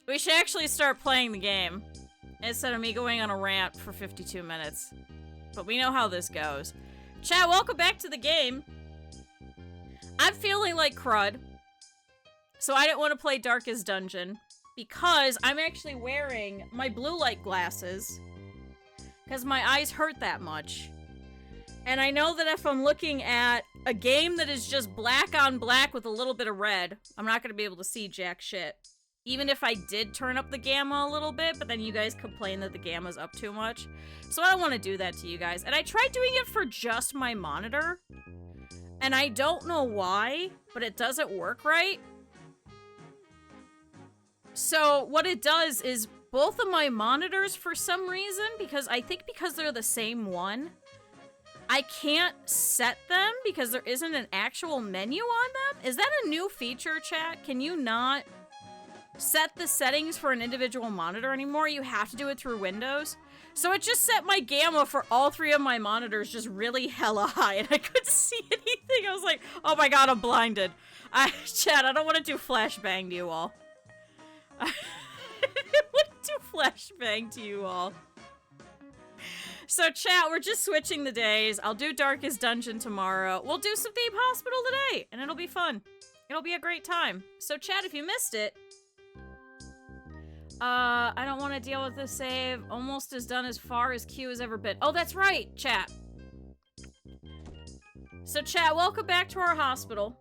We should actually start playing the game instead of me going on a rant for 52 minutes. But we know how this goes. Chat, welcome back to the game. I'm feeling like crud. So I didn't want to play Darkest Dungeon because I'm actually wearing my blue light glasses because my eyes hurt that much. And I know that if I'm looking at a game that is just black on black with a little bit of red, I'm not going to be able to see jack shit. Even if I did turn up the gamma a little bit, but then you guys complain that the gamma's up too much. So I don't want to do that to you guys. And I tried doing it for just my monitor. And I don't know why, but it doesn't work right. So what it does is both of my monitors, for some reason, because they're the same one, I can't set them because there isn't an actual menu on them. Is that a new feature, chat? Can you not set the settings for an individual monitor anymore? You have to do it through Windows. So it just set my gamma for all three of my monitors just really hella high, and I couldn't see anything. I was like, oh my god, I'm blinded. Chat, I don't want to do flashbang to you all. I want to do flashbang to you all. So chat, we're just switching the days. I'll do Darkest Dungeon tomorrow. We'll do some Theme Hospital today, and it'll be fun. It'll be a great time. So chat, if you missed it, I don't want to deal with this save. Almost as done as far as Q has ever been. Oh, that's right, chat. So chat, welcome back to our hospital.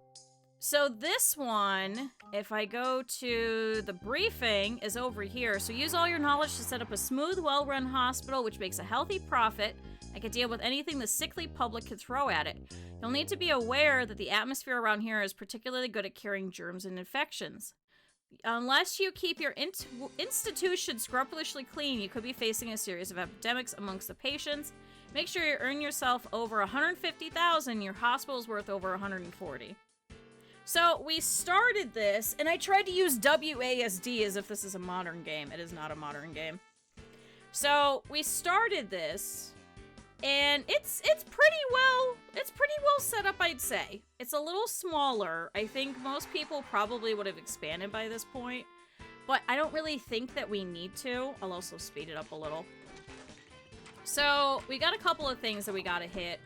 So this one, if I go to the briefing, is over here. So use all your knowledge to set up a smooth, well-run hospital which makes a healthy profit and can deal with anything the sickly public can throw at it. You'll need to be aware that the atmosphere around here is particularly good at curing germs and infections. Unless you keep your institution scrupulously clean, you could be facing a series of epidemics amongst the patients. Make sure you earn yourself over 150,000. Your hospital's worth over 140. So we started this, and I tried to use WASD as if this is a modern game. It is not a modern game. So we started this, and it's pretty well set up, I'd say. It's a little smaller. I think most people probably would have expanded by this point, but I don't really think that we need to. I'll also speed it up a little. So we got a couple of things that we gotta hit.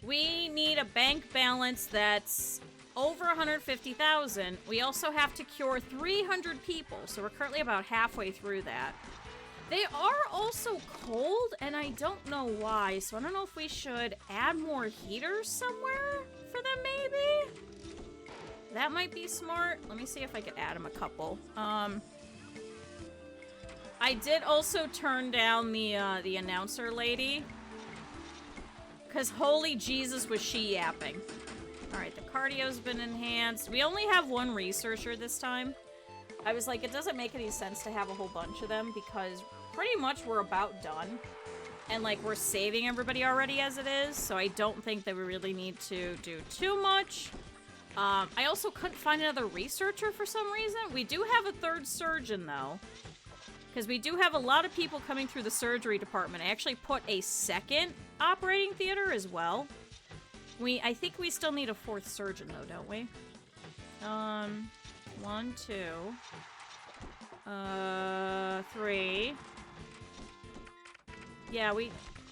We need a bank balance that's over 150,000. We also have to cure 300 people, so we're currently about halfway through that. They are also cold, and I don't know why, so I don't know if we should add more heaters somewhere for them, maybe? That might be smart. Let me see if I could add them a couple. I did also turn down the announcer lady, because holy Jesus was she yapping. Alright, the cardio's been enhanced. We only have one researcher this time. I was like, it doesn't make any sense to have a whole bunch of them because pretty much we're about done. And like, we're saving everybody already as it is, so I don't think that we really need to do too much. I also couldn't find another researcher for some reason. We do have a third surgeon though, because we do have a lot of people coming through the surgery department. I actually put a second operating theater as well. I think we still need a fourth surgeon, though, don't we? 1, 2, 3. Yeah,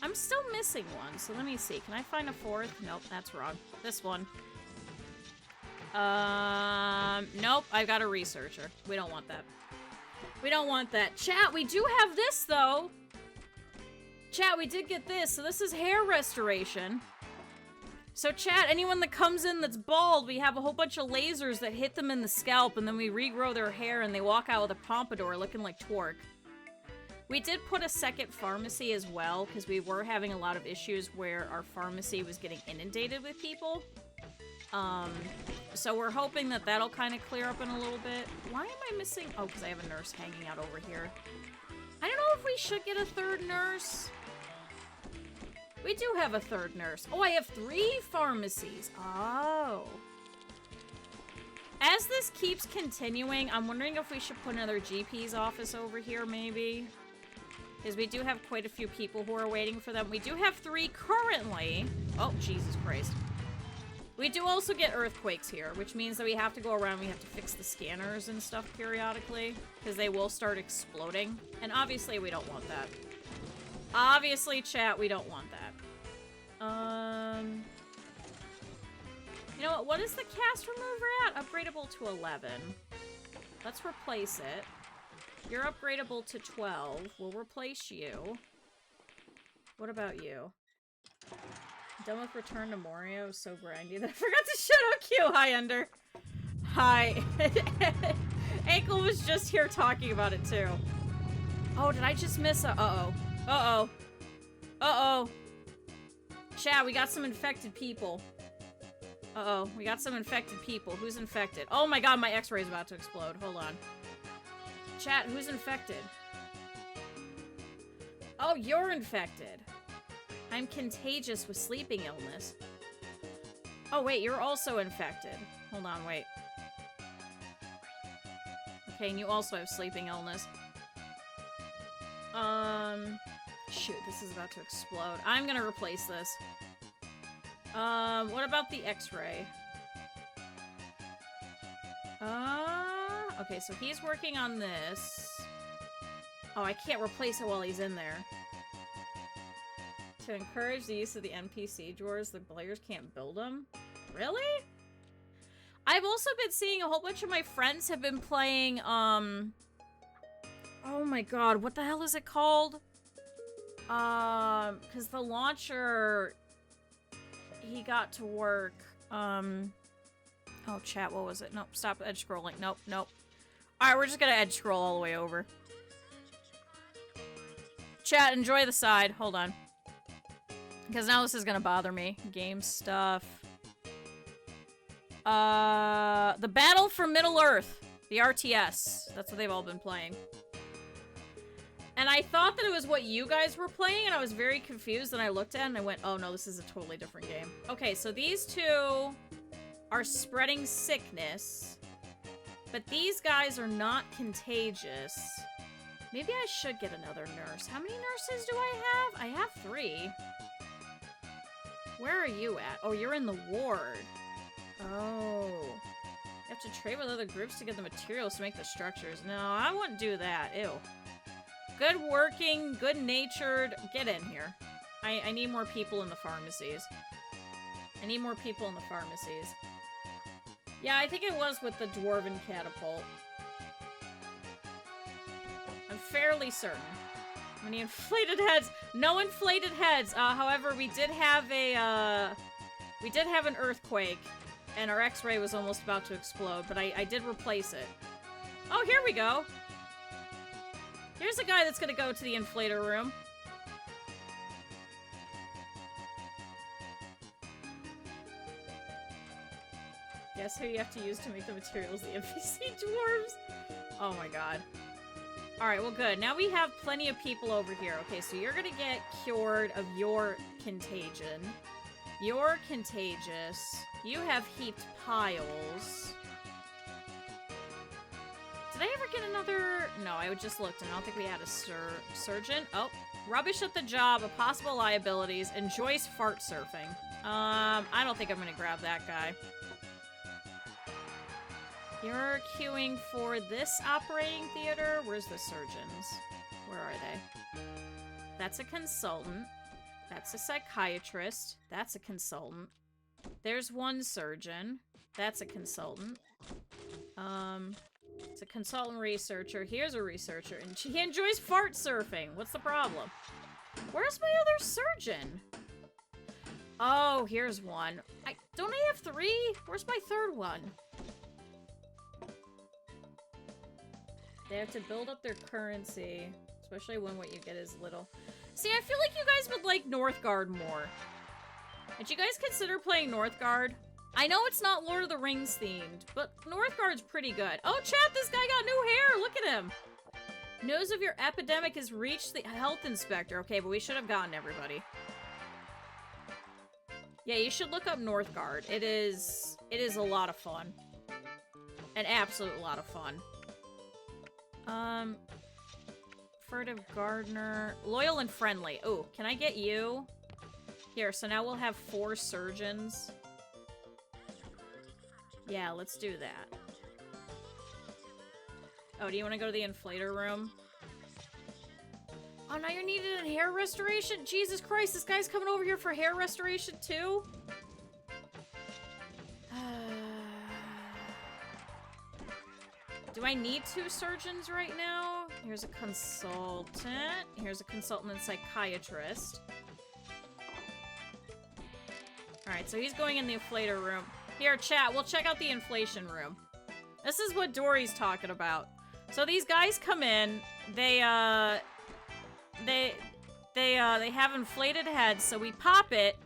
I'm still missing one, so let me see. Can I find a fourth? Nope, that's wrong. This one. Nope, I've got a researcher. We don't want that. We don't want that. Chat, we do have this, though. Chat, we did get this. So this is hair restoration. So chat, anyone that comes in that's bald, we have a whole bunch of lasers that hit them in the scalp, and then we regrow their hair, and they walk out with a pompadour looking like Twerk. We did put a second pharmacy as well, because we were having a lot of issues where our pharmacy was getting inundated with people. So we're hoping that that'll kind of clear up in a little bit. Why am I missing? Oh, because I have a nurse hanging out over here. I don't know if we should get a third nurse. We do have a third nurse. Oh, I have 3 pharmacies. Oh. As this keeps continuing, I'm wondering if we should put another GP's office over here, maybe. Because we do have quite a few people who are waiting for them. We do have 3 currently. Oh, Jesus Christ. We do also get earthquakes here, which means that we have to go around, we have to fix the scanners and stuff periodically, because they will start exploding. And obviously we don't want that. Obviously, chat, we don't want that. You know what is the cast remover at? Upgradable to 11. Let's replace it. You're upgradable to 12. We'll replace you. What about you? Done with Return to Morio. So grindy that I forgot to shout out Q. Hi, Ender. Hi. Ankle was just here talking about it, too. Oh, did I just miss a... Uh-oh. Uh-oh. Uh-oh. Chat, we got some infected people. Uh-oh. We got some infected people. Who's infected? Oh my god, my x-ray is about to explode. Hold on. Chat, who's infected? Oh, you're infected. I'm contagious with sleeping illness. Oh, wait, you're also infected. Hold on, wait. Okay, and you also have sleeping illness. Shoot, this is about to explode. I'm gonna replace this. What about the x-ray? Okay, so he's working on this. Oh, I can't replace it while he's in there. To encourage the use of the NPC drawers, the players can't build them? Really? I've also been seeing a whole bunch of my friends have been playing, oh my god, what the hell is it called? Because the launcher, he got to work, oh, chat, what was it? Nope, stop edge scrolling. Nope, nope. Alright, we're just gonna edge scroll all the way over. Chat, enjoy the side. Hold on. Because now this is gonna bother me. Game stuff. The Battle for Middle-earth. The RTS. That's what they've all been playing. And I thought that it was what you guys were playing, and I was very confused, and I looked at it, and I went, oh no, this is a totally different game. Okay, so these two are spreading sickness, but these guys are not contagious. Maybe I should get another nurse. How many nurses do I have? I have 3. Where are you at? Oh, you're in the ward. Oh. You have to trade with other groups to get the materials to make the structures. No, I wouldn't do that. Ew. Good working, good-natured. Get in here. I need more people in the pharmacies. I need more people in the pharmacies. Yeah, I think it was with the Dwarven Catapult. I'm fairly certain. Many inflated heads. No inflated heads. However, we did have an earthquake, and our X-ray was almost about to explode, but I did replace it. Oh, here we go. Here's a guy that's gonna go to the inflator room. Guess who you have to use to make the materials? The NPC dwarves. Oh my god. Alright, well good. Now we have plenty of people over here. Okay, so you're gonna get cured of your contagion. You're contagious. You have heaped piles. Did I ever get another... No, I just looked and I don't think we had a surgeon. Oh, rubbish at the job, of possible liabilities, enjoys fart surfing. I don't think I'm gonna grab that guy. You're queuing for this operating theater? Where's the surgeons? Where are they? That's a consultant. That's a psychiatrist. That's a consultant. There's one surgeon. That's a consultant. It's a consultant researcher. Here's a researcher. And he enjoys fart surfing. What's the problem? Where's my other surgeon? Oh, here's one. Don't I have 3? Where's my 3rd one? They have to build up their currency, especially when what you get is little. See, I feel like you guys would like Northgard more. Would you guys consider playing Northgard? I know it's not Lord of the Rings themed, but Northgard's pretty good. Oh, chat, this guy got new hair! Look at him! News of your epidemic has reached the health inspector. Okay, but we should have gotten everybody. Yeah, you should look up Northgard. It is a lot of fun. An absolute lot of fun. Furtive gardener. Loyal and friendly. Oh, can I get you? Here, so now we'll have 4 surgeons. Yeah, let's do that. Oh, do you want to go to the inflator room? Oh, now you're needed in hair restoration? Jesus Christ, this guy's coming over here for hair restoration too? Do I need 2 surgeons right now? Here's a consultant. Here's a consultant and psychiatrist. Alright, so he's going in the inflator room. Here, chat, we'll check out the inflation room. This is what Dory's talking about. So these guys come in, they have inflated heads, so we pop it,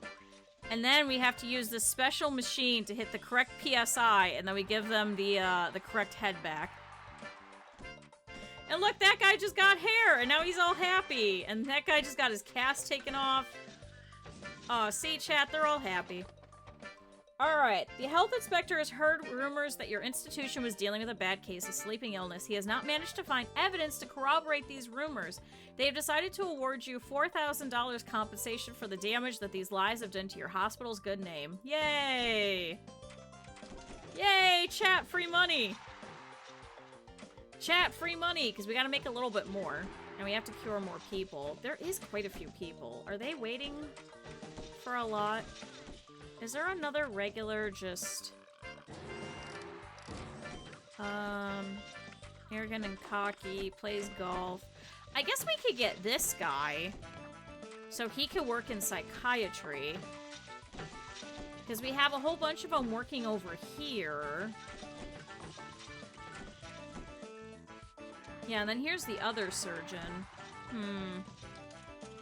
and then we have to use this special machine to hit the correct PSI, and then we give them the correct head back. And look, that guy just got hair, and now he's all happy. And that guy just got his cast taken off. Oh, see, chat, they're all happy. Alright, the health inspector has heard rumors that your institution was dealing with a bad case of sleeping illness. He has not managed to find evidence to corroborate these rumors. They have decided to award you $4,000 compensation for the damage that these lies have done to your hospital's good name. Yay! Yay, chat, free money! Chat, free money, because we gotta make a little bit more. And we have to cure more people. There is quite a few people. Are they waiting for a lot? Is there another regular just... arrogant and cocky, plays golf. I guess we could get this guy. So he could work in psychiatry. Because we have a whole bunch of them working over here. Yeah, and then here's the other surgeon.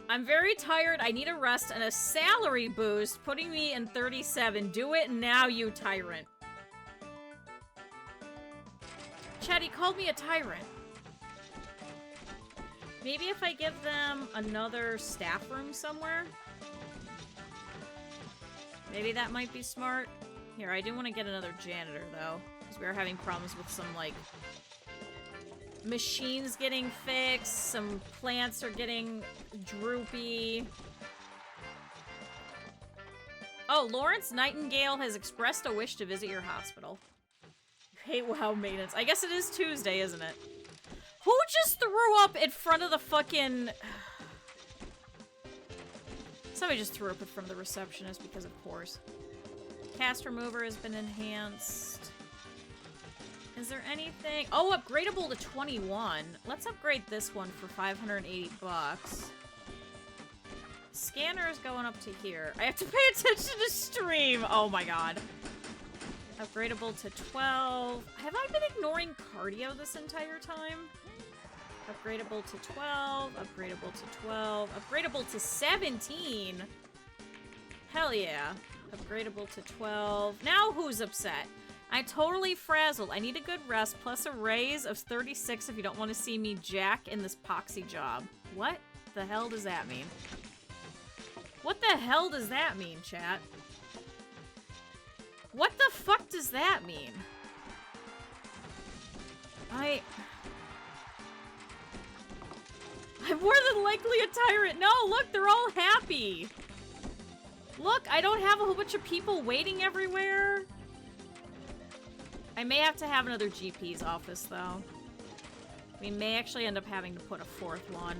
I'm very tired. I need a rest and a salary boost, putting me in 37. Do it now, you tyrant. Chat, he called me a tyrant. Maybe if I give them another staff room somewhere? Maybe that might be smart. Here, I do want to get another janitor, though. Because we are having problems with some, like... machines getting fixed, some plants are getting droopy. Oh, Lawrence Nightingale has expressed a wish to visit your hospital. Hey, wow, maintenance. I guess it is Tuesday, isn't it? Who just threw up in front of the fucking... Somebody just threw up in front of the receptionist because of course. Cast remover has been enhanced. Is there anything? Oh, upgradable to 21. Let's upgrade this one for 580 bucks. Scanner is going up to here. I have to pay attention to stream. Oh my god. Upgradable to 12. Have I been ignoring cardio this entire time? Upgradable to 12. Upgradable to 12. Upgradable to 17. Hell yeah. Upgradable to 12. Now who's upset? I'm totally frazzled. I need a good rest, plus a raise of 36 if you don't want to see me jack in this poxy job. What the hell does that mean? What the hell does that mean, chat? What the fuck does that mean? I'm more than likely a tyrant. No, look, they're all happy. Look, I don't have a whole bunch of people waiting everywhere. I may have to have another GP's office, though. We may actually end up having to put a 4th one.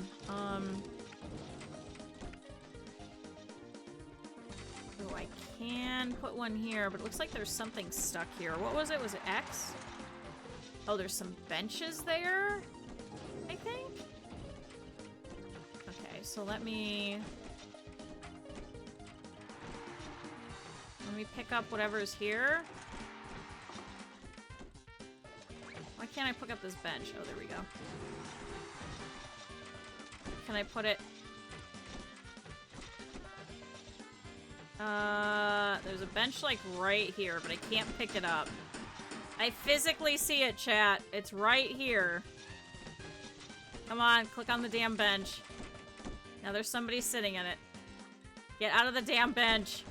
Oh, I can put one here, but it looks like there's something stuck here. What was it? Was it X? Oh, there's some benches there, I think? Okay, so let me pick up whatever's here. Why can't I pick up this bench? Oh, there we go. Can I put it? There's a bench, like, right here, but I can't pick it up. I physically see it, chat. It's right here. Come on, click on the damn bench. Now there's somebody sitting in it. Get out of the damn bench.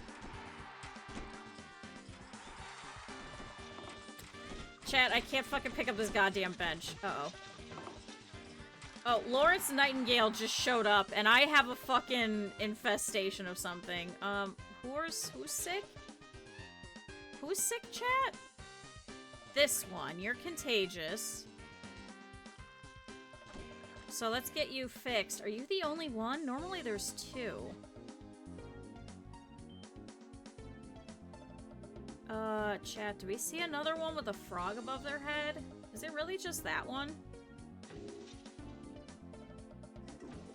Chat, I can't fucking pick up this goddamn bench. Uh-oh. Oh, Lawrence Nightingale just showed up, and I have a fucking infestation of something. Who's sick? Who's sick, chat? this one. You're contagious. So let's get you fixed. Are you the only one? Normally there's two. Chat, do we see another one with a frog above their head? Is it really just that one?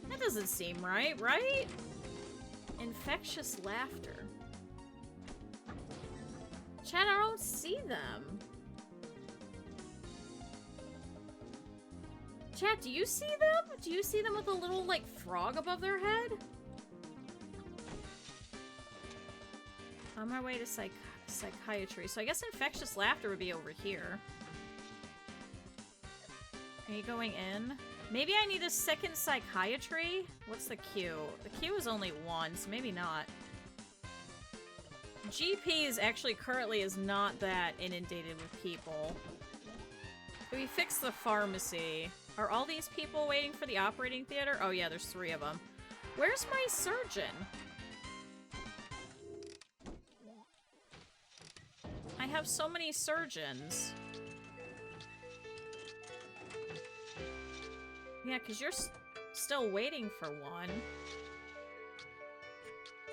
That doesn't seem right, right? Infectious laughter. Chat, I don't see them. Chat, do you see them? Do you see them with a little, like, frog above their head? On my way to psychiatry. So I guess infectious laughter would be over here. Are you going in? Maybe I need a second psychiatry? What's the queue? The queue is only one, so maybe not. GPs actually currently is not that inundated with people. We fixed the pharmacy. Are all these people waiting for the operating theater? Oh yeah, there's 3 of them. Where's my surgeon? I have so many surgeons. Yeah, because you're still waiting for one.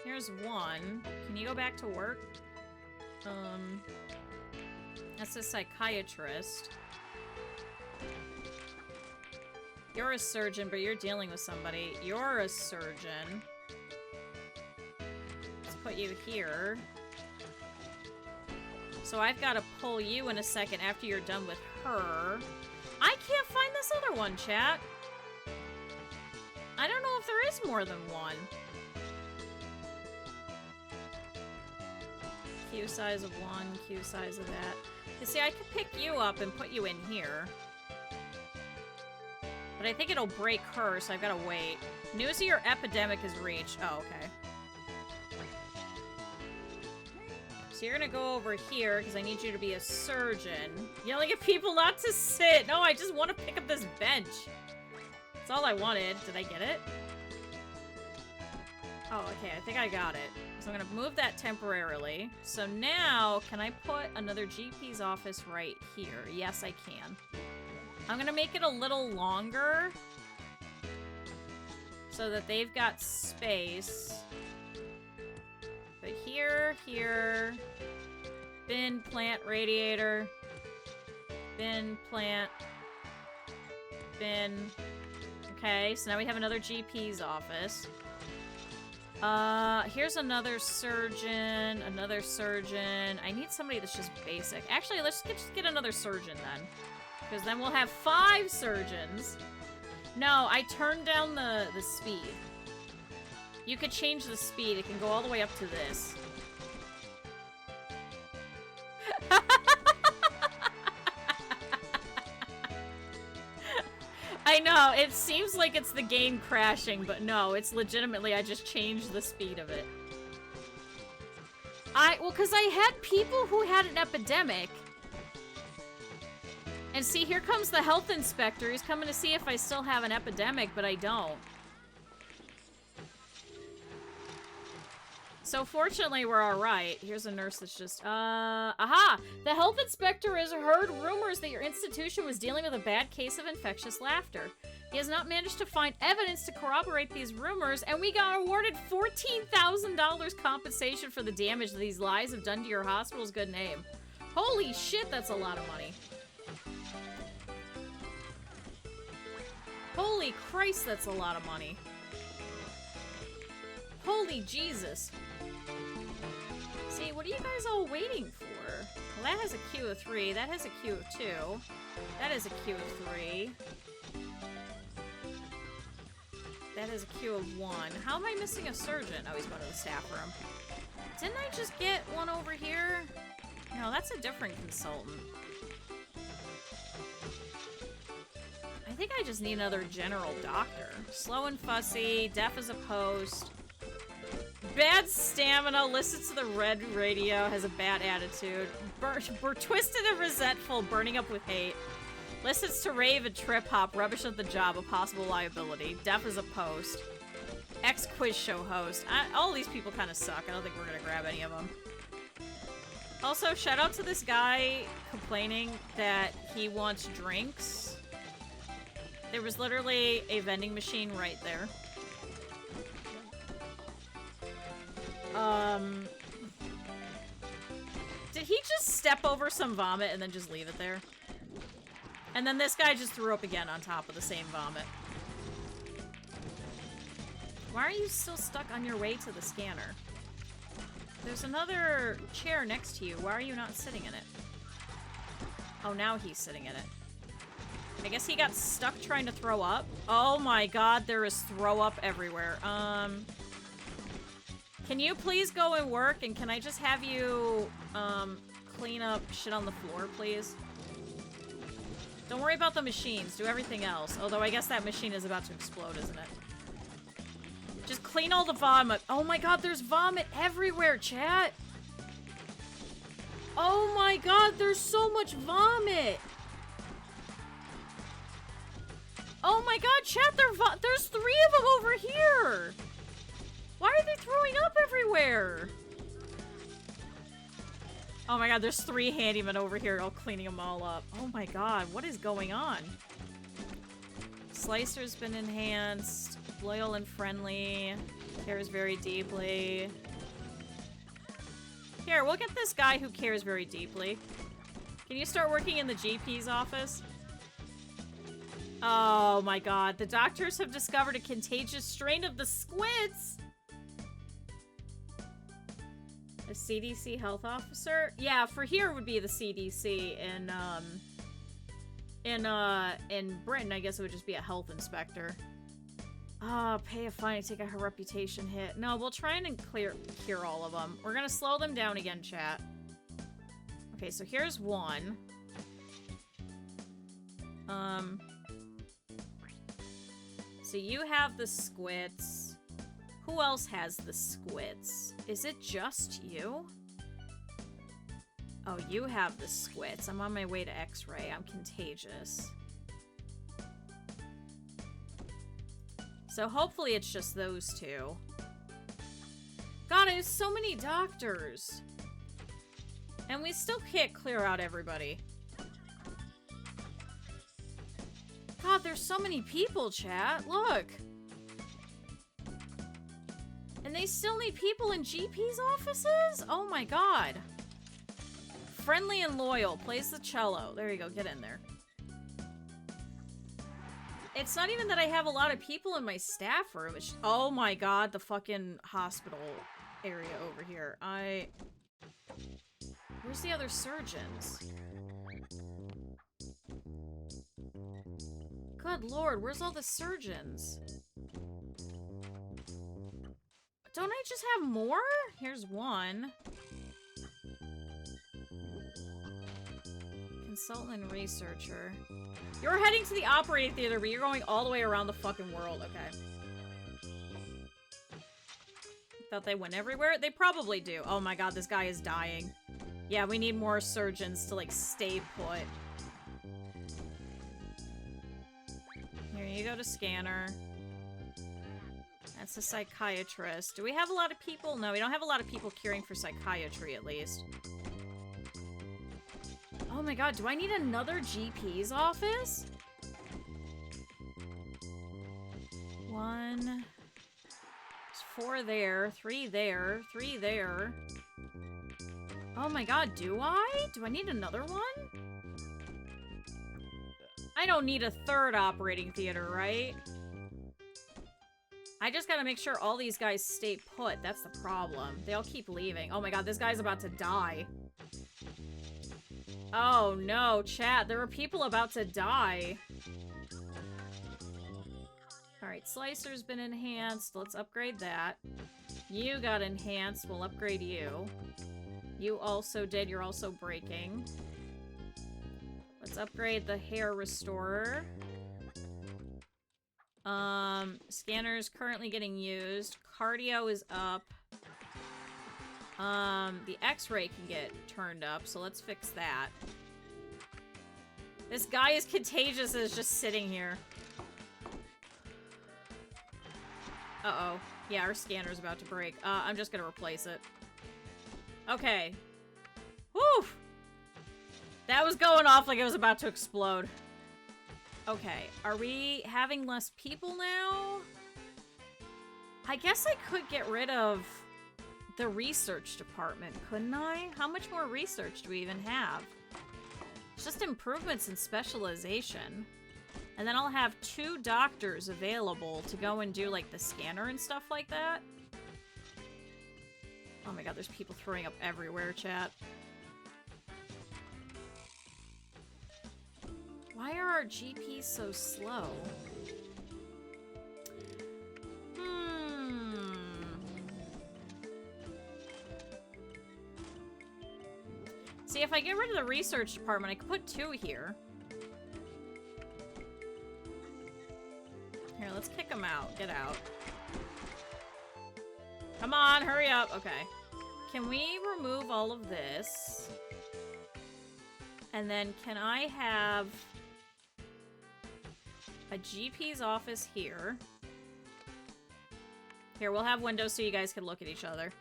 Here's one. Can you go back to work? That's a psychiatrist. You're a surgeon, but you're dealing with somebody. You're a surgeon. Let's put you here. So I've got to pull you in a second after you're done with her. I can't find this other one, chat. I don't know if there is more than one. Queue size of 1, queue size of that. You see, I could pick you up and put you in here. But I think it'll break her, so I've got to wait. News of your epidemic is reached. Oh, okay. So you're gonna go over here, because I need you to be a surgeon. Yelling at people not to sit! No, I just want to pick up this bench. That's all I wanted. Did I get it? Oh, okay, I think I got it. So I'm gonna move that temporarily. So now, can I put another GP's office right here? Yes, I can. I'm gonna make it a little longer so that they've got space. But here, bin, plant, radiator, bin, plant, bin. Okay, so now we have another GP's office. Here's another surgeon, I need somebody that's just basic. Actually, let's just get another surgeon then. Because then we'll have 5 surgeons. No, I turned down the speed. You could change the speed. It can go all the way up to this. I know, it seems like it's the game crashing, but no, it's legitimately I just changed the speed of it. Well, because I had people who had an epidemic. And see, here comes the health inspector. He's coming to see if I still have an epidemic, but I don't. So fortunately, we're alright. Here's a nurse that's just, aha! The health inspector has heard rumors that your institution was dealing with a bad case of infectious laughter. He has not managed to find evidence to corroborate these rumors, and we got awarded $14,000 compensation for the damage that these lies have done to your hospital's good name. Holy shit, that's a lot of money. Holy Christ, that's a lot of money. Holy Jesus. See, what are you guys all waiting for? Well, that has a queue of 3. That has a queue of 2. That is a queue of 3. That is a queue of 1. How am I missing a surgeon? Oh, he's going to the staff room. Didn't I just get one over here? No, that's a different consultant. I think I just need another general doctor. Slow and fussy, deaf as a post. Bad stamina, listens to the red radio, has a bad attitude. We're twisted and resentful, burning up with hate. Listens to rave and trip hop, rubbish at the job, a possible liability. Deaf as a post. Ex-quiz show host. All these people kind of suck. I don't think we're gonna grab any of them. Also, shout out to this guy complaining that he wants drinks. There was literally a vending machine right there. Did he just step over some vomit and then just leave it there? And then this guy just threw up again on top of the same vomit. Why are you still stuck on your way to the scanner? There's another chair next to you. Why are you not sitting in it? Oh, now he's sitting in it. I guess he got stuck trying to throw up. Oh my god, there is throw up everywhere. Can you please go and work, and can I just have you, clean up shit on the floor, please? Don't worry about the machines. Do everything else. Although I guess that machine is about to explode, isn't it? Just clean all the vomit. Oh my god, there's vomit everywhere, chat! Oh my god, there's so much vomit! Oh my god, chat, there's 3 of them over here! Why are they throwing up everywhere? Oh my god, there's 3 handymen over here all cleaning them all up. Oh my god, what is going on? Slicer's been enhanced. Loyal and friendly. Cares very deeply. Here, we'll get this guy who cares very deeply. Can you start working in the GP's office? Oh my god, the doctors have discovered a contagious strain of the squids! A CDC health officer? Yeah, for here would be the CDC. In Britain, I guess it would just be a health inspector. Pay a fine and take her reputation hit. No, we'll try and cure all of them. We're gonna slow them down again, chat. Okay, so here's one. So you have the squits. Who else has the squits? Is it just you? Oh, you have the squits. I'm on my way to X-ray. I'm contagious. So hopefully it's just those 2. God, I have so many doctors. And we still can't clear out everybody. God, there's so many people, chat. Look. And they still need people in GP's offices? Oh my god. Friendly and loyal. Plays the cello. There you go. Get in there. It's not even that I have a lot of people in my staff room. It's oh my god, the fucking hospital area over here. Where's the other surgeons? Good lord, where's all the surgeons? Don't I just have more? Here's one. Consultant and researcher. You're heading to the operating theater, but you're going all the way around the fucking world. Okay. Thought they went everywhere? They probably do. Oh my god, this guy is dying. Yeah, we need more surgeons to, like, stay put. Here, you go to scanner. That's a psychiatrist. Do we have a lot of people? No, we don't have a lot of people curing for psychiatry, at least. Oh my god, do I need another GP's office? 1. There's 4 there, 3 there, 3 there. Oh my god, do I? Do I need another one? I don't need a 3rd operating theater, right? I just gotta make sure all these guys stay put. That's the problem. They all keep leaving. Oh my god, this guy's about to die. Oh no, chat. There are people about to die. Alright, Slicer's been enhanced. Let's upgrade that. You got enhanced. We'll upgrade you. You also did. You're also breaking. Let's upgrade the hair restorer. Scanner's currently getting used. Cardio is up. The X-ray can get turned up, so let's fix that. This guy is contagious and is just sitting here. Uh-oh. Yeah, our scanner's about to break. I'm just gonna replace it. Okay. Woo! Woo! That was going off like it was about to explode. Okay, are we having less people now? I guess I could get rid of the research department, couldn't I? How much more research do we even have? It's just improvements in specialization. And then I'll have 2 doctors available to go and do, like, the scanner and stuff like that. Oh my god, there's people throwing up everywhere, chat. Why are our GPs so slow? See, if I get rid of the research department, I could put 2 here. Here, let's kick them out. Get out. Come on, hurry up. Okay. Can we remove all of this? And then can I have a GP's office here? Here, we'll have windows so you guys can look at each other.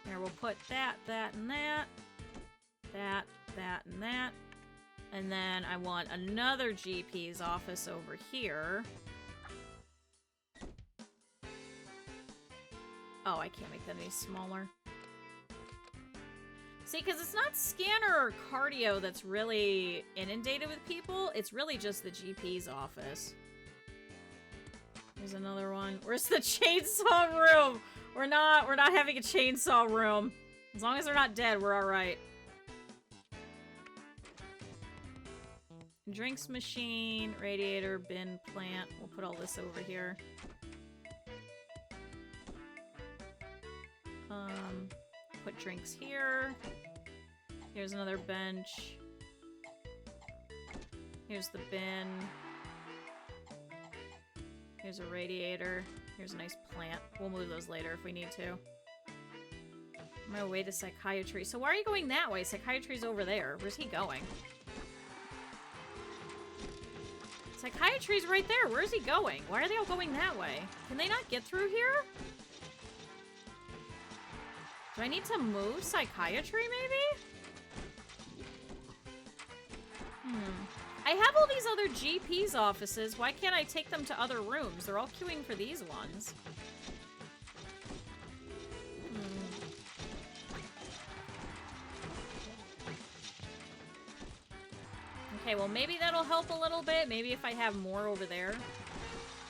Here, we'll put that, and that. That, and that. And then I want another GP's office over here. Oh, I can't make that any smaller. See, because it's not scanner or cardio that's really inundated with people. It's really just the GP's office. There's another one. Where's the chainsaw room? We're not having a chainsaw room. As long as they're not dead, we're alright. Drinks machine, radiator, bin, plant. We'll put all this over here. Put drinks here. Here's another bench. Here's the bin. Here's a radiator. Here's a nice plant. We'll move those later if we need to. I'm gonna way to psychiatry. So why are you going that way? Psychiatry's over there. Where's he going? Psychiatry's right there. Where's he going? Why are they all going that way? Can they not get through here? Do I need to move psychiatry, maybe? I have all these other GP's offices. Why can't I take them to other rooms? They're all queuing for these ones. Okay, well, maybe that'll help a little bit. Maybe if I have more over there,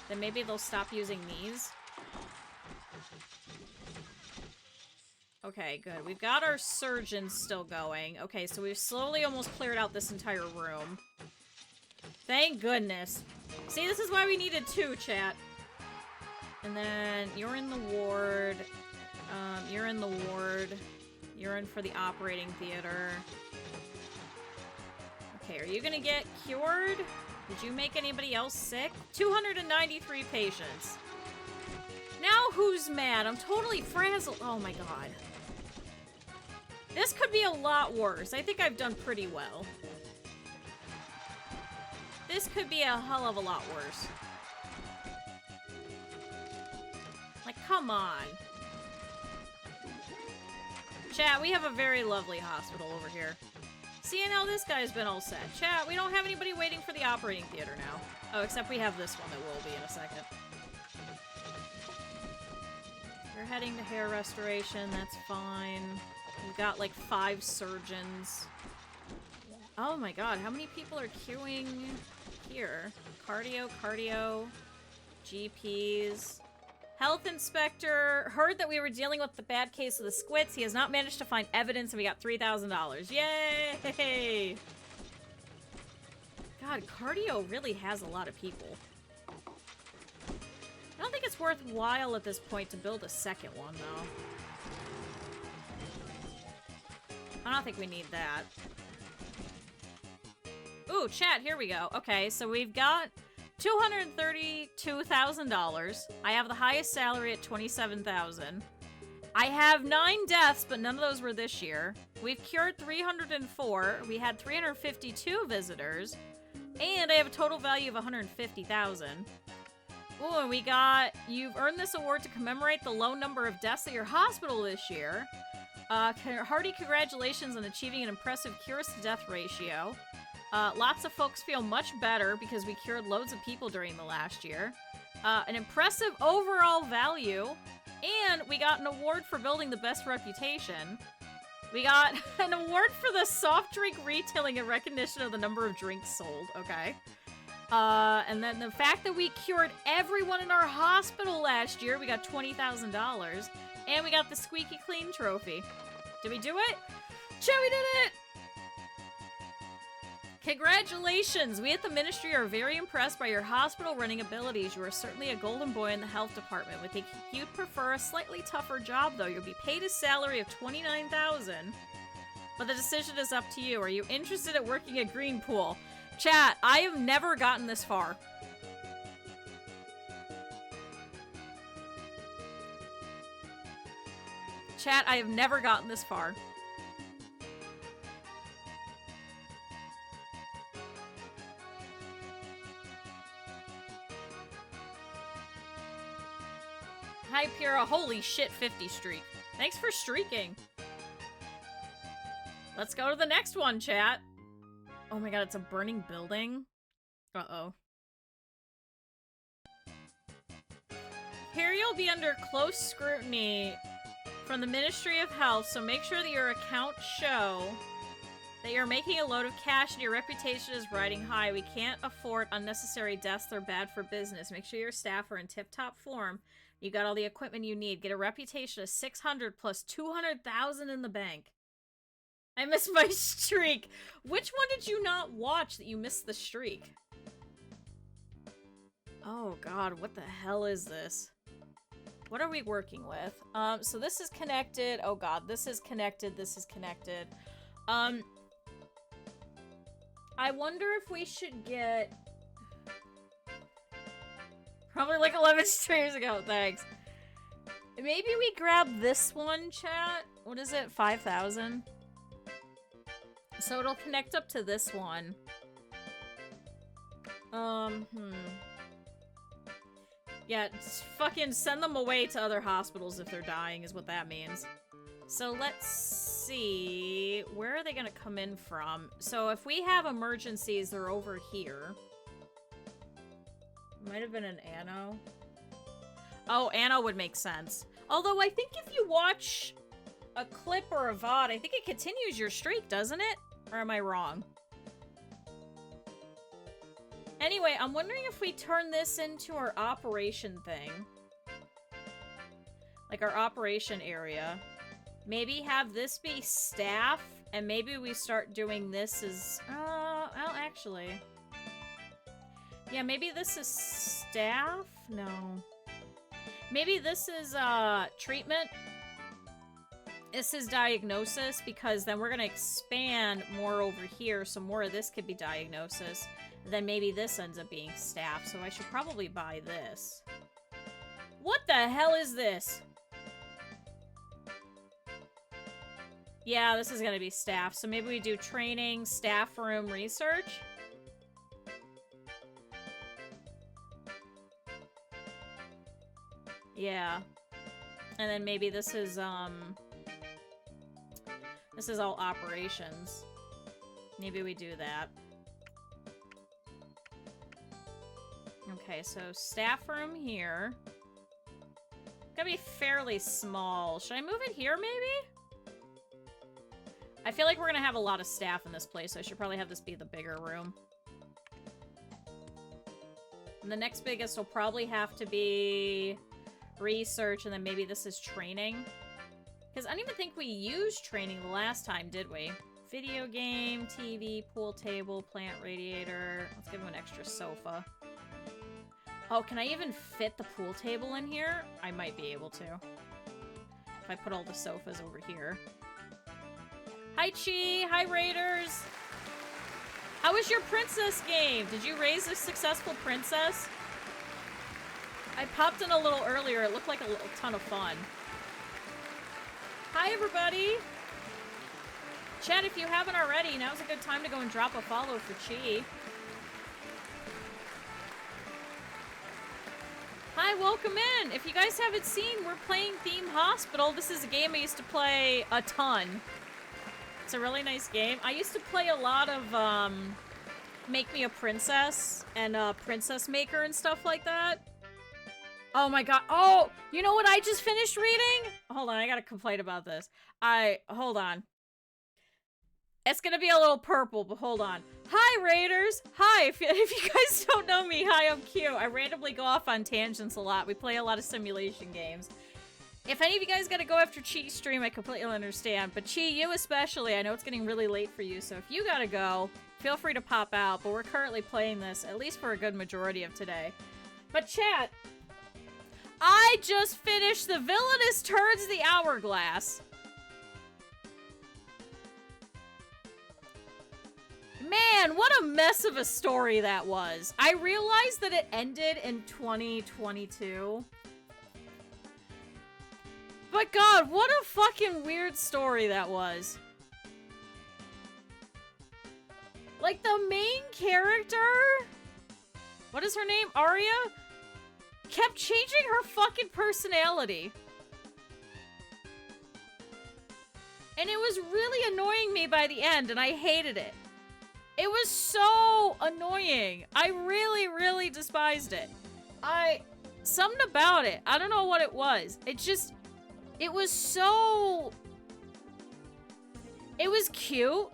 then maybe they'll stop using these. Okay, good. We've got our surgeons still going. Okay, so we've slowly almost cleared out this entire room. Thank goodness. See, this is why we needed 2, chat. And then you're in the ward. You're in the ward. You're in for the operating theater. Okay, are you gonna get cured? Did you make anybody else sick? 293 patients. Now who's mad? I'm totally frazzled. Oh my god. This could be a lot worse. I think I've done pretty well. This could be a hell of a lot worse. Like, come on. Chat, we have a very lovely hospital over here. See, now this guy's been all set. Chat, we don't have anybody waiting for the operating theater now. Oh, except we have this one that will be in a second. We're heading to hair restoration. That's fine. We've got like 5 surgeons. Oh my god, how many people are queuing here? Cardio, GPs. Health inspector heard that we were dealing with the bad case of the squits. He has not managed to find evidence and we got $3,000. Yay! God, cardio really has a lot of people. I don't think it's worthwhile at this point to build a second one, though. I don't think we need that. Ooh, chat, here we go. Okay, so we've got $232,000. I have the highest salary at $27,000. I have 9 deaths, but none of those were this year. We've cured 304. We had 352 visitors. And I have a total value of $150,000. Ooh, and we got, you've earned this award to commemorate the low number of deaths at your hospital this year. Hearty congratulations on achieving an impressive cures to death ratio. Lots of folks feel much better because we cured loads of people during the last year. An impressive overall value. And we got an award for building the best reputation. We got an award for the soft drink retailing in recognition of the number of drinks sold. Okay. And then the fact that we cured everyone in our hospital last year, we got $20,000. And we got the squeaky clean trophy. Did we do it? Che, we did it! Congratulations! We at the Ministry are very impressed by your hospital running abilities. You are certainly a golden boy in the health department. We think you'd prefer a slightly tougher job, though. You'll be paid a salary of $29,000. But the decision is up to you. Are you interested in working at Greenpool? Chat, I have never gotten this far. Chat, I have never gotten this far. Hi, Pyrrha. Holy shit, 50 streak. Thanks for streaking. Let's go to the next one, chat. Oh my god, it's a burning building? Uh-oh. Here you'll be under close scrutiny from the Ministry of Health, so make sure that your accounts show that you're making a load of cash and your reputation is riding high. We can't afford unnecessary deaths. They're bad for business. Make sure your staff are in tip-top form. You got all the equipment you need. Get a reputation of 600 plus 200,000 in the bank. I missed my streak. Which one did you not watch that you missed the streak? Oh god, what the hell is this? What are we working with? So this is connected. Oh god, this is connected. This is connected. I wonder if we should get... Probably like 11 streams ago, thanks. Maybe we grab this one, chat? What is it, 5,000? So it'll connect up to this one. Yeah, fucking send them away to other hospitals if they're dying is what that means. So let's see. Where are they gonna come in from? So if we have emergencies, they're over here. Might have been an Anno. Oh, Anno would make sense. Although I think if you watch a clip or a VOD, I think it continues your streak, doesn't it? Or am I wrong? Anyway, I'm wondering if we turn this into our operation thing. Like our operation area. Maybe have this be staff, and maybe we start doing this as... well, actually... Yeah, maybe this is staff? No. Maybe this is, treatment. This is diagnosis, because then we're gonna expand more over here, so more of this could be diagnosis. Then maybe this ends up being staff, so I should probably buy this. What the hell is this? Yeah, this is gonna be staff, so maybe we do training, staff room, research. Yeah. And then maybe this is all operations. Maybe we do that. Okay, so staff room here. Gotta be fairly small. Should I move it here, maybe? I feel like we're gonna have a lot of staff in this place, so I should probably have this be the bigger room. And the next biggest will probably have to be... research, and then maybe this is training. Because I don't even think we used training the last time, did we? Video game, TV, pool table, plant radiator. Let's give him an extra sofa. Oh, can I even fit the pool table in here? I might be able to. If I put all the sofas over here. Hi, Chi! Hi, Raiders! How was your princess game? Did you raise a successful princess? I popped in a little earlier. It looked like a ton of fun. Hi, everybody! Chat, if you haven't already, now's a good time to go and drop a follow for Chi. Hi, welcome in. If you guys haven't seen, we're playing Theme Hospital. This is a game I used to play a ton. It's a really nice game. I used to play a lot of, Make Me a Princess and Princess Maker and stuff like that. Oh my god. Oh, you know what I just finished reading? Hold on, I gotta complain about this. Hold on. It's gonna be a little purple, but hold on. Hi, Raiders! Hi, if you guys don't know me, hi, I'm Q. I randomly go off on tangents a lot. We play a lot of simulation games. If any of you guys gotta go after Chi's stream, I completely understand. But Chi, you especially, I know it's getting really late for you, so if you gotta go, feel free to pop out. But we're currently playing this, at least for a good majority of today. But chat, I just finished The Villainous Turns the Hourglass. Man, what a mess of a story that was. I realized that it ended in 2022. But god, what a fucking weird story that was. Like, the main character, what is her name? Arya? Kept changing her fucking personality. And it was really annoying me by the end, and I hated it. It was so annoying. I really, really despised it. Something about it. I don't know what it was. It was so... It was cute.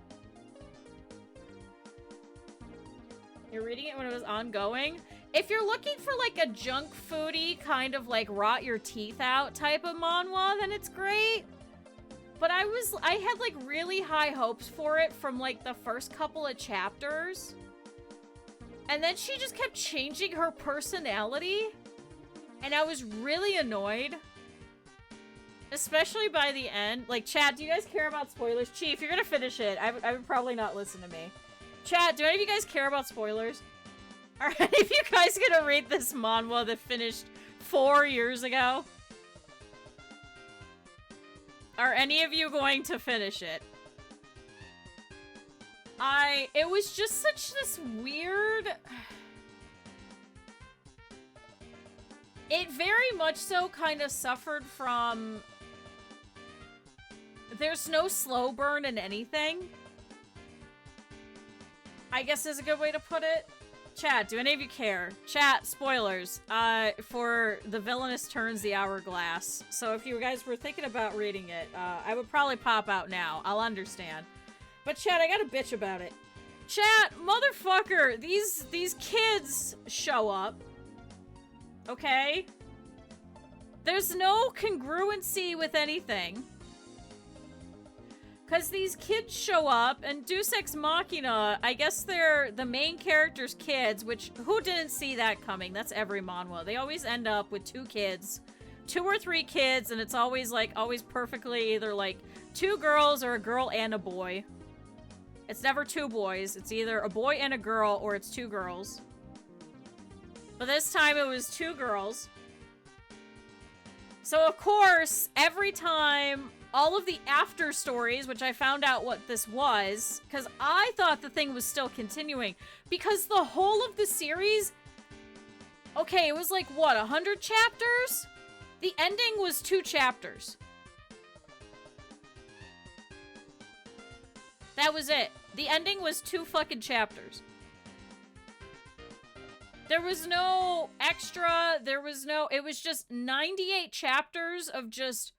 You're reading it when it was ongoing? If you're looking for like a junk foodie kind of like rot your teeth out type of manhwa, then it's great. But I had like really high hopes for it from like the first couple of chapters. And then she just kept changing her personality. And I was really annoyed. Especially by the end. Like, chat, do you guys care about spoilers? Chi, if you're gonna finish it, I would probably not listen to me. Chat, do any of you guys care about spoilers? Are any of you guys gonna read this manhwa that finished 4 years ago? Are any of you going to finish it? It was just such this weird... It very much so kind of suffered from... There's no slow burn in anything. I guess is a good way to put it. Chat, do any of you care? Chat, spoilers, for The Villainous Turns the Hourglass. So if you guys were thinking about reading it, I would probably pop out now. I'll understand. But chat, I gotta bitch about it. Chat, motherfucker, these kids show up. Okay? There's no congruency with anything. Because these kids show up, and Deus Ex Machina, I guess they're the main character's kids, which, who didn't see that coming? That's every manhwa. They always end up with 2 kids. 2 or 3 kids, and it's always, like, always perfectly either, like, 2 girls or a girl and a boy. It's never 2 boys. It's either a boy and a girl, or it's 2 girls. But this time it was 2 girls. So, of course, every time... all of the after stories, which I found out what this was, because I thought the thing was still continuing, because the whole of the series, okay, it was like, what, 100 chapters? The ending was 2 chapters. That was it. The ending was 2 fucking chapters. There was no extra, there was no, it was just 98 chapters of just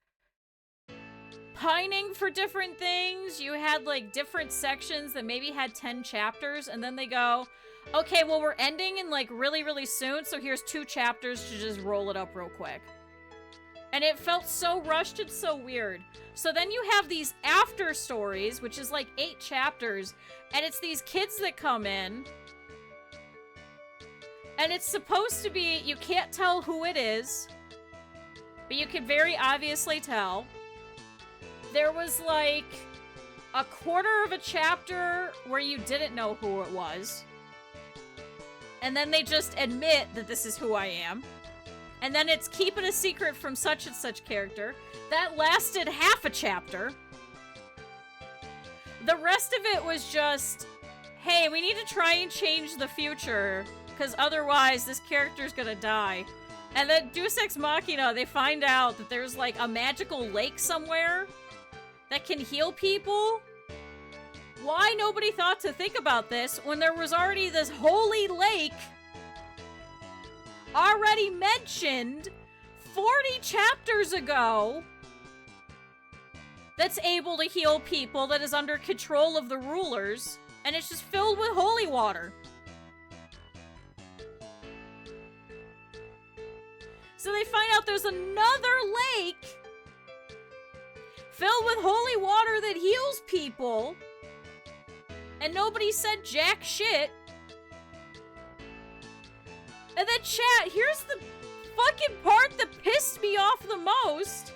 pining for different things. You had like different sections that maybe had 10 chapters, and then they go, okay, well, we're ending in like really, really soon, so here's 2 chapters to just roll it up real quick. And it felt so rushed and so weird. So then you have these after stories, which is like 8 chapters, and it's these kids that come in, and it's supposed to be, you can't tell who it is, but you can very obviously tell. There was, like, a quarter of a chapter where you didn't know who it was. And then they just admit that this is who I am. And then it's keep it a secret from such and such character. That lasted half a chapter. The rest of it was just, hey, we need to try and change the future, because otherwise this character's gonna die. And then Deus Ex Machina, they find out that there's like a magical lake somewhere that can heal people. Why nobody thought to think about this when there was already this holy lake already mentioned 40 chapters ago that's able to heal people, that is under control of the rulers, and it's just filled with holy water. So they find out there's another lake filled with holy water that heals people, and nobody said jack shit. And then chat, here's the fucking part that pissed me off the most.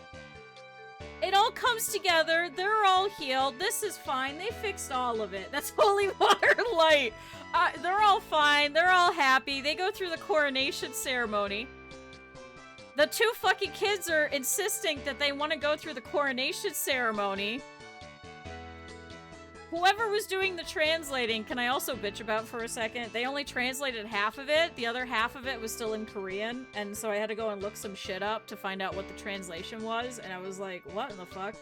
It all comes together, they're all healed, this is fine, they fixed all of it. That's holy water light. They're all fine, they're all happy, they go through the coronation ceremony. The two fucking kids are insisting that they want to go through the coronation ceremony. Whoever was doing the translating, can I also bitch about for a second? They only translated half of it. The other half of it was still in Korean. And so I had to go and look some shit up to find out what the translation was. And I was like, what in the fuck?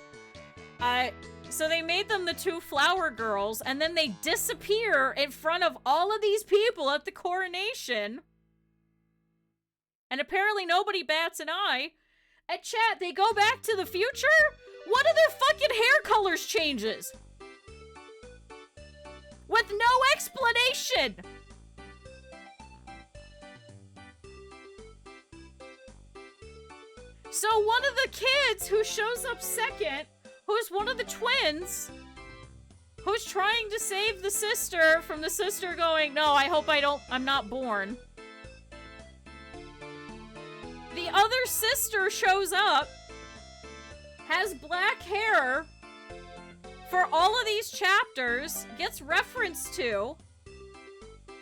So they made them the two flower girls. And then they disappear in front of all of these people at the coronation. And apparently nobody bats an eye. At chat, they go back to the future? One of their fucking hair colors changes. With no explanation! So one of the kids who shows up second, who's one of the twins, who's trying to save the sister from the sister going, no, I hope I'm not born. The other sister shows up, has black hair, for all of these chapters, gets referenced to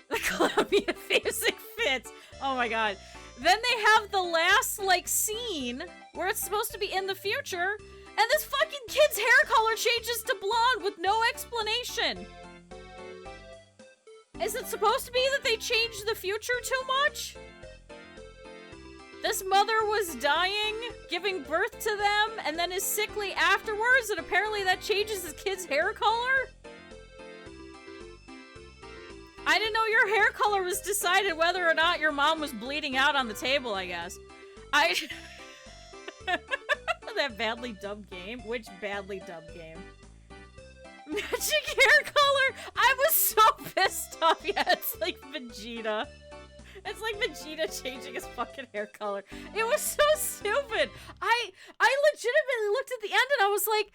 the Columbia music fits. Oh my god. Then they have the last, like, scene where it's supposed to be in the future, and this fucking kid's hair color changes to blonde with no explanation. Is it supposed to be that they changed the future too much? This mother was dying, giving birth to them, and then is sickly afterwards, and apparently that changes his kid's hair color? I didn't know your hair color was decided whether or not your mom was bleeding out on the table, I guess. That badly dubbed game? Which badly dubbed game? Magic hair color? I was so pissed off. Yeah, it's like Vegeta. It's like Vegeta changing his fucking hair color. It was so stupid. I legitimately looked at the end and I was like,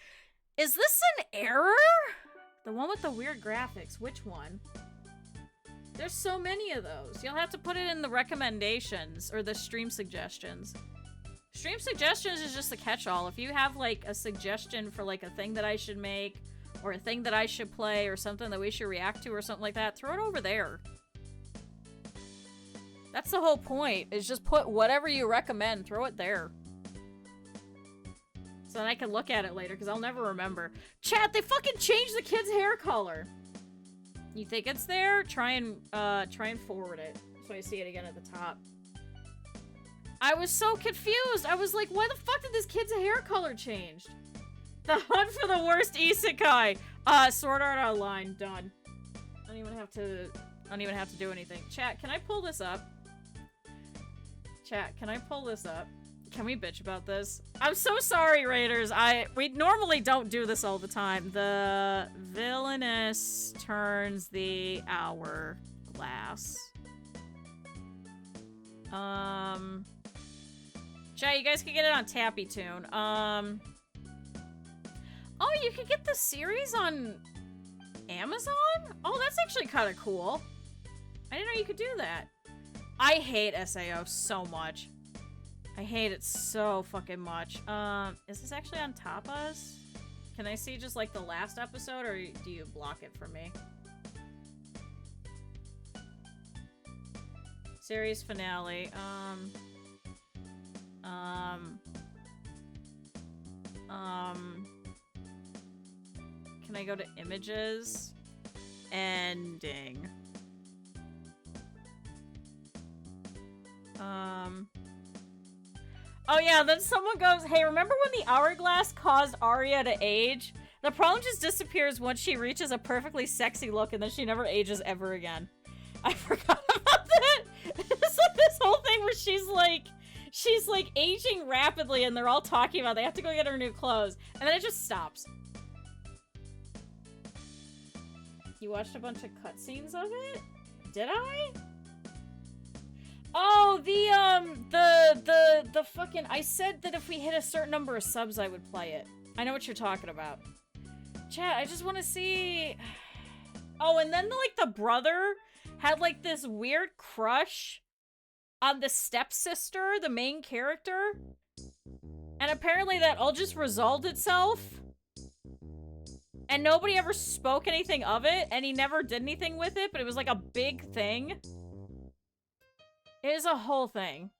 is this an error? The one with the weird graphics. Which one? There's so many of those. You'll have to put it in the recommendations or the stream suggestions. Stream suggestions is just a catch-all. If you have like a suggestion for like a thing that I should make or a thing that I should play or something that we should react to or something like that, throw it over there. That's the whole point, is just put whatever you recommend, throw it there. So then I can look at it later, because I'll never remember. Chat, they fucking changed the kid's hair color! You think it's there? Try and forward it, so I see it again at the top. I was so confused! I was like, why the fuck did this kid's hair color change? The hunt for the worst isekai! Sword Art Online, done. I don't even have to do anything. Chat, can I pull this up? Chat, can I pull this up? Can we bitch about this? I'm so sorry, Raiders. We normally don't do this all the time. The villainess turns the hourglass. Chat, you guys can get it on Tappy Tune. Oh, you can get the series on Amazon? Oh, that's actually kind of cool. I didn't know you could do that. I hate SAO so much. I hate it so fucking much. Is this actually on Tapas? Can I see just like the last episode, or do you block it for me? Series finale. Can I go to images? Ending. Oh yeah, then someone goes, hey, remember when the hourglass caused Arya to age? The problem just disappears once she reaches a perfectly sexy look and then she never ages ever again. I forgot about that. It's like this whole thing where she's like aging rapidly and they're all talking about they have to go get her new clothes. And then it just stops. You watched a bunch of cutscenes of it? Did I? Oh, the fucking, I said that if we hit a certain number of subs, I would play it. I know what you're talking about. Chat, I just want to see. Oh, and then like the brother had like this weird crush on the stepsister, the main character. And apparently that all just resolved itself. And nobody ever spoke anything of it, and he never did anything with it, but it was like a big thing. It is a whole thing.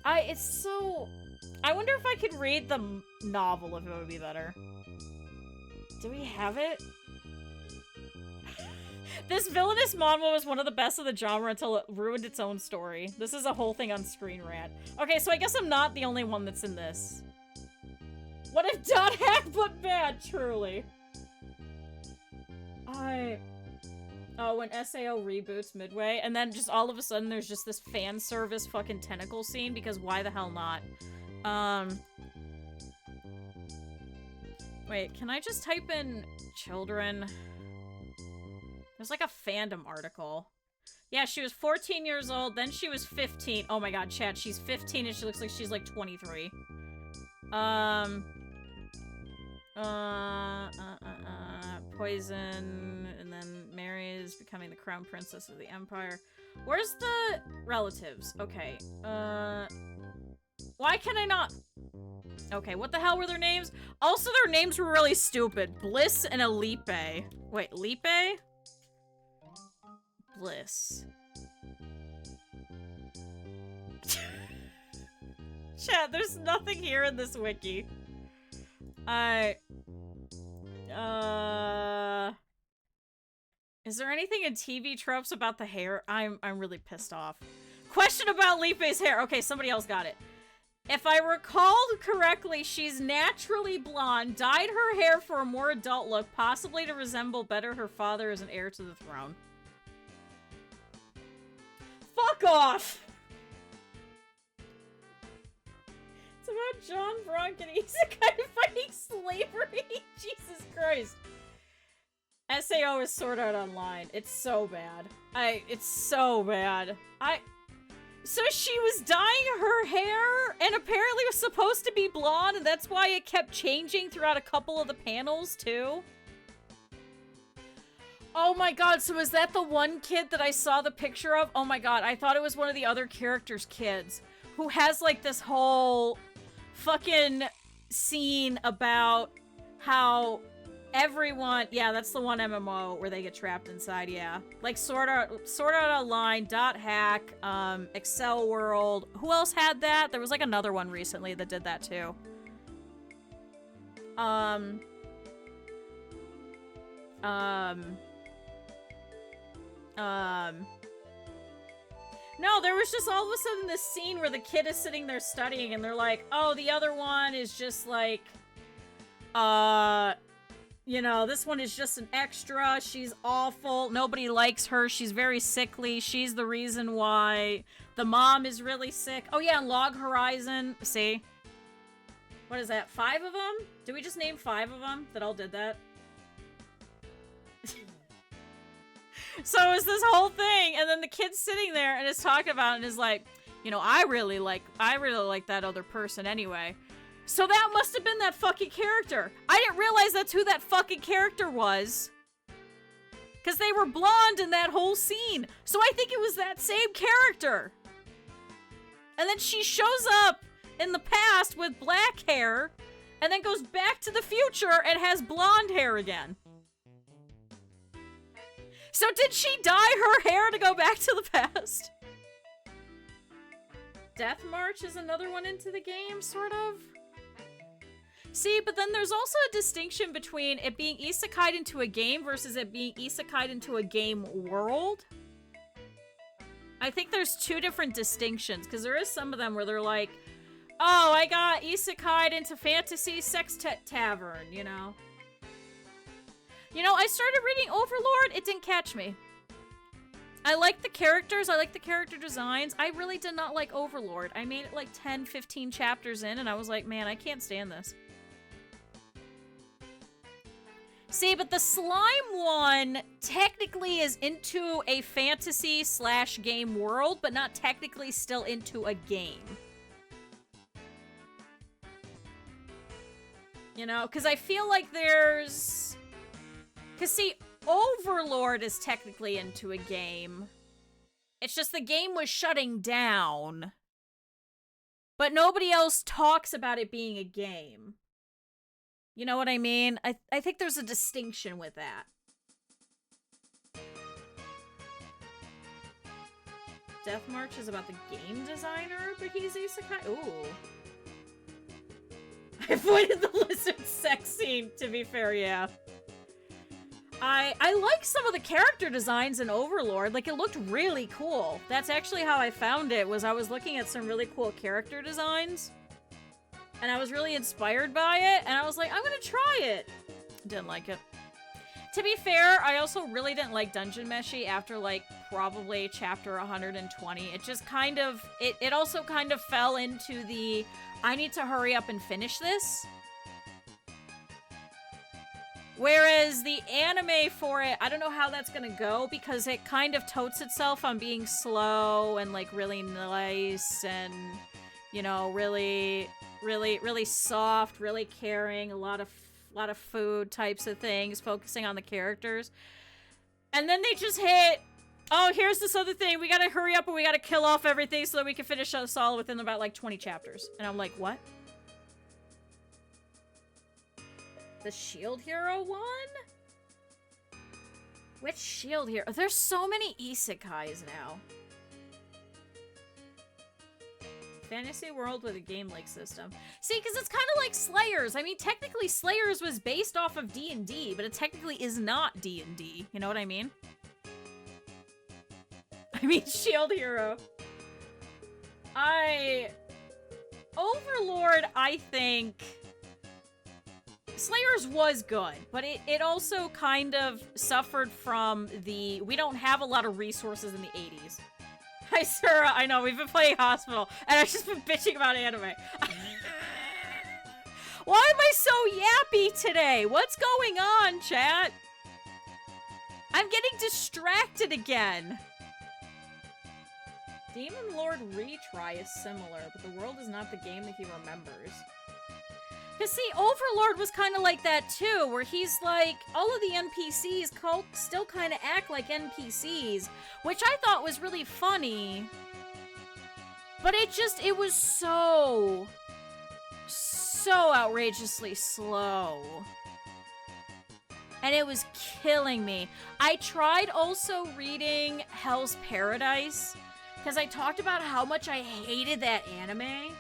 It's so... I wonder if I could read the novel, if it would be better. Do we have it? This villainous manhwa was one of the best of the genre until it ruined its own story. This is a whole thing on Screen Rant. Okay, so I guess I'm not the only one that's in this. What if dot hack but bad, truly? Oh, when SAO reboots midway, and then just all of a sudden there's just this fan service fucking tentacle scene, because why the hell not? Wait, can I just type in children? There's like a fandom article. Yeah, she was 14 years old, then she was 15. Oh my god, chat, she's 15 and she looks like she's like 23. Poison, and then Mary is becoming the crown princess of the empire. Where's the relatives? Okay, why can I not? Okay, what the hell were their names? Also, their names were really stupid. Bliss and Alipe. Wait, Lipe? Bliss. Chat, there's nothing here in this wiki. Is there anything in TV tropes about the hair? I'm really pissed off. Question about Lipe's hair. Okay, somebody else got it. If I recalled correctly, she's naturally blonde, dyed her hair for a more adult look, possibly to resemble better her father as an heir to the throne. Fuck off! It's about John Bronk and Isekai fighting slavery. Jesus Christ. SAO is Sword Art Online. It's so bad. It's so bad. So she was dyeing her hair and apparently was supposed to be blonde, and that's why it kept changing throughout a couple of the panels too. Oh my god, so is that the one kid that I saw the picture of? Oh my god, I thought it was one of the other characters' kids who has like this whole fucking scene about how everyone, yeah, that's the one MMO where they get trapped inside, yeah. Like Sword Art Online, Dot Hack, Excel World. Who else had that? There was like another one recently that did that too. No, there was just all of a sudden this scene where the kid is sitting there studying and they're like, oh, the other one is just like, you know, this one is just an extra. She's awful. Nobody likes her. She's very sickly. She's the reason why the mom is really sick. Oh yeah, and Log Horizon. See? What is that? 5 of them? Did we just name 5 of them that all did that? So it was this whole thing, and then the kid's sitting there and is talking about it and is like, you know, I really like that other person anyway. So that must have been that fucking character. I didn't realize that's who that fucking character was. Because they were blonde in that whole scene. So I think it was that same character. And then she shows up in the past with black hair, and then goes back to the future and has blonde hair again. So did she dye her hair to go back to the past? Death March is another one into the game, sort of. See, but then there's also a distinction between it being isekai'd into a game versus it being isekai'd into a game world. I think there's two different distinctions, because there is some of them where they're like, oh, I got isekai'd into fantasy sextet tavern, you know? You know, I started reading Overlord, it didn't catch me. I like the characters, I like the character designs. I really did not like Overlord. I made it like 10, 15 chapters in, and I was like, man, I can't stand this. See, but the slime one technically is into a fantasy/game world, but not technically still into a game. You know, because I feel like there's... Because, see, Overlord is technically into a game. It's just the game was shutting down. But nobody else talks about it being a game. You know what I mean? I think there's a distinction with that. Death March is about the game designer, but he's isekai. Ooh. I avoided the lizard sex scene, to be fair, yeah. I like some of the character designs in Overlord. Like, it looked really cool. That's actually how I found it, was I was looking at some really cool character designs. And I was really inspired by it, and I was like, I'm gonna try it. Didn't like it. To be fair, I also really didn't like Dungeon Meshi after, like, probably chapter 120. It just kind of, it also kind of fell into the, I need to hurry up and finish this. Whereas the anime for it, I don't know how that's gonna go, because it kind of totes itself on being slow and, like, really nice and, you know, really soft, really caring, a lot of food types of things, focusing on the characters. And then they just hit, oh, here's this other thing, we gotta hurry up and we gotta kill off everything so that we can finish us all within about, like, 20 chapters. And I'm like, what? The Shield Hero one? Which Shield Hero? There's so many isekais now. Fantasy world with a game-like system. See, because it's kind of like Slayers. I mean, technically Slayers was based off of D&D, but it technically is not D&D. You know what I mean? I mean, Shield Hero. Overlord, I think... Slayers was good, but it also kind of suffered from the... We don't have a lot of resources in the 80s. Hi, Sarah. I know, we've been playing Hospital, and I've just been bitching about anime. Why am I so yappy today? What's going on, chat? I'm getting distracted again. Demon Lord Retry is similar, but the world is not the game that he remembers. Because, see, Overlord was kind of like that, too, where he's like, all of the NPCs still kind of act like NPCs, which I thought was really funny. But it was so outrageously slow. And it was killing me. I tried also reading Hell's Paradise, because I talked about how much I hated that anime.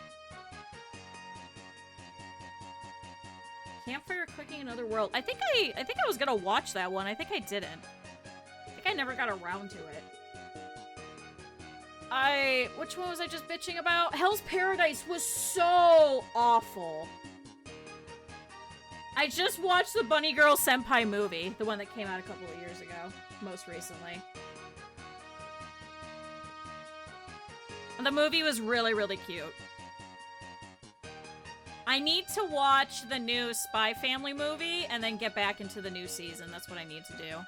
Campfire Cooking Another World. I think I was gonna watch that one. I think I didn't. I think I never got around to it. Which one was I just bitching about? Hell's Paradise was so awful. I just watched the Bunny Girl Senpai movie, the one that came out a couple of years ago, most recently. The movie was really, really cute. I need to watch the new Spy Family movie and then get back into the new season. That's what I need to do.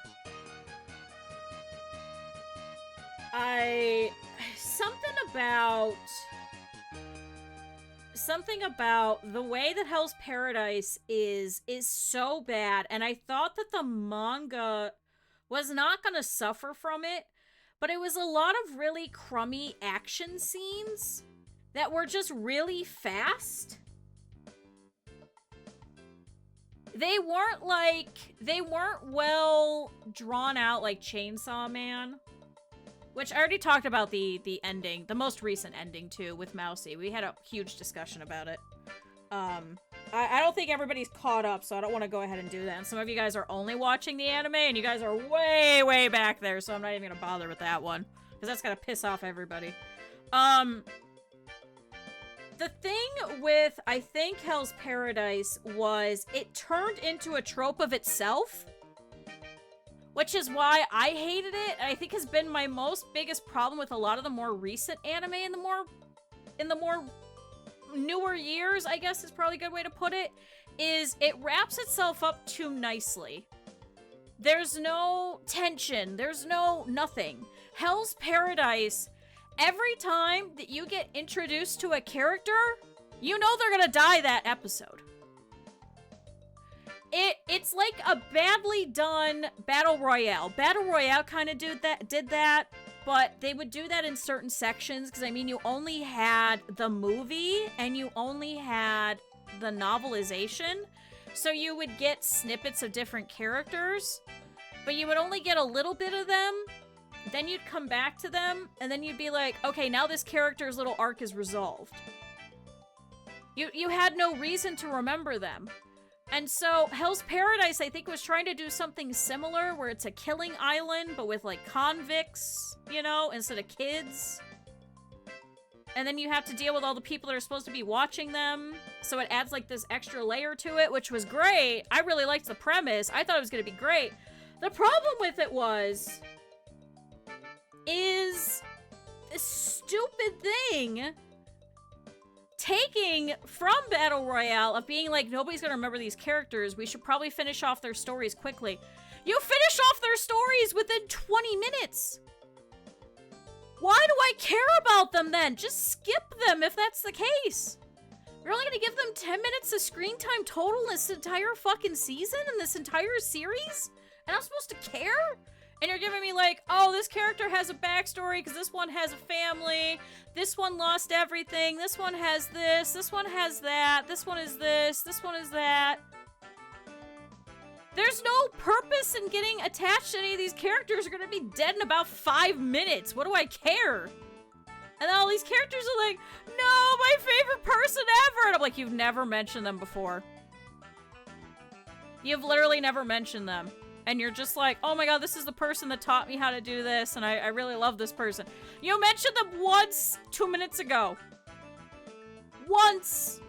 Something about the way that Hell's Paradise is so bad, and I thought that the manga was not gonna suffer from it, but it was a lot of really crummy action scenes that were just really fast. They weren't well drawn out like Chainsaw Man. Which I already talked about the ending, the most recent ending too, with Mousy. We had a huge discussion about it. I don't think everybody's caught up, so I don't want to go ahead and do that. And some of you guys are only watching the anime, and you guys are way, way back there, so I'm not even gonna bother with that one. Because that's gonna piss off everybody. The thing with, I think, Hell's Paradise was it turned into a trope of itself. Which is why I hated it, and I think has been my biggest problem with a lot of the more recent anime in the more newer years, I guess is probably a good way to put it, is it wraps itself up too nicely. There's no tension. There's no nothing. Hell's Paradise, every time that you get introduced to a character, you know they're gonna die that episode. It's like a badly done Battle Royale. Battle Royale kind of did that, but they would do that in certain sections, because, I mean, you only had the movie, and you only had the novelization, so you would get snippets of different characters, but you would only get a little bit of them, then you'd come back to them, and then you'd be like, okay, now this character's little arc is resolved. You had no reason to remember them. And so, Hell's Paradise, I think, was trying to do something similar, where it's a killing island, but with, like, convicts, you know, instead of kids. And then you have to deal with all the people that are supposed to be watching them, so it adds, like, this extra layer to it, which was great. I really liked the premise. I thought it was gonna be great. The problem with it is this stupid thing taking from Battle Royale of being like, nobody's gonna remember these characters, we should probably finish off their stories quickly. You finish off their stories within 20 minutes! Why do I care about them then? Just skip them if that's the case. You're only gonna give them 10 minutes of screen time total in this entire fucking season, in this entire series? And I'm supposed to care? And you're giving me like, oh, this character has a backstory because this one has a family, this one lost everything, this one has this one has that, this one is this one is that. There's no purpose in getting attached to any of these characters. Are gonna be dead in about 5 minutes. What do I care? And then all these characters are like, no, my favorite person ever! And I'm like, you've never mentioned them before. You've literally never mentioned them. And you're just like, oh my god, this is the person that taught me how to do this, and I really love this person. You mentioned them once 2 minutes ago. Once!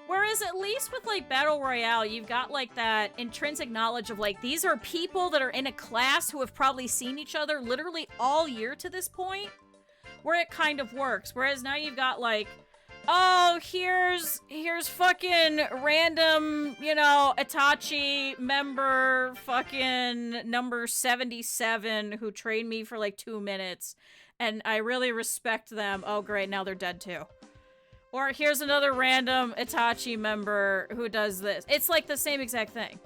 Whereas at least with, like, Battle Royale, you've got, like, that intrinsic knowledge of, like, these are people that are in a class who have probably seen each other literally all year to this point, where it kind of works. Whereas now you've got, like, oh, here's fucking random, you know, Itachi member fucking number 77 who trained me for like 2 minutes, and I really respect them. Oh, great, now they're dead too. Or here's another random Itachi member who does this. It's like the same exact thing.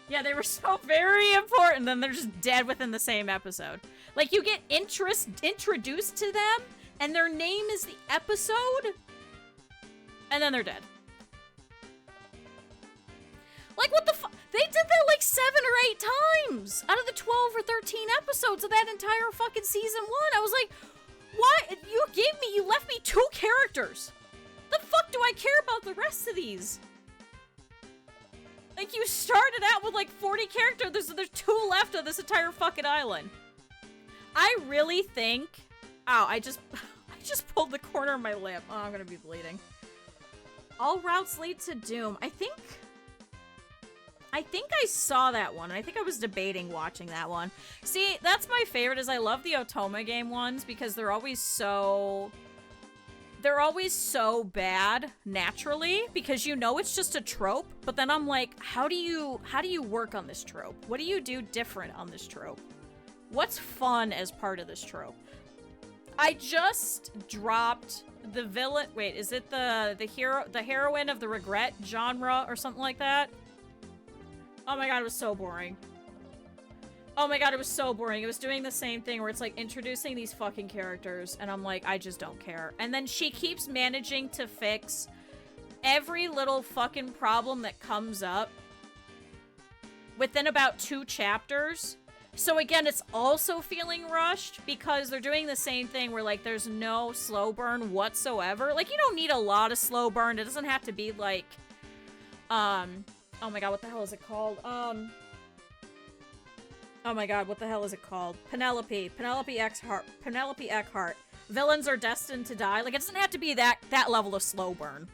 Yeah, they were so very important, then they're just dead within the same episode. Like, you get introduced to them, and their name is the episode, and then they're dead. Like, what the fuck? They did that like 7 or 8 times out of the 12 or 13 episodes of that entire fucking season 1. I was like, what? You left me 2 characters. The fuck do I care about the rest of these? Like, you started out with like 40 characters, there's 2 left of this entire fucking island. I really think... Ow, I just pulled the corner of my lip. Oh, I'm gonna be bleeding. All routes lead to Doom. I think I saw that one. I think I was debating watching that one. See, that's my favorite, is I love the Otome game ones because they're always so bad naturally, because you know it's just a trope, but then I'm like, how do you work on this trope? What do you do different on this trope? What's fun as part of this trope? I just dropped the villain. Wait, is it the heroine of the regret genre or something like that? Oh my god, it was so boring. Oh my god, it was so boring. It was doing the same thing where it's like introducing these fucking characters, and I'm like, I just don't care. And then she keeps managing to fix every little fucking problem that comes up within about 2 chapters. So again, it's also feeling rushed because they're doing the same thing where, like, there's no slow burn whatsoever. Like, you don't need a lot of slow burn. It doesn't have to be like, oh my god, what the hell is it called? Oh my god, what the hell is it called? Penelope Eckhart. Villains are destined to die. Like, it doesn't have to be that level of slow burn.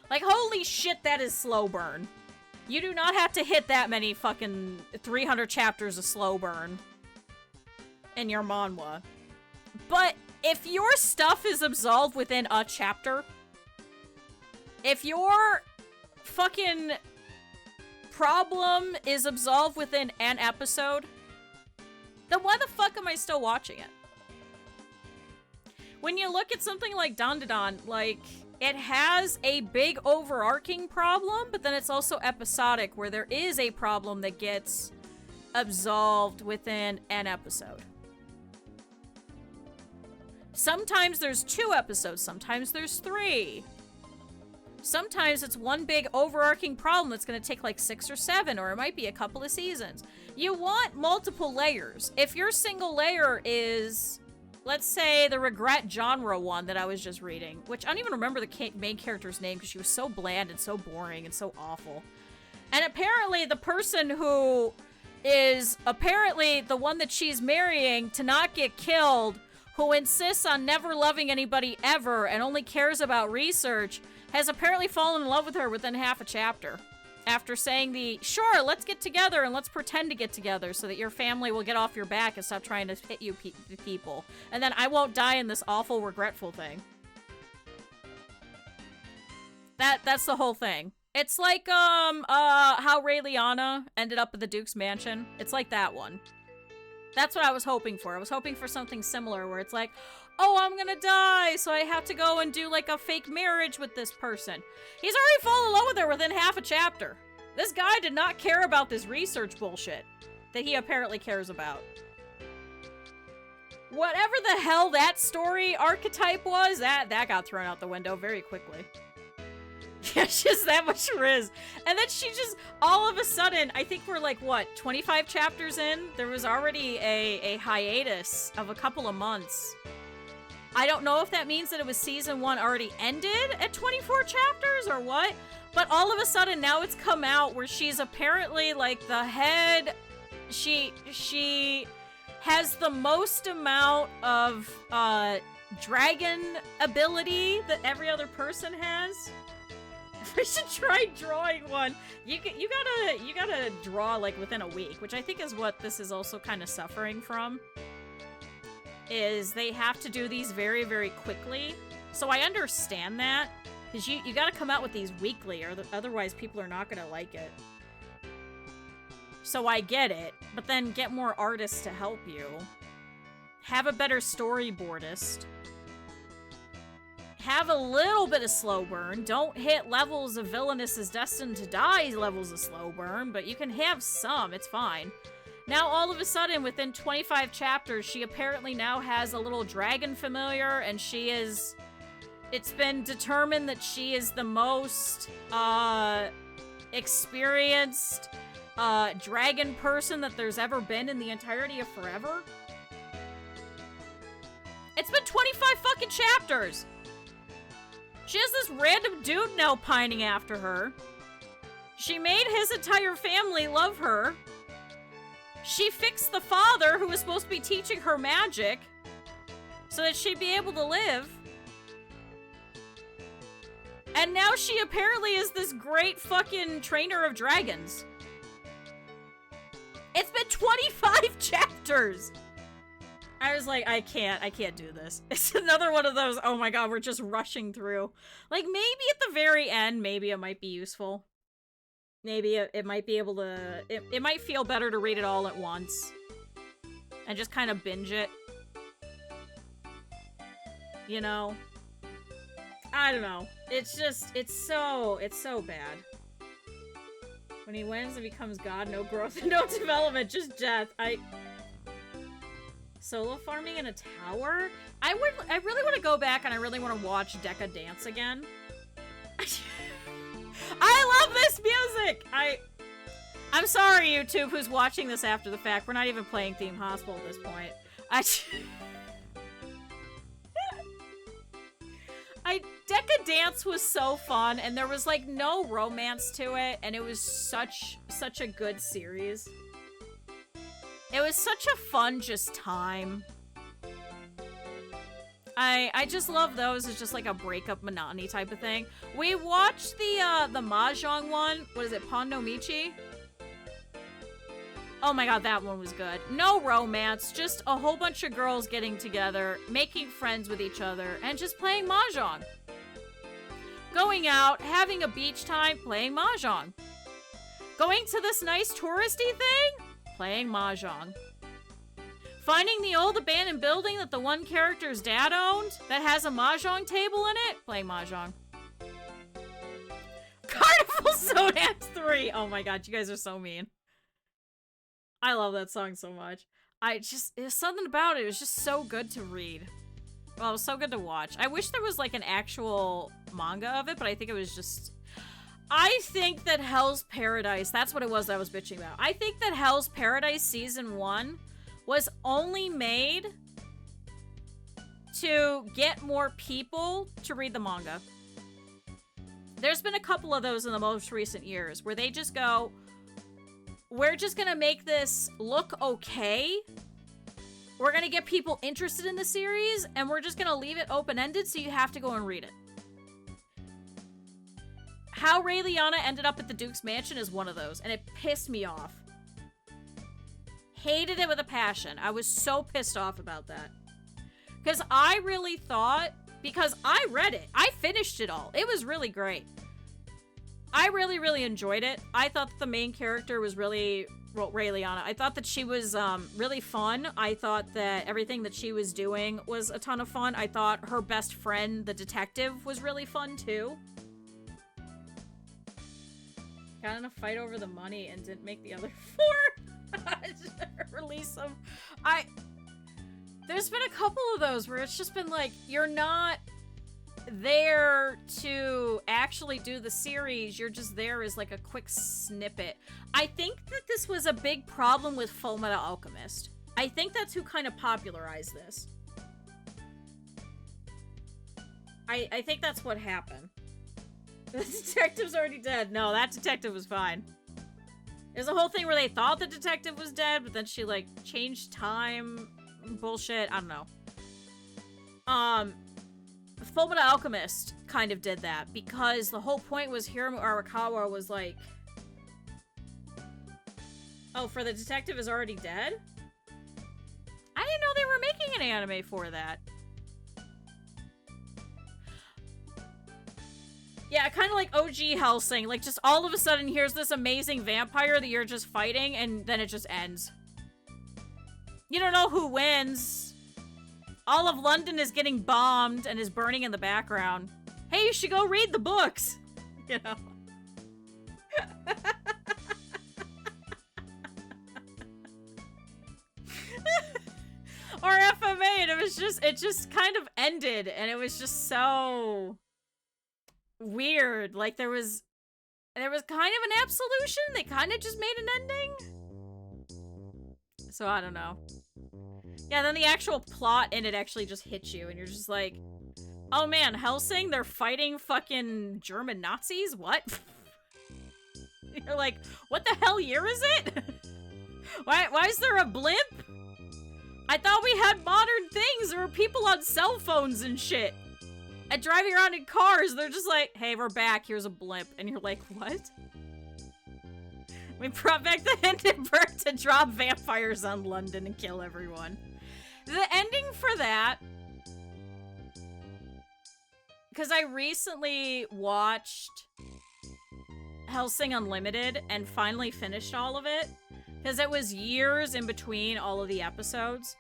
Like, holy shit, that is slow burn. You do not have to hit that many fucking 300 chapters of slow burn in your manhwa. But if your stuff is absolved within a chapter, if your fucking problem is absolved within an episode, then why the fuck am I still watching it? When you look at something like Dandadan, like, it has a big overarching problem, but then it's also episodic, where there is a problem that gets absolved within an episode. Sometimes there's 2 episodes, sometimes there's 3. Sometimes it's one big overarching problem that's going to take like 6 or 7, or it might be a couple of seasons. You want multiple layers. If your single layer is, let's say, the regret genre one that I was just reading, which I don't even remember the main character's name because she was so bland and so boring and so awful. And apparently the person who is apparently the one that she's marrying to not get killed, who insists on never loving anybody ever and only cares about research, has apparently fallen in love with her within half a chapter. After saying sure, let's get together and let's pretend to get together so that your family will get off your back and stop trying to hit you people. And then I won't die in this awful, regretful thing. That's the whole thing. It's like, how Ray Liotta ended up at the Duke's mansion. It's like that one. That's what I was hoping for. I was hoping for something similar where it's like, oh, I'm gonna die, so I have to go and do like a fake marriage with this person. He's already fallen in love with her within half a chapter. This guy did not care about this research bullshit that he apparently cares about. Whatever the hell that story archetype was, that got thrown out the window very quickly. Yeah, she's that much riz. And then she just, all of a sudden, I think we're like, what, 25 chapters in? There was already a hiatus of a couple of months. I don't know if that means that it was season 1 already ended at 24 chapters or what, but all of a sudden now it's come out where she's apparently like the head, she has the most amount of dragon ability that every other person has. We should try drawing one. You gotta draw like within a week, which I think is what this is also kind of suffering from. Is they have to do these very, very quickly. So I understand that, because you gotta come out with these weekly, or otherwise people are not gonna like it. So I get it, but then get more artists to help you. Have a better storyboardist. Have a little bit of slow burn. Don't hit levels of villainous is destined to die levels of slow burn, but you can have some, it's fine. Now, all of a sudden, within 25 chapters, she apparently now has a little dragon familiar, and she is... It's been determined that she is the most, experienced, dragon person that there's ever been in the entirety of Forever. It's been 25 fucking chapters! She has this random dude now pining after her. She made his entire family love her. She fixed the father who was supposed to be teaching her magic so that she'd be able to live. And now she apparently is this great fucking trainer of dragons. It's been 25 chapters! I was like, I can't do this. It's another one of those, oh my god, we're just rushing through. Like, maybe at the very end, maybe it might be useful. Maybe it might be able to... It might feel better to read it all at once. And just kind of binge it. You know? I don't know. It's just... It's so bad. When he wins and becomes God, no growth and no development, just death. Solo farming in a tower? I really want to go back and I really want to watch Deca dance again. I love this music! I'm sorry, YouTube, who's watching this after the fact. We're not even playing Theme Hospital at this point. Deca Dance was so fun, and there was, like, no romance to it, and it was such a good series. It was such a fun just time. I just love those as just like a breakup monotony type of thing. We watched the Mahjong one. What is it? Pon no Michi? Oh my god, that one was good. No romance, just a whole bunch of girls getting together, making friends with each other, and just playing Mahjong. Going out, having a beach time, playing Mahjong. Going to this nice touristy thing, playing Mahjong. Finding the old abandoned building that the one character's dad owned that has a Mahjong table in it, playing Mahjong. Carnival Zodiac 3! Oh my god, you guys are so mean. I love that song so much. There's something about it. It was just so good to read. Well, it was so good to watch. I wish there was like an actual manga of it, but I think it was just... I think that Hell's Paradise, that's what it was that I was bitching about. I think that Hell's Paradise Season 1 was only made to get more people to read the manga. There's been a couple of those in the most recent years where they just go, we're just gonna make this look okay. We're gonna get people interested in the series, and we're just gonna leave it open-ended so you have to go and read it. How Ray Liana ended up at the Duke's Mansion is one of those, and it pissed me off. Hated it with a passion. I was so pissed off about that. Because I really thought, because I read it. I finished it all. It was really great. I really, really enjoyed it. I thought that the main character was really, well, Ray Liana. I thought that she was really fun. I thought that everything that she was doing was a ton of fun. I thought her best friend, the detective, was really fun too. Got in a fight over the money and didn't make the other 4. Release them. There's been a couple of those where it's just been like, you're not there to actually do the series, you're just there as like a quick snippet. I think that this was a big problem with Fullmetal Alchemist. I think that's who kind of popularized this. I think that's what happened. The detective's already dead. No, that detective was fine. There's a whole thing where they thought the detective was dead, but then she, like, changed time. Bullshit. I don't know. Fullmetal Alchemist kind of did that, because the whole point was Hiromu Arakawa was like... Oh, for the detective is already dead? I didn't know they were making an anime for that. Yeah, kind of like OG Hellsing. Like, just all of a sudden, here's this amazing vampire that you're just fighting, and then it just ends. You don't know who wins. All of London is getting bombed and is burning in the background. Hey, you should go read the books! You know? Or FMA, and it just kind of ended, and it was just so... weird. Like, there was kind of an absolution. They kind of just made an ending. So I don't know. Yeah, then the actual plot in it actually just hits you, and you're just like, oh man, Hellsing, they're fighting fucking German Nazis? What? You're like, what the hell year is it? Why is there a blimp? I thought we had modern things. There were people on cell phones and shit. And driving around in cars, they're just like, hey, we're back, here's a blimp. And you're like, what? We brought back the Hindenburg to drop vampires on London and kill everyone. The ending for that... Because I recently watched Hellsing Unlimited and finally finished all of it. Because it was years in between all of the episodes.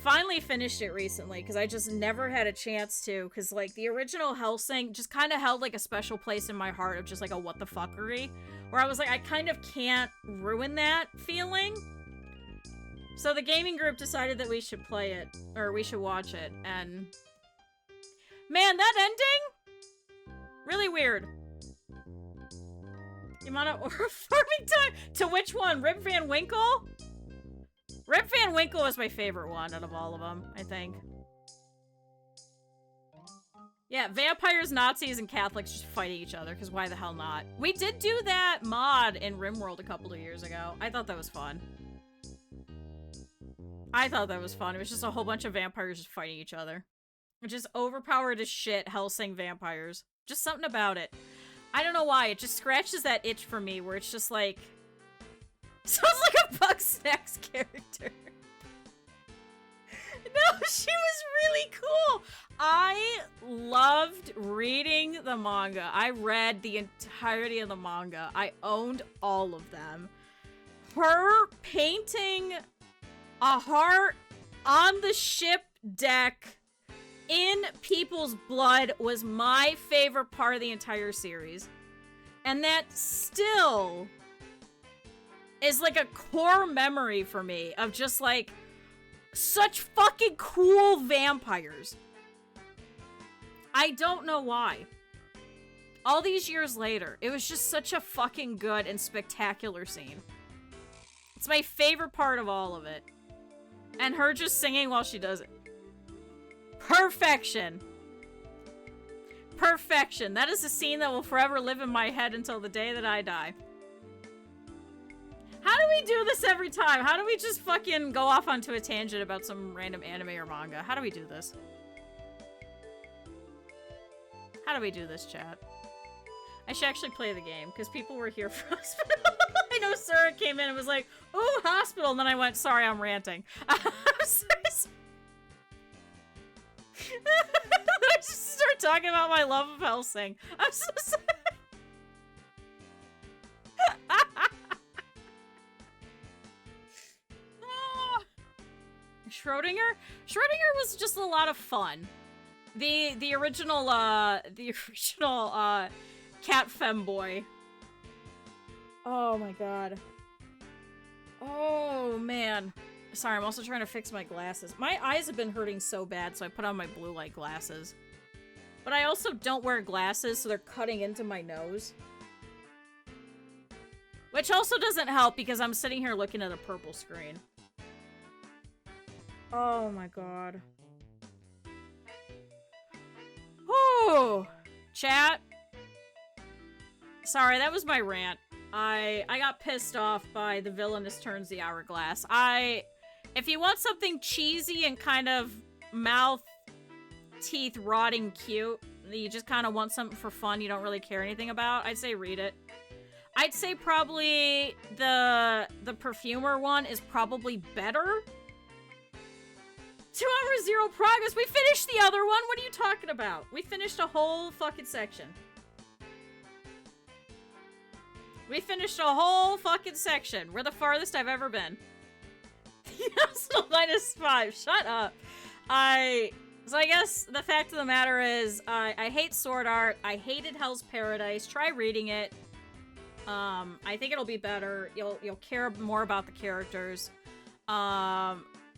Finally finished it recently, because I just never had a chance to, because, like, the original Hellsing just kind of held, like, a special place in my heart of just, like, a what the fuckery, where I was like, I kind of can't ruin that feeling. So the gaming group decided that we should play it, or we should watch it, and... Man, that ending? Really weird. The amount of farming time. To which one? Rip Van Winkle? Rip Van Winkle was my favorite one out of all of them, I think. Yeah, vampires, Nazis, and Catholics just fighting each other, because why the hell not? We did do that mod in RimWorld a couple of years ago. I thought that was fun. I thought that was fun. It was just a whole bunch of vampires just fighting each other. Just overpowered as shit Hellsing vampires. Just something about it. I don't know why. It just scratches that itch for me where it's just like... Sounds like a Bugsnax character. No, she was really cool. I loved reading the manga. I read the entirety of the manga. I owned all of them. Her painting a heart on the ship deck in people's blood was my favorite part of the entire series. And that still is like a core memory for me of just like such fucking cool vampires. I don't know why. All these years later, it was just such a fucking good and spectacular scene. It's my favorite part of all of it. And her just singing while she does it. Perfection. Perfection. That is a scene that will forever live in my head until the day that I die. How do we do this every time? How do we just fucking go off onto a tangent about some random anime or manga? How do we do this? How do we do this, chat? I should actually play the game, because people were here for hospital. I know Sarah came in and was like, ooh, hospital, and then I went, sorry, I'm ranting. I'm sorry. I just start talking about my love of Hellsing. I'm so sorry. Schrodinger? Schrodinger was just a lot of fun. The original cat femboy. Oh my god. Oh man. Sorry, I'm also trying to fix my glasses. My eyes have been hurting so bad, so I put on my blue light glasses. But I also don't wear glasses, so they're cutting into my nose. Which also doesn't help because I'm sitting here looking at a purple screen. Oh my god. Whew. Chat. Sorry, that was my rant. I got pissed off by the villainous turns the hourglass. If you want something cheesy and kind of mouth, teeth rotting cute, you just kind of want something for fun you don't really care anything about, I'd say read it. I'd say probably the perfumer one is probably better. 2 hours, 0 progress. We finished the other one. What are you talking about? We finished a whole fucking section. We finished a whole fucking section. We're the farthest I've ever been. Still -5. Shut up. So I guess the fact of the matter is, I hate sword art. I hated Hell's Paradise. Try reading it. I think it'll be better. You'll care more about the characters.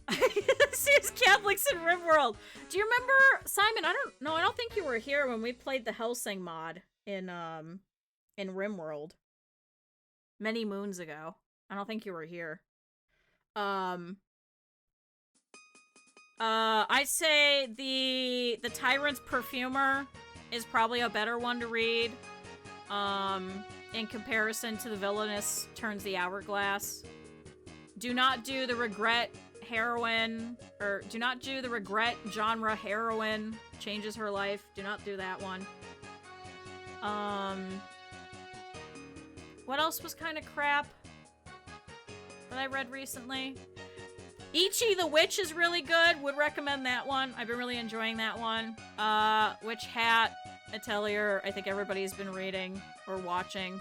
This is Catholics in RimWorld. Do you remember, Simon? I don't think you were here when we played the Hellsing mod in RimWorld many moons ago. I don't think you were here. I'd say the Tyrant's Perfumer is probably a better one to read. In comparison to the Villainous Turns the Hourglass. Do not do the Regret Heroine, or do not do the Regret genre heroine changes her life. Do not do that one. What else was kind of crap that I read recently? Ichi the Witch is really good. Would recommend that one. I've been really enjoying that one. Witch Hat, Atelier, I think everybody's been reading or watching.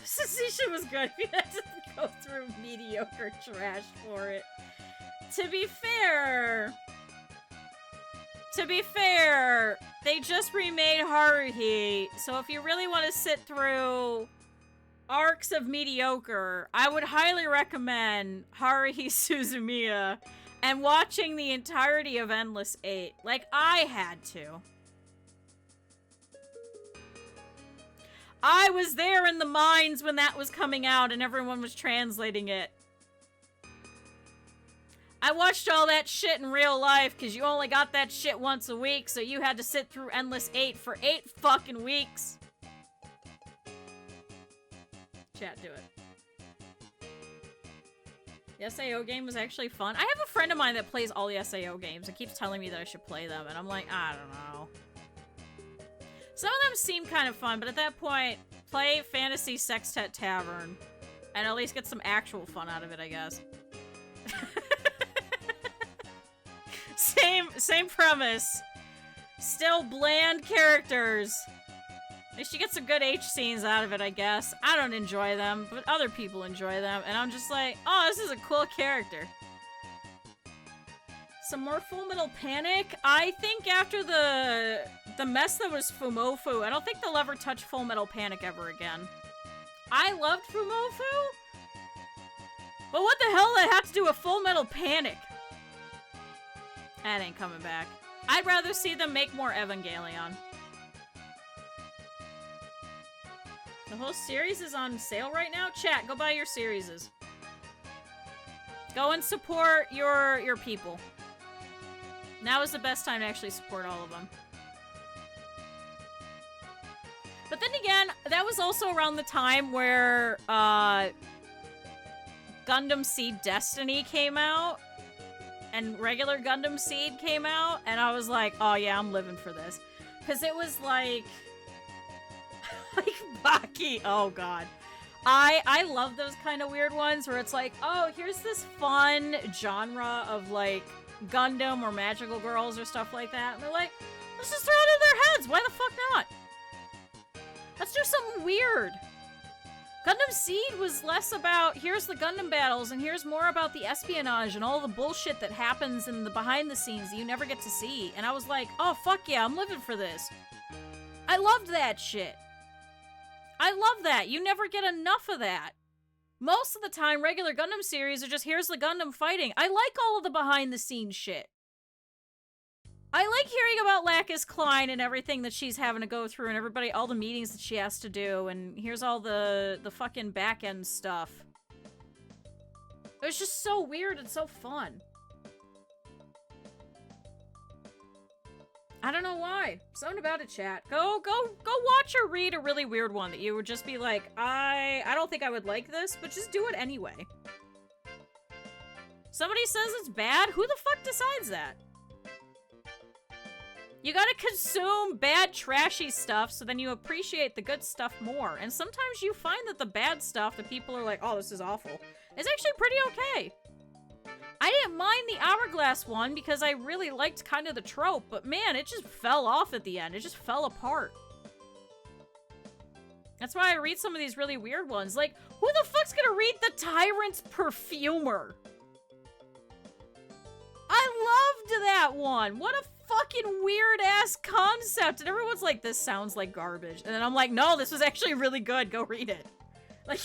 Sensation was good. You had to go through mediocre trash for it. To be fair, they just remade Haruhi, so if you really want to sit through arcs of mediocre, I would highly recommend Haruhi Suzumiya and watching the entirety of Endless 8, like I had to. I was there in the mines when that was coming out and everyone was translating it. I watched all that shit in real life because you only got that shit once a week, so you had to sit through Endless 8 for 8 fucking weeks. Chat, do it. The SAO game was actually fun. I have a friend of mine that plays all the SAO games and keeps telling me that I should play them, and I'm like, I don't know. Some of them seem kind of fun, but at that point, play Fantasy Sextet Tavern and at least get some actual fun out of it, I guess. Same premise. Still bland characters. At least you get some good H scenes out of it, I guess. I don't enjoy them, but other people enjoy them, and I'm just like, oh, this is a cool character. Some more Full Metal Panic? I think after the mess that was Fumofu, I don't think they'll ever touch Full Metal Panic ever again. I loved Fumofu, but what the hell did that have to do with Full Metal Panic? That ain't coming back. I'd rather see them make more Evangelion. The whole series is on sale right now? Chat, go buy your series. Go and support your people. Now is the best time to actually support all of them. But then again, that was also around the time where Gundam Seed Destiny came out. And regular Gundam Seed came out, and I was like, oh yeah, I'm living for this. Because it was like... like Baki. Oh god. I love those kind of weird ones where it's like, oh, here's this fun genre of like Gundam or magical girls or stuff like that. And they're like, let's just throw it in their heads. Why the fuck not? Let's do something weird. Gundam Seed was less about, here's the Gundam battles, and here's more about the espionage and all the bullshit that happens in the behind the scenes that you never get to see. And I was like, oh, fuck yeah, I'm living for this. I loved that shit. I love that. You never get enough of that. Most of the time, regular Gundam series are just, here's the Gundam fighting. I like all of the behind the scenes shit. I like hearing about Lacus Klein and everything that she's having to go through and everybody, all the meetings that she has to do, and here's all the fucking back-end stuff. It was just so weird and so fun. I don't know why. Something about it, chat. Go watch or read a really weird one that you would just be like, I don't think I would like this, but just do it anyway. Somebody says it's bad? Who the fuck decides that? You gotta consume bad, trashy stuff so then you appreciate the good stuff more. And sometimes you find that the bad stuff that people are like, oh, this is awful, is actually pretty okay. I didn't mind the Hourglass one because I really liked kind of the trope, but man, it just fell off at the end. It just fell apart. That's why I read some of these really weird ones. Like, who the fuck's gonna read The Tyrant's Perfumer? I loved that one. What a fucking weird-ass concept. And everyone's like, this sounds like garbage. And then I'm like, no, this was actually really good. Go read it. Like...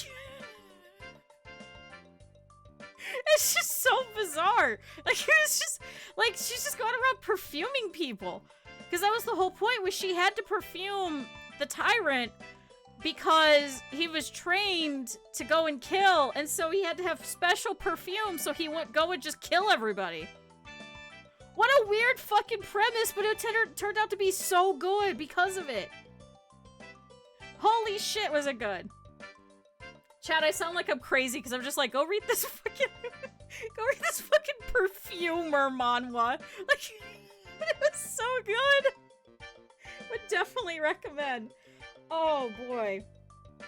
It's just so bizarre. Like, it's just, like, she's just going around perfuming people. Because that was the whole point, was she had to perfume the Tyrant because he was trained to go and kill, and so he had to have special perfume so he wouldn't go and just kill everybody. What a weird fucking premise, but it turned out to be so good because of it. Holy shit, was it good. Chat, I sound like I'm crazy because I'm just like, go read this fucking perfumer manhwa. Like, it was so good. Would definitely recommend. Oh boy.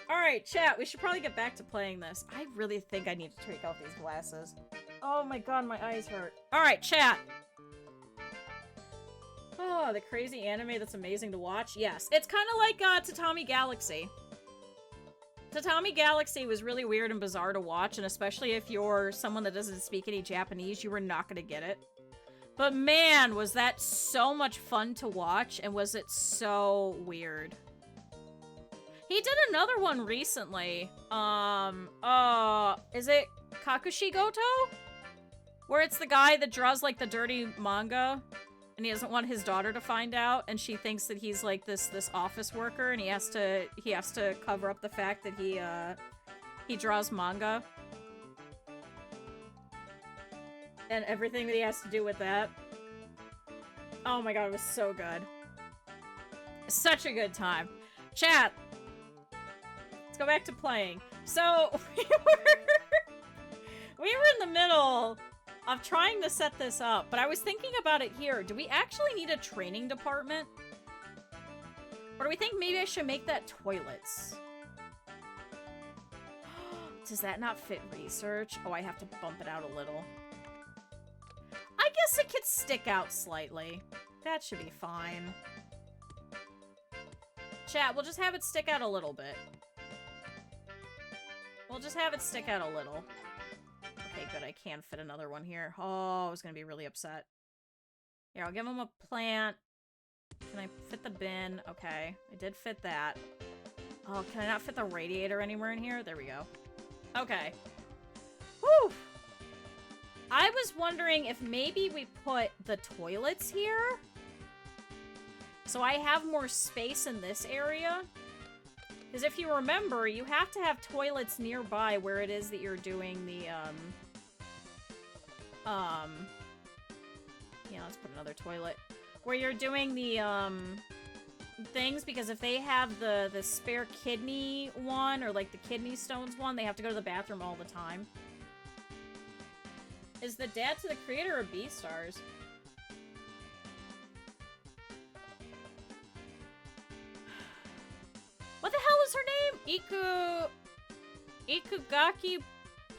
Alright, chat, we should probably get back to playing this. I really think I need to take off these glasses. Oh my god, my eyes hurt. Alright, chat. Oh, the crazy anime that's amazing to watch? Yes. It's kind of like Tatami Galaxy. Tatami Galaxy was really weird and bizarre to watch, and especially if you're someone that doesn't speak any Japanese, you were not going to get it. But man, was that so much fun to watch, and was it so weird. He did another one recently. Is it Kakushigoto? Where it's the guy that draws, like, the dirty manga? and he doesn't want his daughter to find out, and she thinks that he's like this office worker, and he has to cover up the fact that he draws manga. And everything that he has to do with that. Oh my god, it was so good. Such a good time. Chat! Let's go back to playing. So, we were in the middle of trying to set this up, but I was thinking about it here. Do we actually need a training department? Or do we think maybe I should make that toilets? Does that not fit research? Oh, I have to bump it out a little. I guess it could stick out slightly. That should be fine. Chat, we'll just have it stick out a little bit. We'll just have it stick out a little. Okay, good. I can fit another one here. Oh, I was gonna be really upset. Here, I'll give him a plant. Can I fit the bin? Okay, I did fit that. Oh, can I not fit the radiator anywhere in here? There we go. Okay. Whew! I was wondering if maybe we put the toilets here. So I have more space in this area. Because if you remember, you have to have toilets nearby where it is that you're doing the, yeah, let's put another toilet. Where you're doing the, things, because if they have the spare kidney one, or like the kidney stones one, they have to go to the bathroom all the time. Is the dad to the creator of Beastars? What the hell is her name? Ikugaki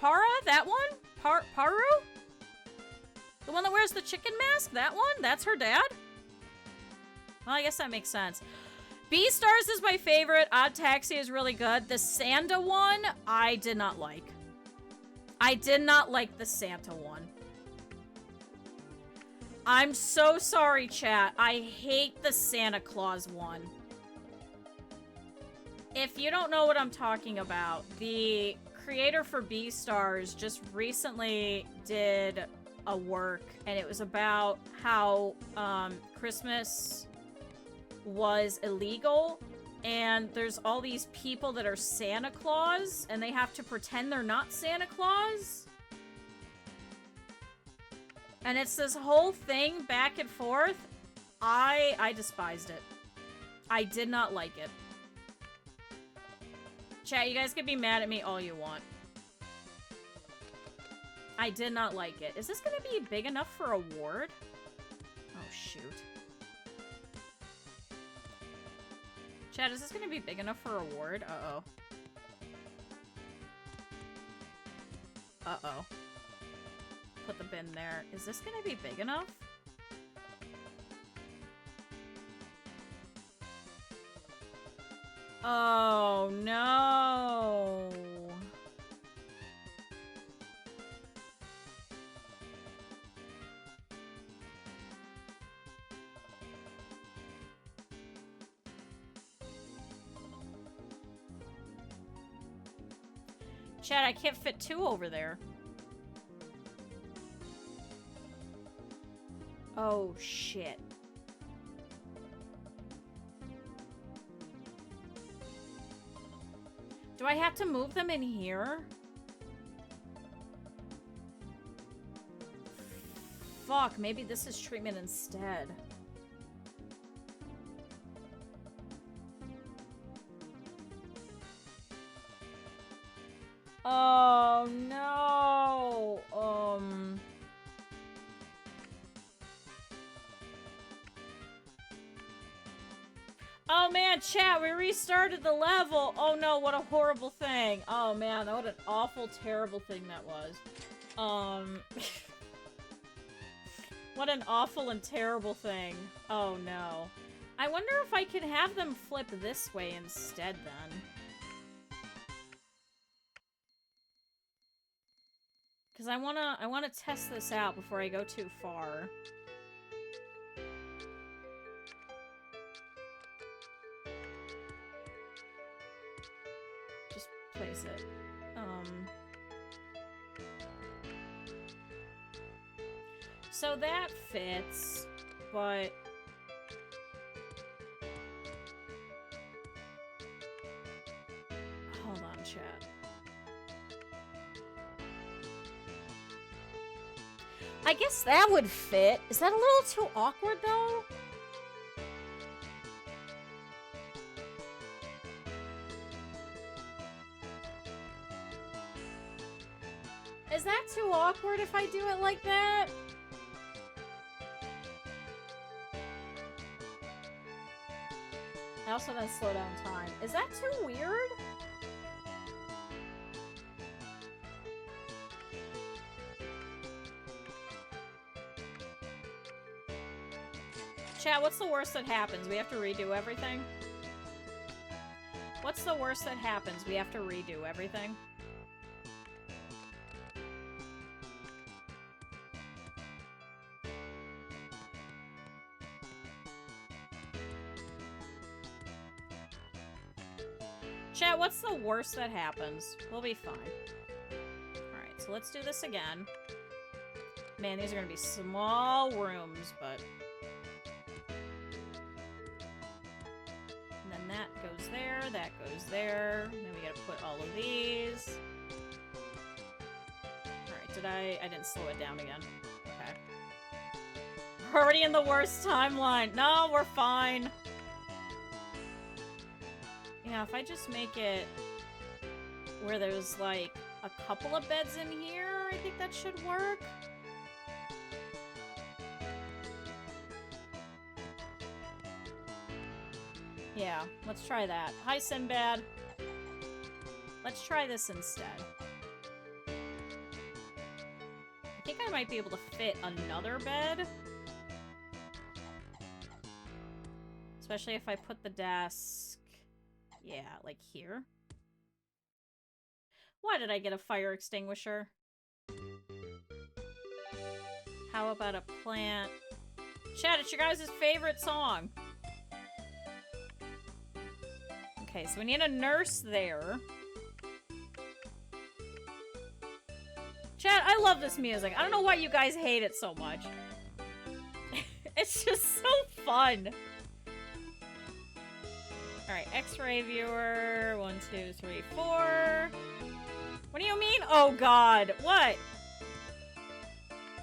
Para? That one? Paru? The one that wears the chicken mask? That one? That's her dad? Well, I guess that makes sense. Beastars is my favorite. Odd Taxi is really good. The Santa one, I did not like. I did not like the Santa one. I'm so sorry, chat. I hate the Santa Claus one. If you don't know what I'm talking about, the creator for Beastars just recently did a work, and it was about how Christmas was illegal, and there's all these people that are Santa Claus, and they have to pretend they're not Santa Claus. And it's this whole thing back and forth. I despised it. I did not like it. Chat, you guys can be mad at me all you want. I did not like it. Is this gonna be big enough for a ward? Oh, shoot. Chat, is this gonna be big enough for a ward? Uh-oh. Uh-oh. Put the bin there. Is this gonna be big enough? Oh, no. Chad, I can't fit two over there. Oh, shit. Do I have to move them in here? Fuck, maybe this is treatment instead. Oh, no. Oh, man, chat, we restarted the level. Oh, no, what a horrible thing. Oh, man, what an awful, terrible thing that was. What an awful and terrible thing. Oh, no. I wonder if I can have them flip this way instead, then. Because I wanna test this out before I go too far. Just place it. So that fits. but... Hold on, chat. I guess that would fit. Is that a little too awkward, though? Is that too awkward if I do it like that? I also didn't slow down time. Is that too weird? Chat, what's the worst that happens? We have to redo everything? What's the worst that happens? We have to redo everything? Chat, what's the worst that happens? We'll be fine. Alright, so let's do this again. Man, these are gonna be small rooms, but... And then that goes there, that goes there. And then we gotta put all of these. Alright, did I didn't slow it down again. Okay. We're already in the worst timeline. No, we're fine. Yeah, if I just make it where there's, like, a couple of beds in here, I think that should work. Yeah, let's try that. Hi, Sinbad. Let's try this instead. I think I might be able to fit another bed. Especially if I put the desk... Yeah, like here. Why did I get a fire extinguisher? How about a plant? Chat, it's your guys' favorite song. Okay, so we need a nurse there. Chat, I love this music. I don't know why you guys hate it so much. It's just so fun. Alright, X-ray viewer. 1, 2, 3, 4. What do you mean? Oh god. What?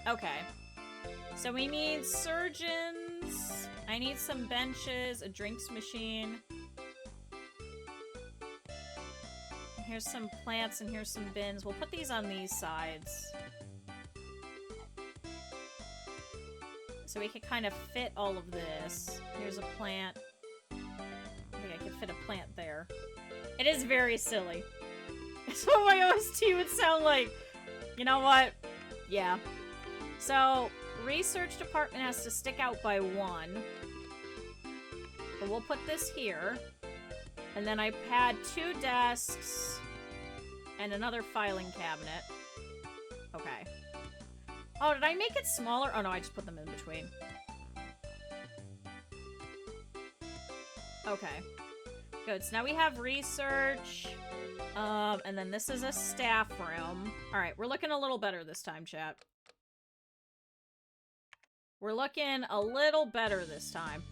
Okay. So we need surgeons. I need some benches, a drinks machine. Here's some plants and here's some bins. We'll put these on these sides. So we can kind of fit all of this. Here's a plant. I think I could fit a plant there. It is very silly. It's what my OST would sound like. You know what? Yeah. So, research department has to stick out by 1. But we'll put this here. And then I had 2 desks and another filing cabinet. Okay. Oh, did I make it smaller? Oh no, I just put them in between. Okay. Good, so now we have research. And then this is a staff room. Alright, we're looking a little better this time, chat. We're looking a little better this time.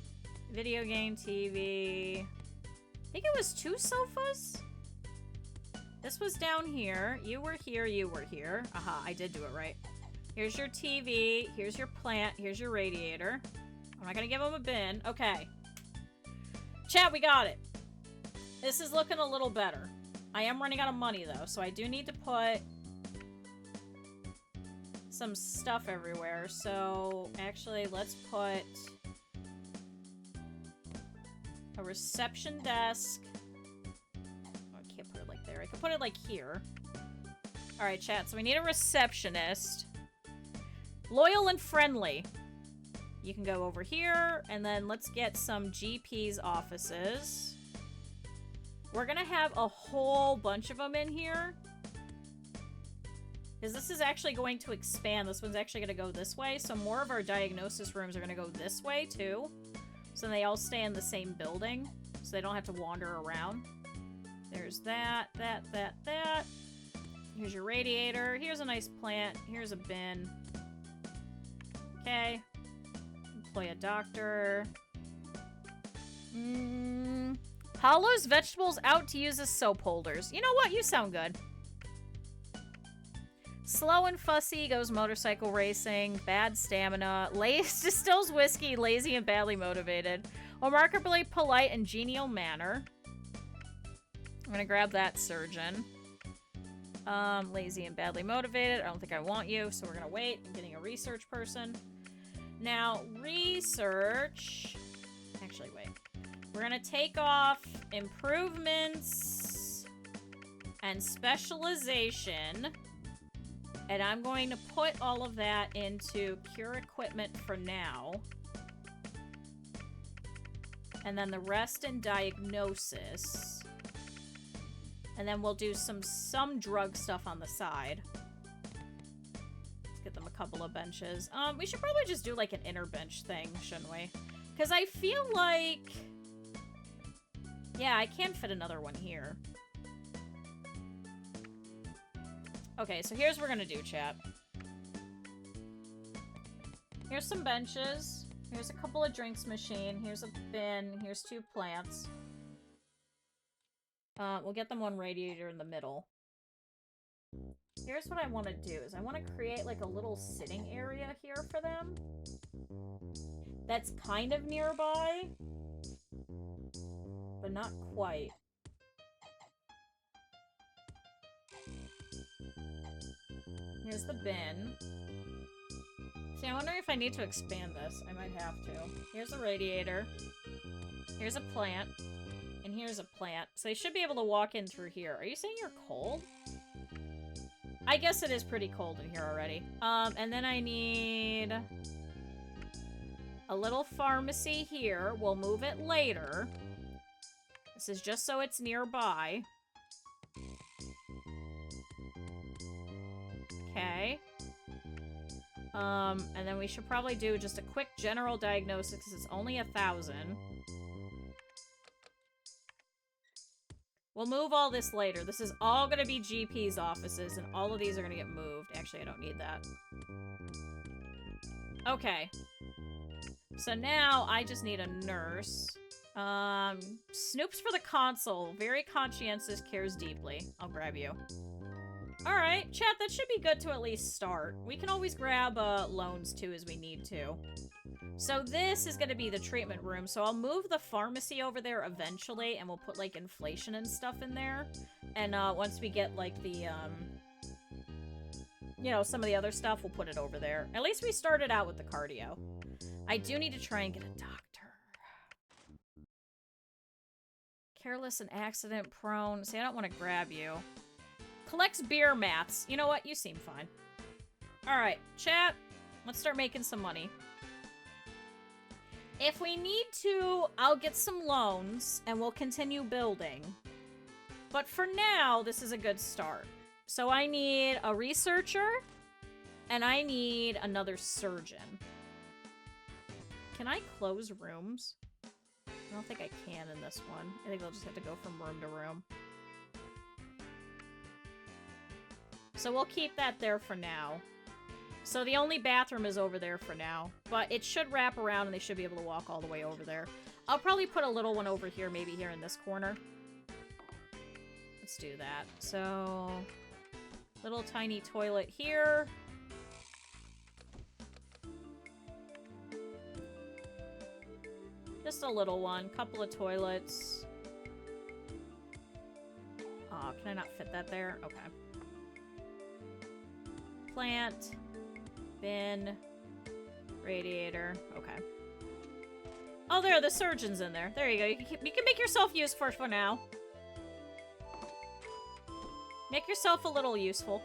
Video game, TV... I think it was 2 sofas? This was down here. You were here, you were here. Aha, I did do it right. Here's your TV. Here's your plant. Here's your radiator. I'm not gonna give him a bin. Okay. Chat, we got it. This is looking a little better. I am running out of money, though, so I do need to put some stuff everywhere. So, actually, let's put a reception desk. Oh, I can't put it like there. I can put it like here. Alright, chat, so we need a receptionist. Loyal and friendly. You can go over here, and then let's get some GP's offices. We're gonna have a whole bunch of them in here. Because this is actually going to expand. This one's actually gonna go this way, so more of our diagnosis rooms are gonna go this way, too. So they all stay in the same building, so they don't have to wander around. There's that. Here's your radiator. Here's a nice plant. Here's a bin. Okay. employ a doctor. Hollows vegetables out to use as soap holders. You know what? You sound good. Slow and fussy goes motorcycle racing. Bad stamina. Distills whiskey. Lazy and badly motivated. Remarkably polite and genial manner. I'm gonna grab that surgeon. Lazy and badly motivated. I don't think I want you, so we're gonna wait. I'm getting a research person. Now, research... Actually, wait. We're gonna take off improvements and specialization. And I'm going to put all of that into cure equipment for now. And then the rest in diagnosis. And then we'll do some drug stuff on the side. Let's get them a couple of benches. We should probably just do like an inner bench thing, shouldn't we? Because I feel like... Yeah, I can fit another one here. Okay, so here's what we're gonna do, chat. Here's some benches. Here's a couple of drinks machine. Here's a bin. Here's 2 plants. We'll get them one radiator in the middle. Here's what I want to do, is I want to create like a little sitting area here for them. That's kind of nearby. But not quite. Here's the bin. See, I wonder if I need to expand this. I might have to. Here's a radiator. Here's a plant. And here's a plant. So they should be able to walk in through here. Are you saying you're cold? I guess it is pretty cold in here already. And then I need a little pharmacy here. We'll move it later. This is just so it's nearby. Okay. And then we should probably do just a quick general diagnosis because it's only 1,000. We'll move all this later. This is all gonna be GP's offices, and all of these are gonna get moved. Actually, I don't need that. Okay. So now I just need a nurse. Snoops for the console. Very conscientious, cares deeply. I'll grab you. Alright, chat, that should be good to at least start. We can always grab loans too as we need to. So this is going to be the treatment room, so I'll move the pharmacy over there eventually, and we'll put like inflation and stuff in there. And once we get like the, you know, some of the other stuff, we'll put it over there. At least we started out with the cardio. I do need to try and get a doctor. Careless and accident prone. See, I don't want to grab you. Collects beer mats. You know what? You seem fine. Alright, chat. Let's start making some money. If we need to, I'll get some loans, and we'll continue building. But for now, this is a good start. So I need a researcher, and I need another surgeon. Can I close rooms? I don't think I can in this one. I think I'll just have to go from room to room. So we'll keep that there for now. So the only bathroom is over there for now. But it should wrap around and they should be able to walk all the way over there. I'll probably put a little one over here, maybe here in this corner. Let's do that. So, little tiny toilet here. Just a little one. Couple of toilets. Aw, can I not fit that there? Okay. Plant. Bin. Radiator. Okay. Oh, there, the surgeon's in there. There you go. You can make yourself useful for now. Make yourself a little useful.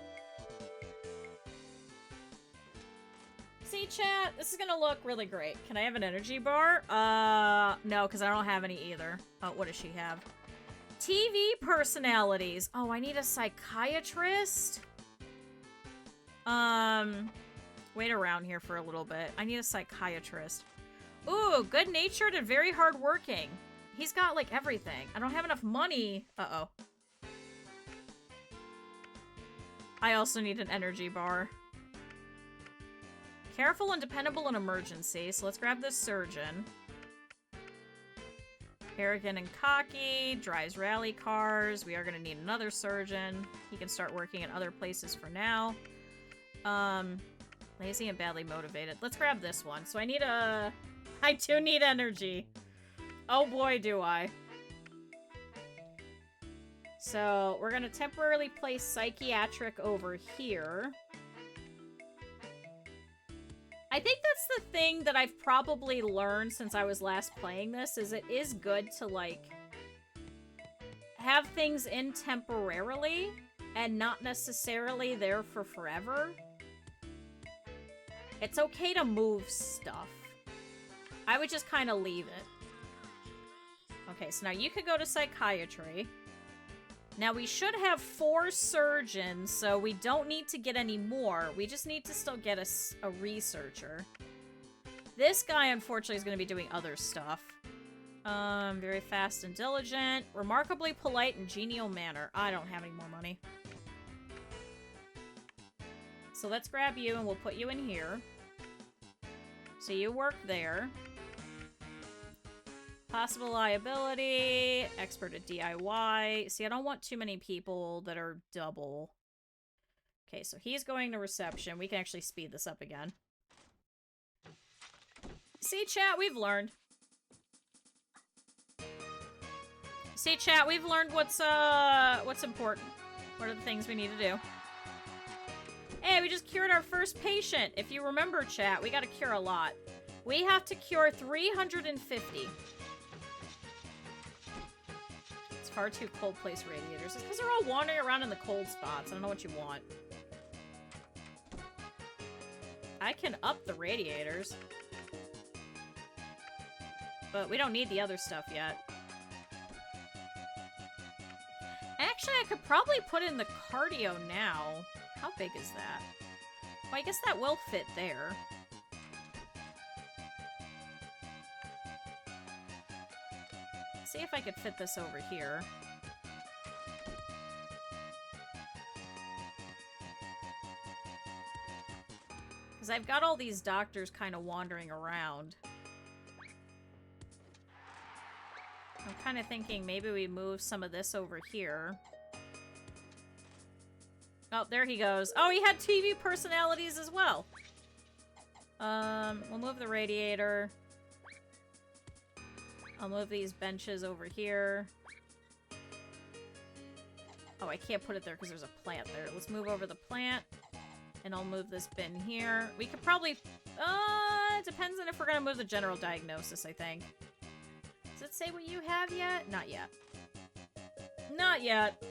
See, chat? This is gonna look really great. Can I have an energy bar? No, because I don't have any either. Oh, what does she have? TV personalities. Oh, I need a psychiatrist? Wait around here for a little bit. I need a psychiatrist. Ooh, good-natured and very hardworking. He's got, like, everything. I don't have enough money. Uh-oh. I also need an energy bar. Careful and dependable in emergency. So let's grab this surgeon. Arrogant and cocky. Drives rally cars. We are going to need another surgeon. He can start working at other places for now. Lazy and badly motivated. Let's grab this one. So I need a... I do need energy. Oh boy, do I. So we're going to temporarily place psychiatric over here. I think that's the thing that I've probably learned since I was last playing this, is it is good to, like, have things in temporarily and not necessarily there for forever. It's okay to move stuff. I would just kind of leave it. Okay, so now you could go to psychiatry. Now, we should have 4 surgeons, so we don't need to get any more. We just need to still get a researcher. This guy, unfortunately, is going to be doing other stuff. Very fast and diligent. Remarkably polite and genial manner. I don't have any more money. So let's grab you, and we'll put you in here. So you work there. Possible liability, expert at DIY. See, I don't want too many people that are double. Okay, so he's going to reception. We can actually speed this up again. See, chat, we've learned. See, chat, we've learned what's important. What are the things we need to do? Hey, we just cured our first patient. If you remember, chat, we gotta cure a lot. We have to cure 350. Far too cold place radiators. It's because they're all wandering around in the cold spots. I don't know what you want. I can up the radiators. But we don't need the other stuff yet. Actually, I could probably put in the cardio now. How big is that? Well, I guess that will fit there. See if I could fit this over here. Because I've got all these doctors kind of wandering around. I'm kind of thinking maybe we move some of this over here. Oh, there he goes. Oh, he had TV personalities as well. We'll move the radiator. I'll move these benches over here. Oh, I can't put it there because there's a plant there. Let's move over the plant. And I'll move this bin here. We could probably... it depends on if we're going to move the general diagnosis, I think. Does it say what you have yet? Not yet. Not yet.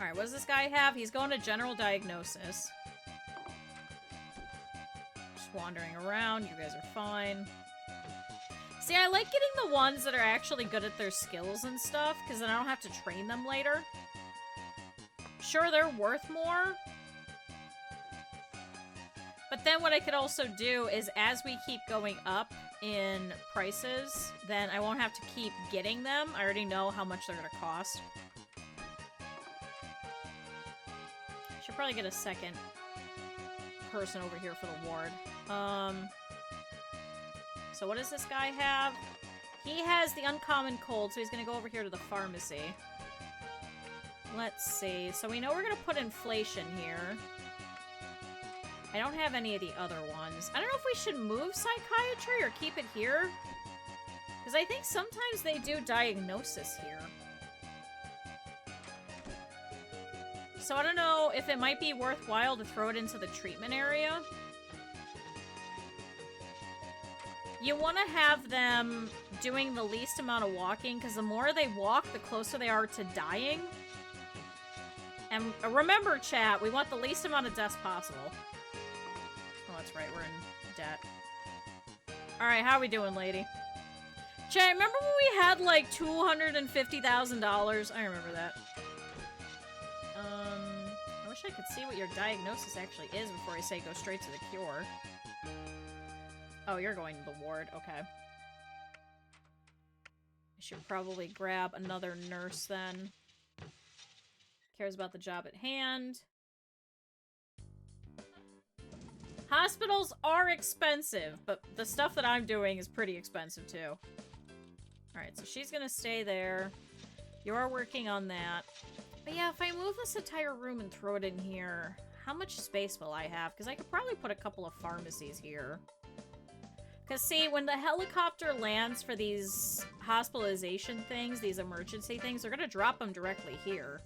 Alright, what does this guy have? He's going to general diagnosis. Just wandering around. You guys are fine. See, I like getting the ones that are actually good at their skills and stuff, because then I don't have to train them later. Sure, they're worth more. But then what I could also do is, as we keep going up in prices, then I won't have to keep getting them. I already know how much they're going to cost. Should probably get a second person over here for the ward. So what does this guy have? He has the uncommon cold, so he's gonna go over here to the pharmacy. Let's see. So we know we're gonna put inflation here. I don't have any of the other ones. I don't know if we should move psychiatry or keep it here. Because I think sometimes they do diagnosis here. So I don't know if it might be worthwhile to throw it into the treatment area. You want to have them doing the least amount of walking, because the more they walk, the closer they are to dying. And remember, chat, we want the least amount of deaths possible. Oh, that's right, we're in debt. Alright, how we doing, lady? Chat, remember when we had, like, $250,000? I remember that. I wish I could see what your diagnosis actually is before I say go straight to the cure. Oh, you're going to the ward. Okay. Should probably grab another nurse then. Cares about the job at hand. Hospitals are expensive, but the stuff that I'm doing is pretty expensive too. Alright, so she's gonna stay there. You are working on that. But yeah, if I move this entire room and throw it in here, how much space will I have? Because I could probably put a couple of pharmacies here. Because see, when the helicopter lands for these hospitalization things, these emergency things, they're gonna drop them directly here.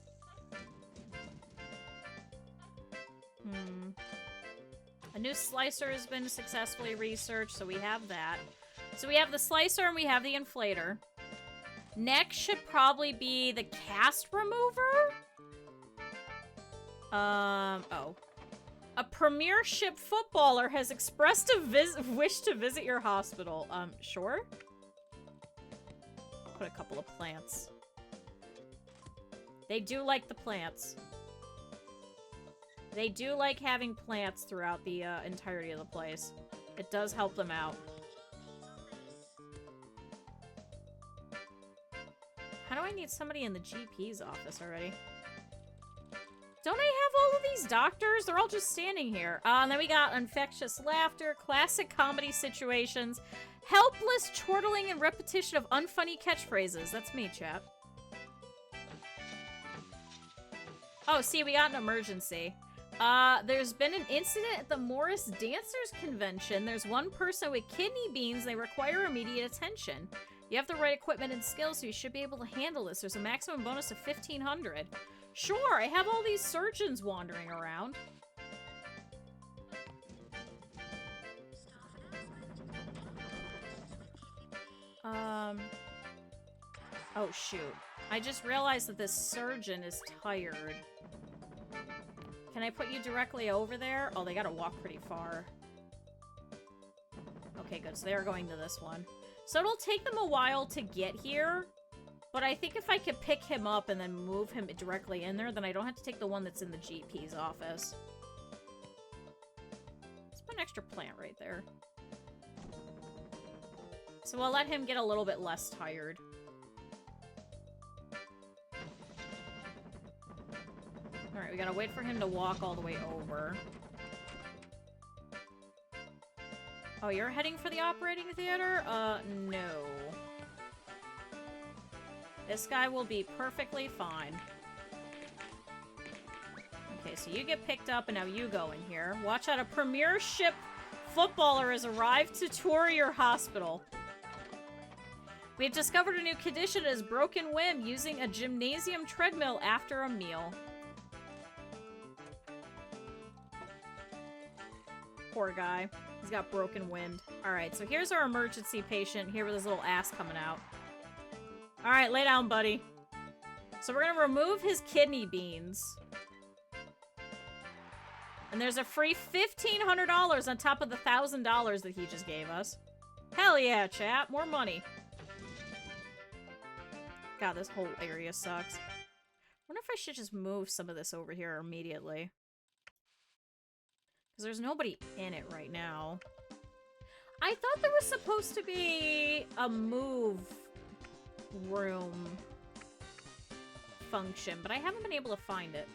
A new slicer has been successfully researched, so we have that. So we have the slicer and we have the inflator. Next should probably be the cast remover? Oh. A premiership footballer has expressed a wish to visit your hospital. Sure? Put a couple of plants. They do like the plants. They do like having plants throughout the entirety of the place. It does help them out. How do I need somebody in the GP's office already? Don't I have all of these doctors? They're all just standing here. And then we got infectious laughter, classic comedy situations, helpless chortling and repetition of unfunny catchphrases. That's me, chat. Oh, see, we got an emergency. There's been an incident at the Morris Dancers Convention. There's one person with kidney beans. They require immediate attention. You have the right equipment and skills, so you should be able to handle this. There's a maximum bonus of 1,500. Sure, I have all these surgeons wandering around. Oh, shoot. I just realized that this surgeon is tired. Can I put you directly over there? Oh, they gotta walk pretty far. Okay, good. So they're going to this one. So it'll take them a while to get here. But I think if I could pick him up and then move him directly in there, then I don't have to take the one that's in the GP's office. Let's put an extra plant right there. So we'll let him get a little bit less tired. Alright, we gotta wait for him to walk all the way over. Oh, you're heading for the operating theater? No. This guy will be perfectly fine. Okay, so you get picked up and now you go in here. Watch out, a premiership footballer has arrived to tour your hospital. We have discovered a new condition as broken whim using a gymnasium treadmill after a meal. Poor guy. He's got broken wind. Alright, so here's our emergency patient here with his little ass coming out. Alright, lay down, buddy. So we're gonna remove his kidney beans. And there's a free $1,500 on top of the $1,000 that he just gave us. Hell yeah, chat. More money. God, this whole area sucks. Wonder if I should just move some of this over here immediately. Because there's nobody in it right now. I thought there was supposed to be a move room function, but I haven't been able to find it.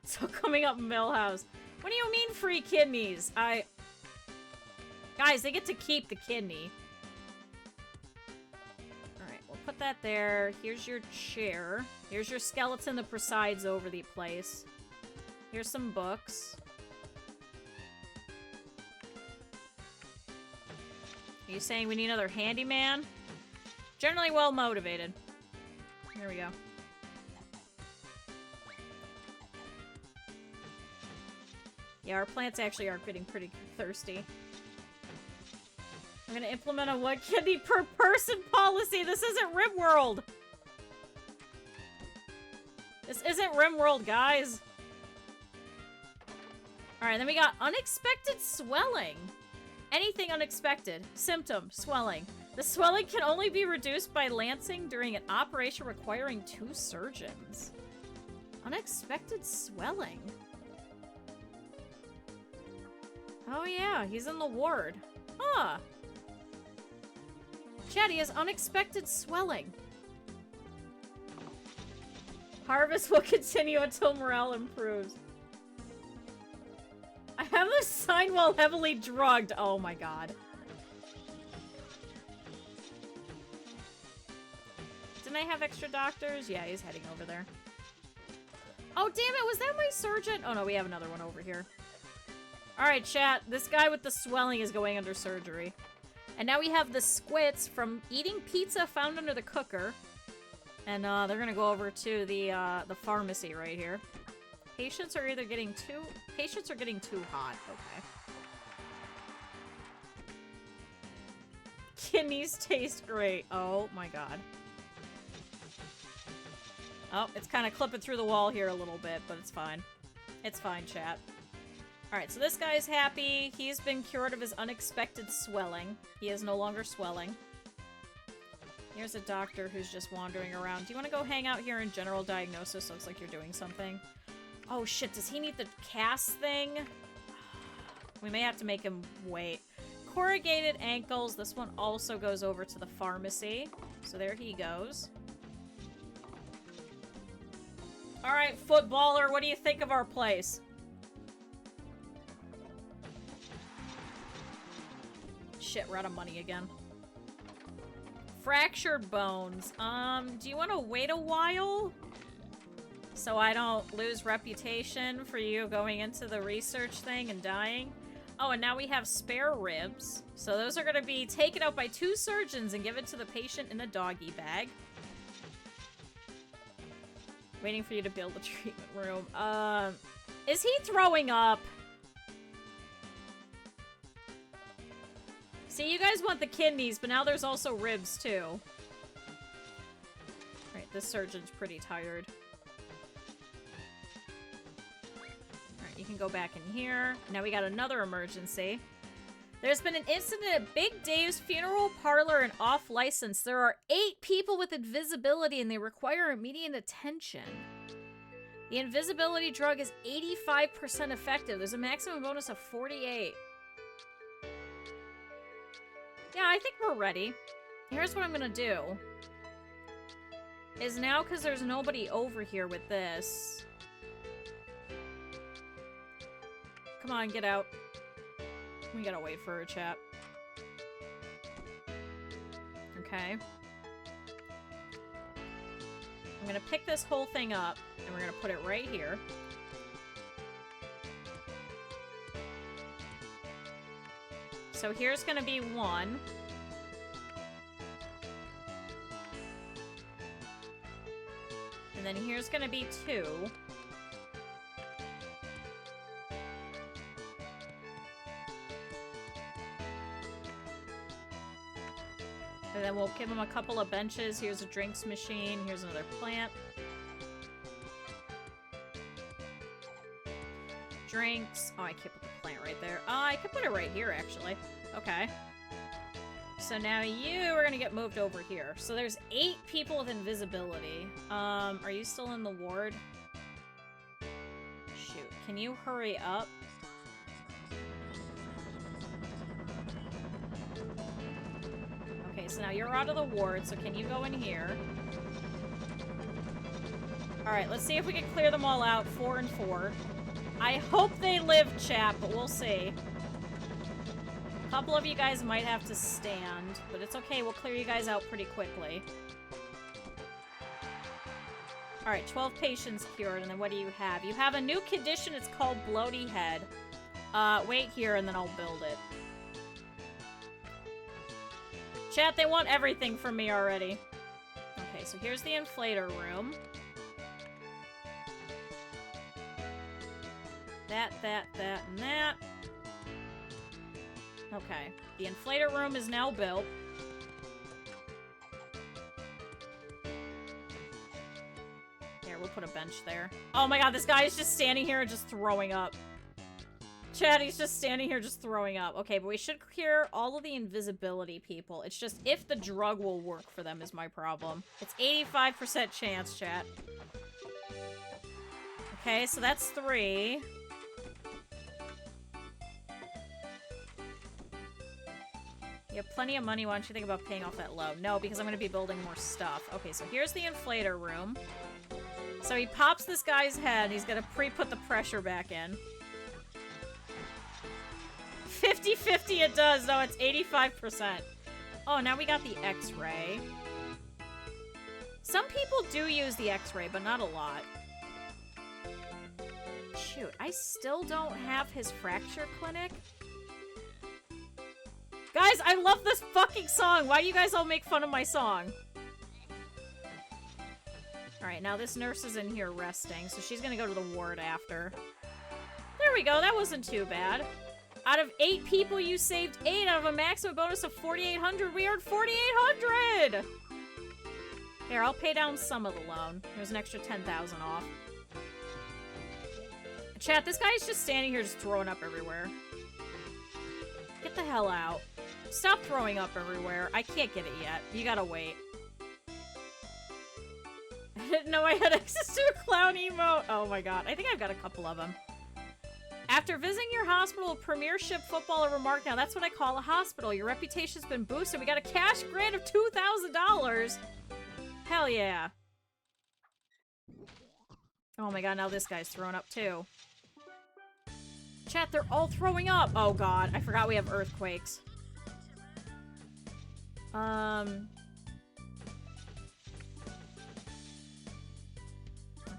So coming up Millhouse. What do you mean free kidneys? Guys, they get to keep the kidney. Alright, we'll put that there. Here's your chair. Here's your skeleton that presides over the place. Here's some books. Are you saying we need another handyman? Generally well motivated. There we go. Yeah, our plants actually are getting pretty thirsty. I'm gonna implement a 1 kidney per person policy. This isn't RimWorld. This isn't RimWorld, guys. Alright, then we got unexpected swelling. Anything unexpected. Symptom, swelling. The swelling can only be reduced by lancing during an operation requiring 2 surgeons. Unexpected swelling. Oh yeah, he's in the ward. Huh. Chat, he has unexpected swelling. Harvest will continue until morale improves. I have this sign while heavily drugged. Oh my god. Didn't I have extra doctors? Yeah, he's heading over there. Oh, damn it. Was that my surgeon? Oh, no, we have another one over here. All right, chat. This guy with the swelling is going under surgery. And now we have the squits from eating pizza found under the cooker. And they're going to go over to the pharmacy right here. Patients are either getting too... Patients are getting too hot. Okay. Kidneys taste great. Oh, my God. Oh, it's kind of clipping through the wall here a little bit, but it's fine. It's fine, chat. Alright, so this guy's happy. He's been cured of his unexpected swelling. He is no longer swelling. Here's a doctor who's just wandering around. Do you want to go hang out here in general diagnosis? Looks like you're doing something. Oh, shit. Does he need the cast thing? We may have to make him wait. Corrugated ankles. This one also goes over to the pharmacy. So there he goes. Alright, footballer, what do you think of our place? Shit, we're out of money again. Fractured bones. Do you want to wait a while? So I don't lose reputation for you going into the research thing and dying? Oh, and now we have spare ribs. So those are going to be taken out by 2 surgeons and given to the patient in a doggy bag. Waiting for you to build a treatment room. Is he throwing up? See, you guys want the kidneys, but now there's also ribs, too. Alright, this surgeon's pretty tired. Alright, you can go back in here. Now we got another emergency. There's been an incident at Big Dave's funeral parlor and off license. There are 8 people with invisibility and they require immediate attention. The invisibility drug is 85% effective. There's a maximum bonus of 48. Yeah, I think we're ready. Here's what I'm gonna do. Is now, because there's nobody over here with this. Come on, get out. We gotta wait for her, chat. Okay. I'm gonna pick this whole thing up, and we're gonna put it right here. So here's gonna be 1. And then here's gonna be 2. And then we'll give him a couple of benches. Here's a drinks machine. Here's another plant. Drinks. Oh, I can't put the plant right there. Oh, I could put it right here, actually. Okay. So now you are going to get moved over here. So there's 8 people with invisibility. Are you still in the ward? Shoot. Can you hurry up? Okay, so now you're out of the ward, so can you go in here? Alright, let's see if we can clear them all out. 4 and 4. I hope they live, chat, but we'll see. A couple of you guys might have to stand, but it's okay. We'll clear you guys out pretty quickly. Alright, 12 patients cured, and then what do you have? You have a new condition. It's called bloaty head. Wait here, and then I'll build it. Chat, they want everything from me already. Okay, so here's the inflator room. That, and that. Okay. The inflator room is now built. Here, we'll put a bench there. Oh my god, this guy is just standing here and just throwing up. Chad, he's just standing here just throwing up. Okay, but we should clear all of the invisibility people. It's just if the drug will work for them is my problem. It's 85% chance, chat. Okay, so that's 3. You have plenty of money. Why don't you think about paying off that loan? No, because I'm going to be building more stuff. Okay, so here's the inflator room. So he pops this guy's head. He's going to pre-put the pressure back in. 50-50 it does. No, it's 85%. Oh, now we got the X-ray. Some people do use the X-ray, but not a lot. Shoot, I still don't have his fracture clinic. Guys, I love this fucking song. Why do you guys all make fun of my song? Alright, now this nurse is in here resting, so she's gonna go to the ward after. There we go, that wasn't too bad. Out of 8 people, you saved 8 out of a maximum bonus of 4,800. We earned 4,800! Here, I'll pay down some of the loan. There's an extra 10,000 off. Chat, this guy's just standing here just throwing up everywhere. Get the hell out. Stop throwing up everywhere. I can't get it yet. You gotta wait. I didn't know I had access to a clown emote. Oh my god. I think I've got a couple of them. After visiting your hospital, premiership footballer remarked, now that's what I call a hospital. Your reputation's been boosted. We got a cash grant of $2,000. Hell yeah. Oh my god, now this guy's throwing up too. Chat, they're all throwing up. Oh god, I forgot we have earthquakes.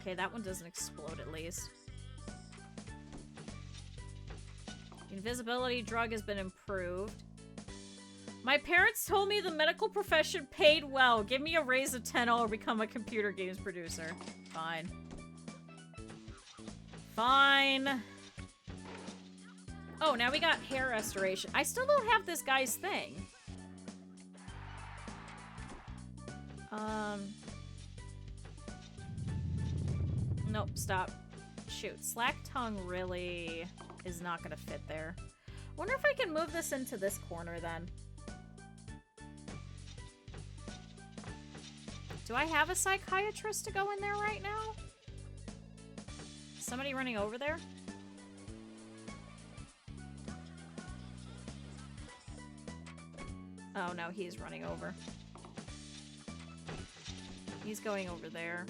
Okay, that one doesn't explode at least. Invisibility drug has been improved. My parents told me the medical profession paid well. Give me a raise of 10 or become a computer games producer. Fine. Fine. Oh, now we got hair restoration. I still don't have this guy's thing. Nope, stop. Shoot, slack tongue really is not gonna fit there. Wonder if I can move this into this corner then. Do I have a psychiatrist to go in there right now? Is somebody running over there? Oh no, he's running over. He's going over there.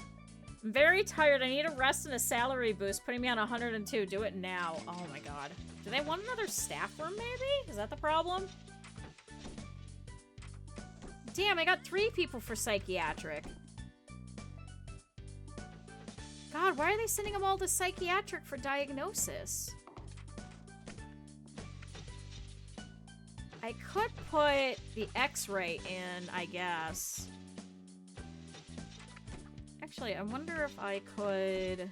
I'm very tired. I need a rest and a salary boost, putting me on 102. Do it now. Oh my god. Do they want another staff room, maybe? Is that the problem? Damn, I got 3 people for psychiatric. God, why are they sending them all to psychiatric for diagnosis? I could put the X-ray in, I guess. Actually, I wonder if I could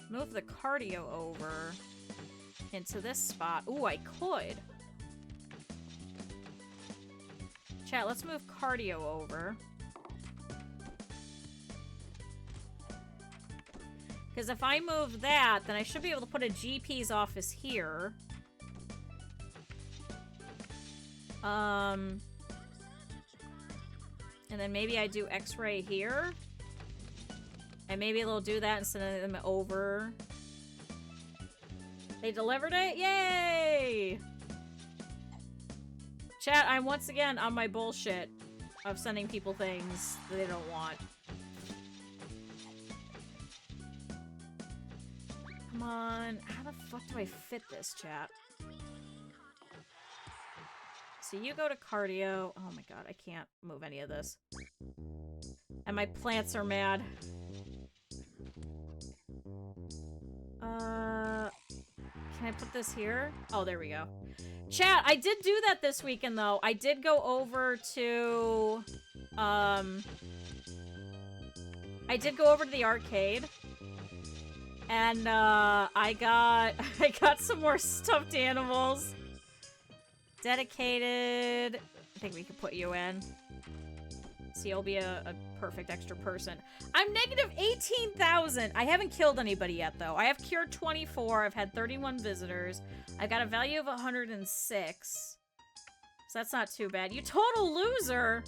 move the cardio over into this spot. Ooh, I could. Chat, let's move cardio over. Because if I move that, then I should be able to put a GP's office here. And then maybe I do X-ray here. And maybe they'll do that and send them over. They delivered it? Yay! Chat, I'm once again on my bullshit of sending people things that they don't want. Come on. How the fuck do I fit this, chat? So you go to cardio. Oh my god, I can't move any of this. And my plants are mad. Can I put this here? Oh, there we go. Chat, I did do that this weekend, though. I did go over to... I did go over to the arcade. And, I got some more stuffed animals. Dedicated. I think we can put you in. So you'll be a perfect extra person. I'm negative 18,000. I haven't killed anybody yet, though. I have cured 24. I've had 31 visitors. I've got a value of 106. So that's not too bad. You total loser!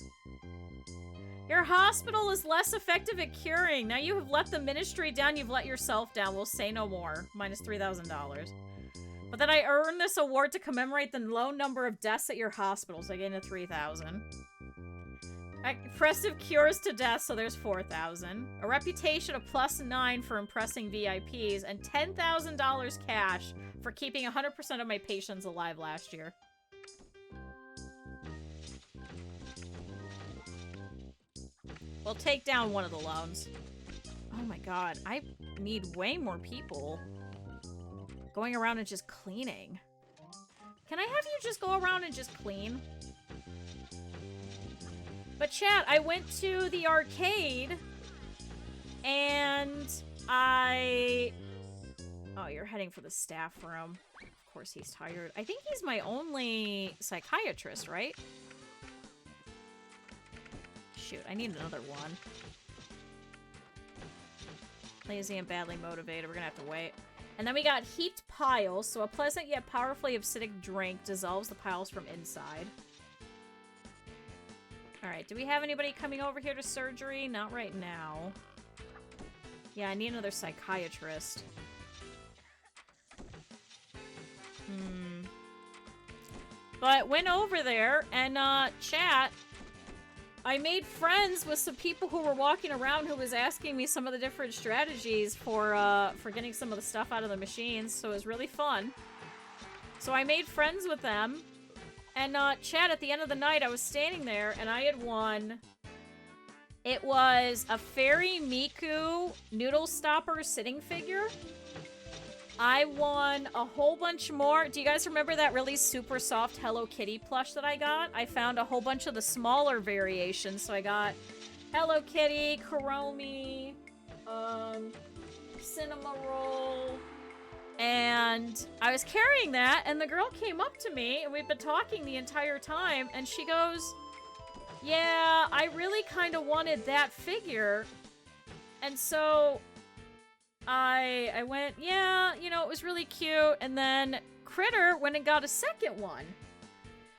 Your hospital is less effective at curing. Now you have let the ministry down. You've let yourself down. We'll say no more. Minus $3,000. But then I earned this award to commemorate the low number of deaths at your hospital, so I gained a 3,000. Impressive cures to death, so there's 4,000. A reputation of +9 for impressing VIPs, and $10,000 cash for keeping 100% of my patients alive last year. We'll take down one of the loans. Oh my god, I need way more people going around and just cleaning. Can I have you just go around and just clean? But chat, I went to the arcade and Oh, you're heading for the staff room. Of course he's tired. I think he's my only psychiatrist, right? Shoot, I need another one. Lazy and badly motivated. We're gonna have to wait. And then we got heaped piles. So a pleasant yet powerfully acidic drink dissolves the piles from inside. Alright, do we have anybody coming over here to surgery? Not right now. Yeah, I need another psychiatrist. But went over there and, chat, I made friends with some people who were walking around who was asking me some of the different strategies for getting some of the stuff out of the machines, so it was really fun. So I made friends with them. And, chat, at the end of the night, I was standing there, and I had won... It was a Fairy Miku Noodle Stopper sitting figure. I won a whole bunch more. Do you guys remember that really super soft Hello Kitty plush that I got? I found a whole bunch of the smaller variations, so I got Hello Kitty, Kuromi, Cinema Roll... And I was carrying that, and the girl came up to me, and we've been talking the entire time, and she goes, yeah, I really kind of wanted that figure. And so I went, yeah, you know, it was really cute. And then Critter went and got a second one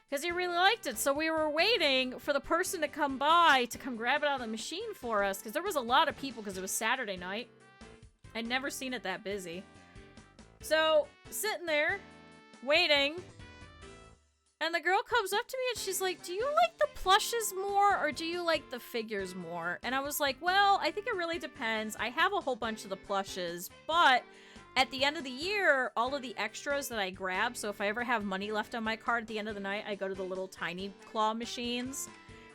because he really liked it. So we were waiting for the person to come by to come grab it out of the machine for us because there was a lot of people because it was Saturday night. I'd never seen it that busy. So, sitting there, waiting, and the girl comes up to me and she's like, do you like the plushes more or do you like the figures more? And I was like, well, I think it really depends. I have a whole bunch of the plushes, but at the end of the year, all of the extras that I grab, so if I ever have money left on my card at the end of the night, I go to the little tiny claw machines,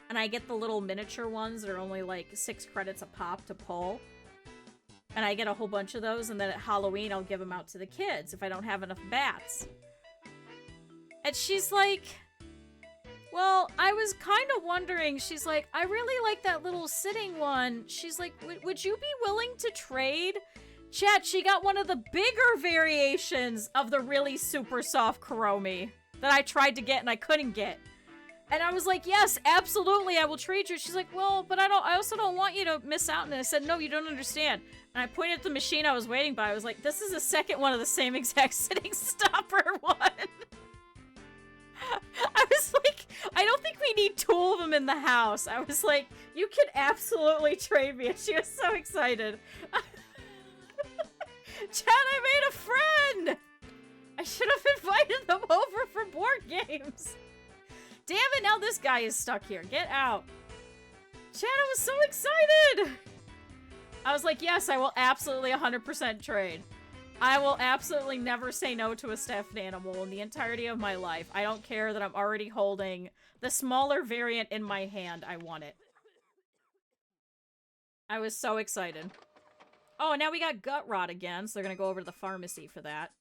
and I get the little miniature ones that are only like 6 credits a pop to pull. And I get a whole bunch of those, and then at Halloween, I'll give them out to the kids if I don't have enough bats. And she's like, well, I was kind of wondering, she's like, I really like that little sitting one. She's like, would you be willing to trade? Chat, she got one of the bigger variations of the really super soft Kuromi that I tried to get and I couldn't get. And I was like, yes, absolutely, I will trade you. She's like, well, but I also don't want you to miss out. And I said, no, you don't understand. And I pointed at the machine I was waiting by. I was like, this is the second one of the same exact sitting stopper one. I was like, I don't think we need 2 of them in the house. I was like, you can absolutely trade me. And she was so excited. Chad, I made a friend! I should have invited them over for board games. Damn it, now this guy is stuck here. Get out. Chad, I was so excited! I was like, yes, I will absolutely 100% trade. I will absolutely never say no to a stuffed animal in the entirety of my life. I don't care that I'm already holding the smaller variant in my hand. I want it. I was so excited. Oh, and now we got gut rot again, so they're gonna go over to the pharmacy for that.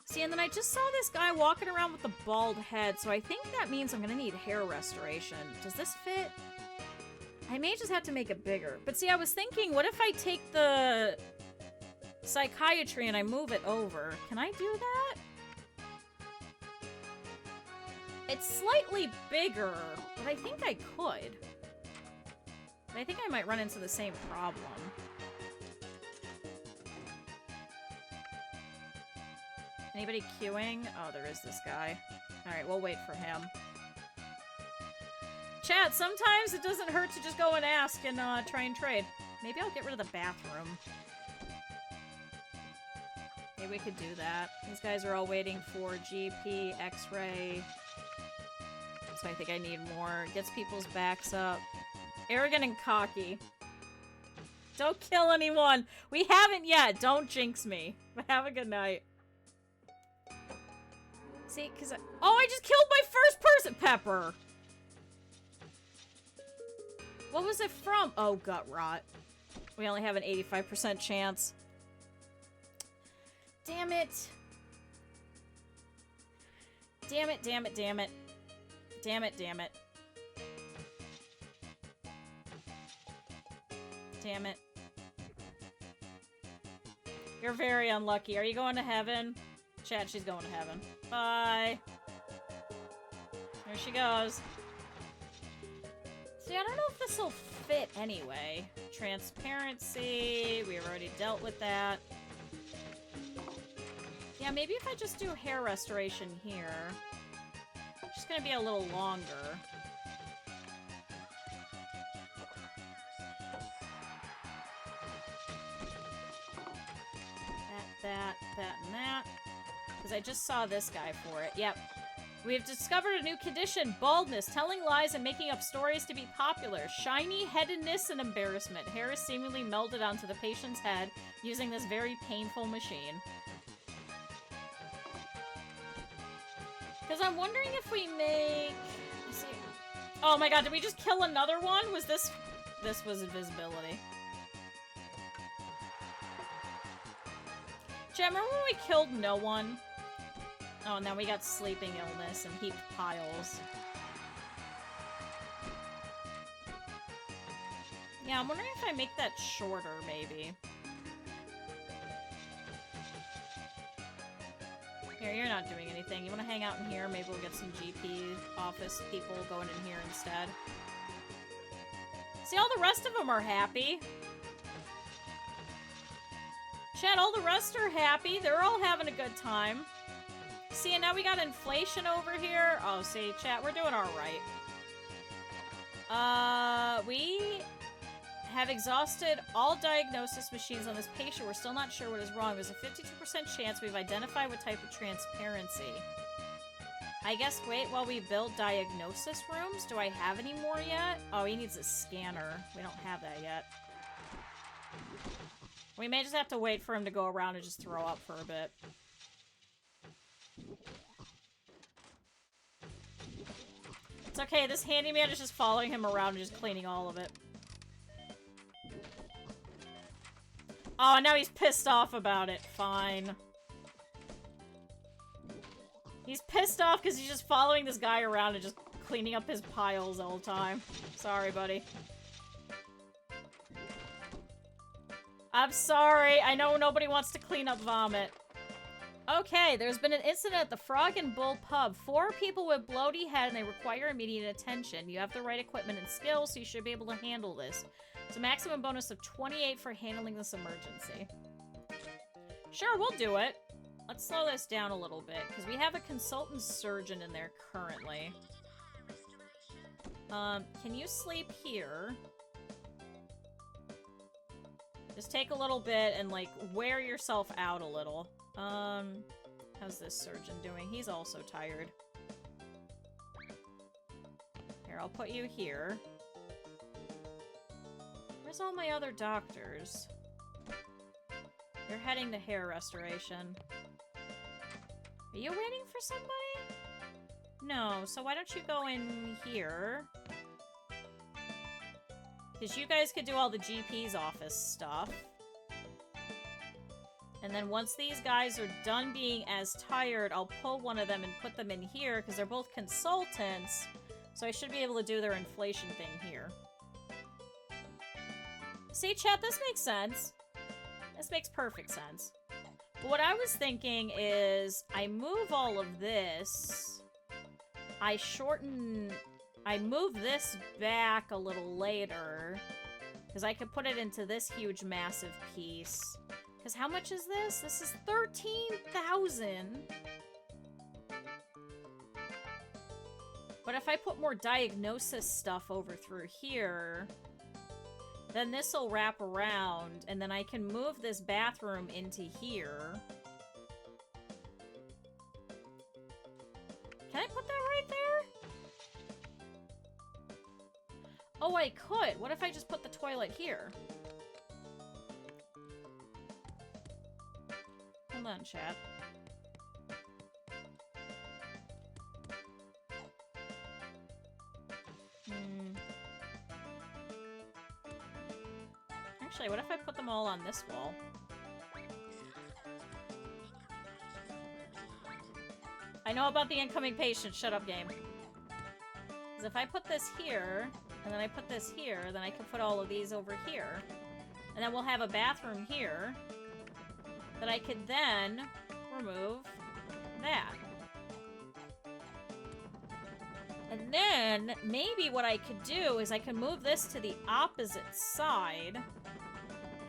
See, and then I just saw this guy walking around with a bald head, so I think that means I'm gonna need hair restoration. Does this fit? I may just have to make it bigger. But see, I was thinking, what if I take the psychiatry and I move it over? Can I do that? It's slightly bigger, but I think I could. But I think I might run into the same problem. Anybody queuing? Oh, there is this guy. Alright, we'll wait for him. Chat, sometimes it doesn't hurt to just go and ask and try and trade. Maybe I'll get rid of the bathroom. Maybe we could do that. These guys are all waiting for GP, X-ray. So I think I need more. Gets people's backs up. Arrogant and cocky. Don't kill anyone! We haven't yet! Don't jinx me. Have a good night. See, because oh, I just killed my first person! Pepper! What was it from? Oh, gut rot. We only have an 85% chance. Damn it. Damn it, damn it, damn it. Damn it, damn it. Damn it. You're very unlucky. Are you going to heaven? Chat, she's going to heaven. Bye. There she goes. See, I don't know if this will fit anyway. Transparency. We've already dealt with that. Yeah, maybe if I just do hair restoration here. It's just gonna be a little longer. That, and that. Because I just saw this guy for it. Yep. We have discovered a new condition, baldness, telling lies and making up stories to be popular. Shiny, headedness, and embarrassment. Hair is seemingly melded onto the patient's head using this very painful machine. Because I'm wondering if we make... Let's see. Oh my god, did we just kill another one? Was this... This was invisibility. Chat, remember when we killed no one? Oh, and then we got sleeping illness and heaped piles. Yeah, I'm wondering if I make that shorter, maybe. Here, you're not doing anything. You want to hang out in here? Maybe we'll get some GP office people going in here instead. See, all the rest of them are happy. Chat, all the rest are happy. They're all having a good time. See, and now we got inflation over here. Oh, see, chat, we're doing all right. We have exhausted all diagnosis machines on this patient. We're still not sure what is wrong. There's a 52% chance we've identified what type of transparency. I guess wait while we build diagnosis rooms. Do I have any more yet? Oh, he needs a scanner. We don't have that yet. We may just have to wait for him to go around and just throw up for a bit. It's okay, this handyman is just following him around and just cleaning all of it. Oh, now he's pissed off about it. Fine. He's pissed off because he's just following this guy around and just cleaning up his piles all the time. Sorry, buddy. I'm sorry. I know nobody wants to clean up vomit. Okay, there's been an incident at the Frog and Bull pub. 4 people with bloaty head and they require immediate attention. You have the right equipment and skills, so you should be able to handle this. It's a maximum bonus of 28 for handling this emergency. Sure, we'll do it. Let's slow this down a little bit, because we have a consultant surgeon in there currently. Can you sleep here? Just take a little bit and, like, wear yourself out a little. How's this surgeon doing? He's also tired. Here, I'll put you here. Where's all my other doctors? You're heading to hair restoration. Are you waiting for somebody? No, so why don't you go in here? Because you guys could do all the GP's office stuff. And then once these guys are done being as tired, I'll pull one of them and put them in here, because they're both consultants. So I should be able to do their inflation thing here. See, chat, this makes sense. This makes perfect sense. But what I was thinking is, I move all of this. I move this back a little later. Because I could put it into this huge, massive piece. Because how much is this? This is 13,000. But if I put more diagnosis stuff over through here, then this will wrap around, and then I can move this bathroom into here. I put that right there? Oh, I could. What if I just put the toilet here? Hold on, chat. Actually, what if I put them all on this wall? I know about the incoming patient. Shut up, game. Because if I put this here, and then I put this here, then I can put all of these over here. And then we'll have a bathroom here that I could then remove that. And then, maybe what I could do is I can move this to the opposite side.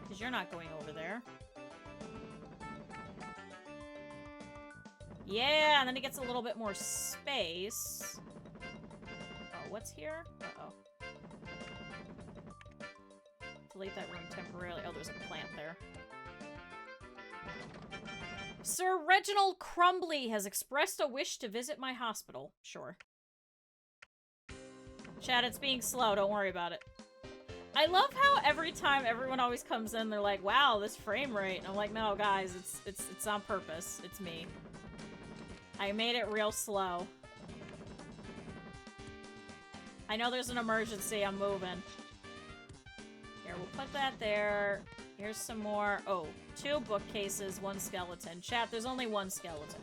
Because you're not going over there. Yeah, and then it gets a little bit more space. Oh, what's here? Uh-oh. Delete that room temporarily. Oh, there's a plant there. Sir Reginald Crumbly has expressed a wish to visit my hospital. Sure. Chat, it's being slow. Don't worry about it. I love how every time everyone always comes in, they're like, wow, this frame rate. And I'm like, no, guys, it's on purpose. It's me. I made it real slow. I know there's an emergency. I'm moving. Here, we'll put that there. Here's some more. Oh, 2 bookcases, 1 skeleton. Chat, there's only 1 skeleton.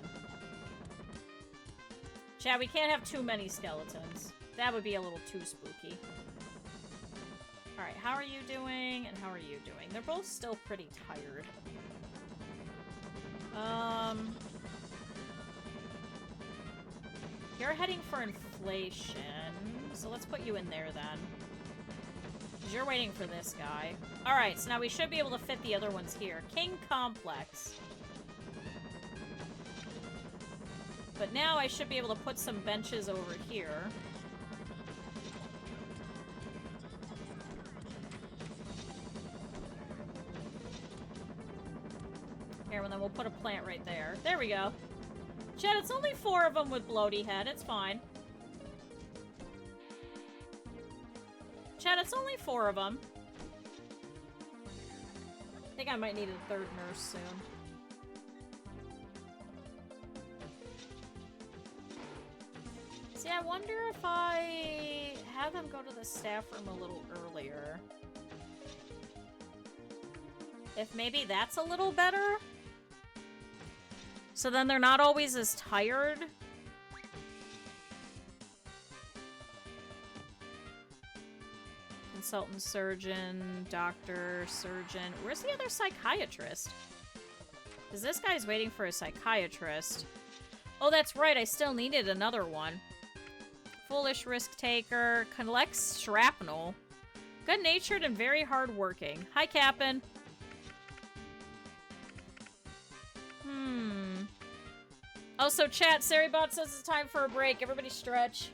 Chat, we can't have too many skeletons. That would be a little too spooky. Alright, how are you doing? And how are you doing? They're both still pretty tired. You're heading for inflation, so let's put you in there then. Because you're waiting for this guy. Alright, so now we should be able to fit the other ones here. King Complex. But now I should be able to put some benches over here. Here, and then we'll put a plant right there. There we go. Chat, it's only 4 of them with bloaty head. It's fine. Chat, it's only 4 of them. I think I might need a 3rd nurse soon. See, I wonder if I have them go to the staff room a little earlier. If maybe that's a little better? So then they're not always as tired. Consultant, surgeon, doctor, surgeon. Where's the other psychiatrist? Because this guy's waiting for a psychiatrist. Oh, that's right. I still needed another one. Foolish risk taker. Collects shrapnel. Good-natured and very hard-working. Hi, Captain. Also, chat, Saribot says it's time for a break. Everybody stretch.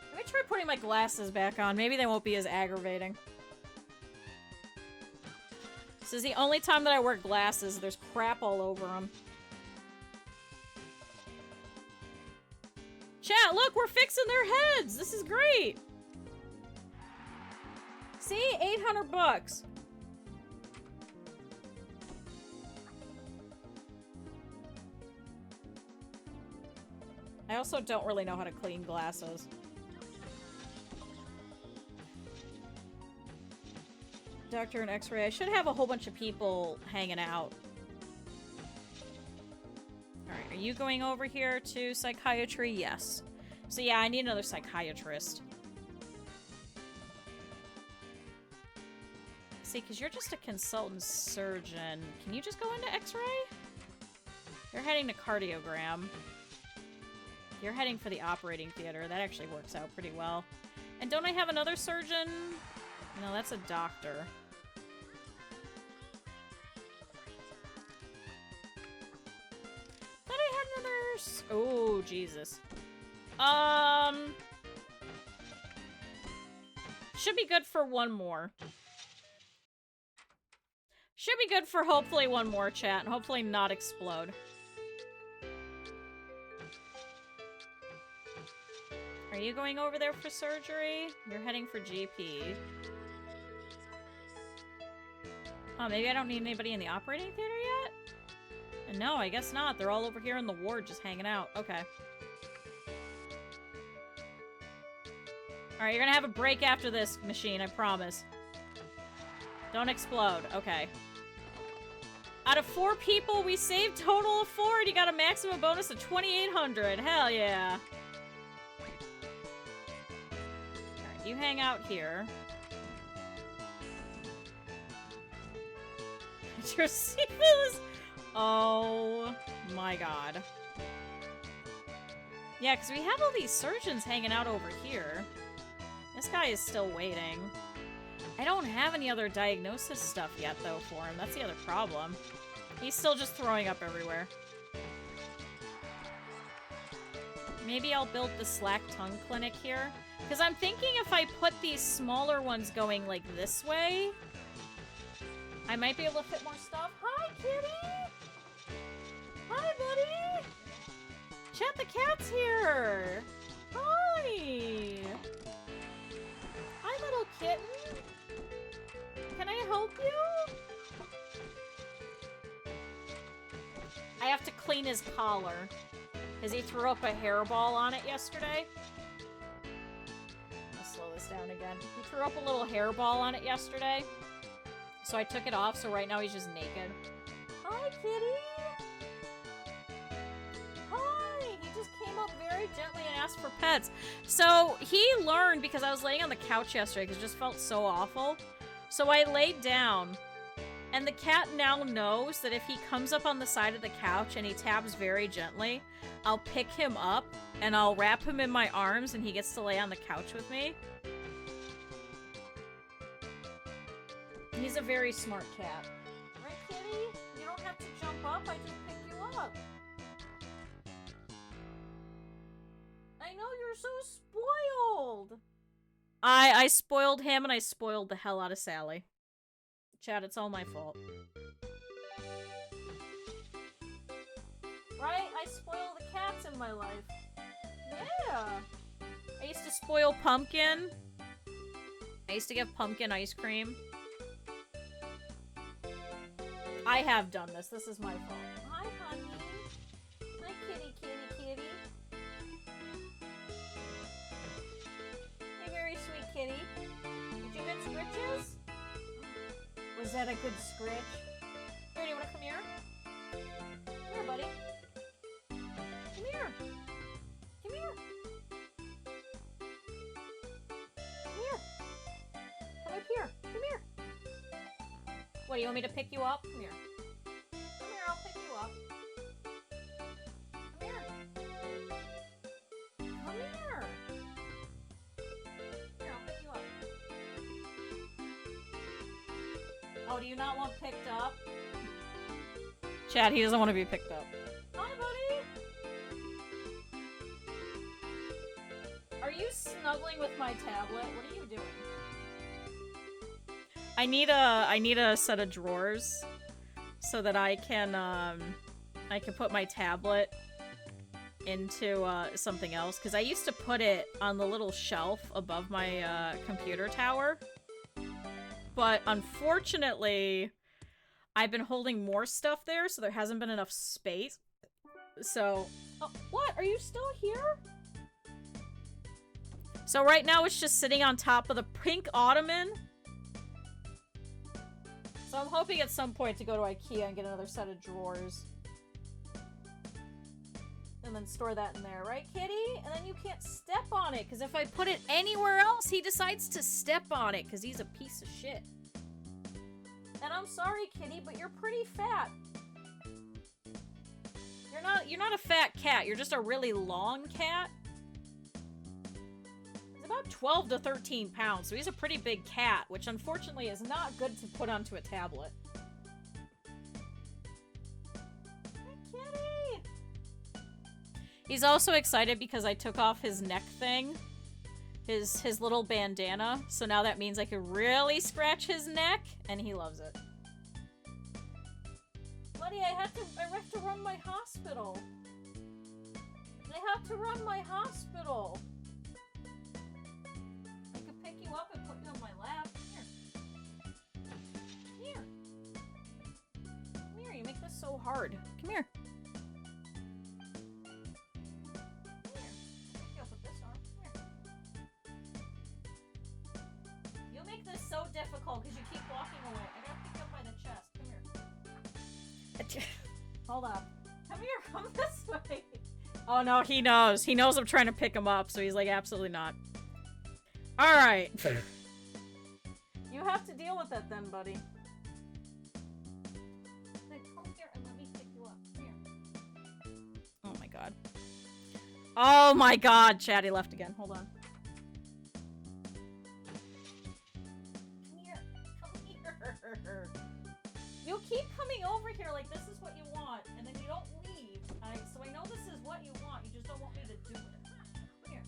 Let me try putting my glasses back on. Maybe they won't be as aggravating. This is the only time that I wear glasses. There's crap all over them. Chat, look, we're fixing their heads. This is great. See? 800 bucks. I also don't really know how to clean glasses. Doctor and X-ray. I should have a whole bunch of people hanging out. Alright, are you going over here to psychiatry? Yes. So yeah, I need another psychiatrist. See, because you're just a consultant surgeon. Can you just go into X-ray? You're heading to cardiogram. You're heading for the operating theater. That actually works out pretty well. And don't I have another surgeon? No, that's a doctor. Thought I had another... Oh, Jesus. Should be good for one more. Should be good for hopefully one more, chat. And hopefully not explode. Are you going over there for surgery? You're heading for GP. Oh, maybe I don't need anybody in the operating theater yet? And no, I guess not. They're all over here in the ward just hanging out. Okay. Alright, you're gonna have a break after this, machine, I promise. Don't explode. Okay. Out of 4 people, we saved total of 4, and you got a maximum bonus of 2,800. Hell yeah. Alright, you hang out here. Your syphilis. Oh my god. Yeah, because we have all these surgeons hanging out over here. This guy is still waiting. I don't have any other diagnosis stuff yet, though, for him. That's the other problem. He's still just throwing up everywhere. Maybe I'll build the slack tongue clinic here. Because I'm thinking if I put these smaller ones going, like, this way, I might be able to fit more stuff. Hi, kitty! Hi, buddy! Chat the cat's here! Hi! Hi, little kitten! Can I help you? I have to clean his collar. Because he threw up a hairball on it yesterday. I'll slow this down again. He threw up a little hairball on it yesterday. So I took it off, so right now he's just naked. Hi, kitty! Hi! He just came up very gently and asked for pets. So he learned, because I was laying on the couch yesterday, because it just felt so awful. So I laid down, and the cat now knows that if he comes up on the side of the couch and he taps very gently, I'll pick him up, and I'll wrap him in my arms, and he gets to lay on the couch with me. He's a very smart cat. Right, kitty? You don't have to jump up, I just pick you up. I know, you're so spoiled! I spoiled him, and I spoiled the hell out of Sally. Chad, it's all my fault. Right? I spoil the cats in my life. Yeah! I used to spoil Pumpkin. I used to give Pumpkin ice cream. I have done this. This is my fault. Hi, honey. Hi, kitty, kitty, kitty. Hey, very sweet kitty. Did you get scritches? Was that a good scritch? Here, do you want to come here? Come here, buddy. Come here. Come here. Come here. Come up here. Come here. What, do you want me to pick you up? Come here. Come here, I'll pick you up. Come here. Come here. Here, I'll pick you up. Oh, do you not want picked up? Chad, he doesn't want to be picked up. Hi, buddy! Are you snuggling with my tablet? What are you doing? I need a set of drawers so that I can put my tablet into something else, because I used to put it on the little shelf above my computer tower, but unfortunately I've been holding more stuff there, so there hasn't been enough space. So, oh, what? Are you still here? So right now it's just sitting on top of the pink ottoman. So I'm hoping at some point to go to IKEA and get another set of drawers. And then store that in there, right, kitty? And then you can't step on it, because if I put it anywhere else, he decides to step on it, because he's a piece of shit. And I'm sorry, kitty, but you're pretty fat. You're not a fat cat, you're just a really long cat. He's about 12 to 13 pounds, so he's a pretty big cat, which unfortunately is not good to put onto a tablet. Hi, kitty! He's also excited because I took off his neck thing. His little bandana. So now that means I can really scratch his neck, and he loves it. Buddy, I have to run my hospital. I have to run my hospital. hard. Come here. You make this so difficult because you keep walking away. I gotta pick you up by the chest. Come here. Hold up. Come here. Come this way. Oh no, he knows. He knows I'm trying to pick him up, so he's like, absolutely not. Alright. You have to deal with it then, buddy. Come here and let me pick you up. Come here. Oh my god. Oh my god, Chatty left again. Hold on. Come here. Come here. You keep coming over here like this is what you want, and then you don't leave. So I know this is what you want, you just don't want me to do it. Come here.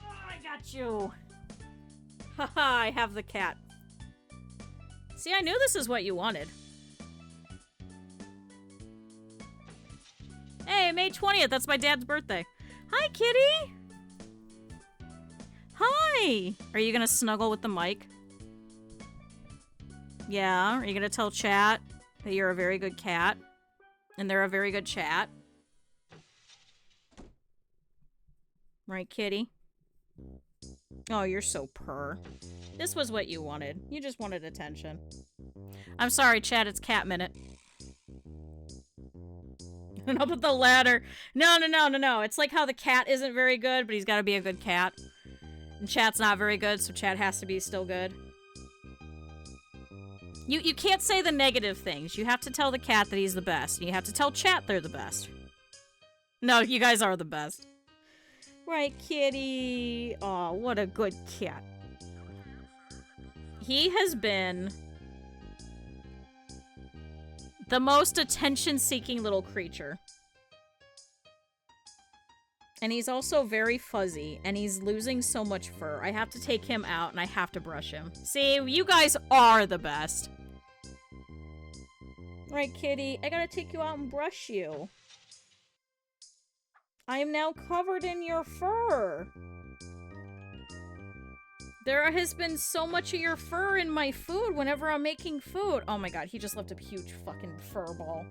Oh, I got you. Haha, I have the cat. See, I knew this is what you wanted. Hey, May 20th, that's my dad's birthday. Hi, kitty! Hi! Are you gonna snuggle with the mic? Yeah, are you gonna tell chat that you're a very good cat? And they're a very good chat? Right, kitty? Oh, you're so purr. This was what you wanted. You just wanted attention. I'm sorry, chat, it's cat minute. And up with the ladder. No. It's like how the cat isn't very good, but he's gotta be a good cat. And chat's not very good, so chat has to be still good. You can't say the negative things. You have to tell the cat that he's the best. And you have to tell chat they're the best. No, you guys are the best. Right, kitty. Aw, what a good cat. He has been the most attention-seeking little creature. And he's also very fuzzy, and he's losing so much fur. I have to take him out, and I have to brush him. See, you guys are the best. Right, kitty, I gotta take you out and brush you. I am now covered in your fur. There has been so much of your fur in my food whenever I'm making food. Oh my god, he just left a huge fucking fur ball.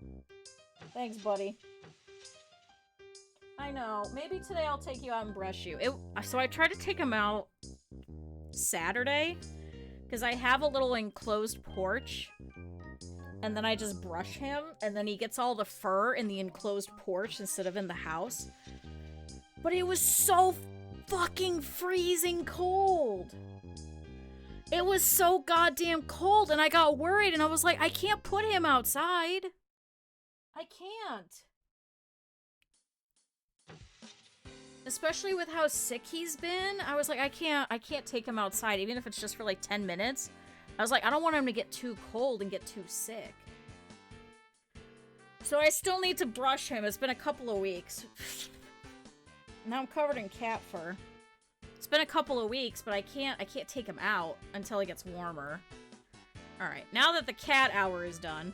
Thanks, buddy. I know. Maybe today I'll take you out and brush you. So I tried to take him out Saturday, because I have a little enclosed porch, and then I just brush him, and then he gets all the fur in the enclosed porch instead of in the house. But it was so fucking freezing cold. It was so goddamn cold, and I got worried, and I was like, I can't put him outside. I can't. Especially with how sick he's been, I was like, I can't take him outside, even if it's just for like 10 minutes. I was like, I don't want him to get too cold and get too sick. So I still need to brush him. It's been a couple of weeks. Now I'm covered in cat fur. It's been a couple of weeks, but I can't take him out until it gets warmer. Alright, now that the cat hour is done.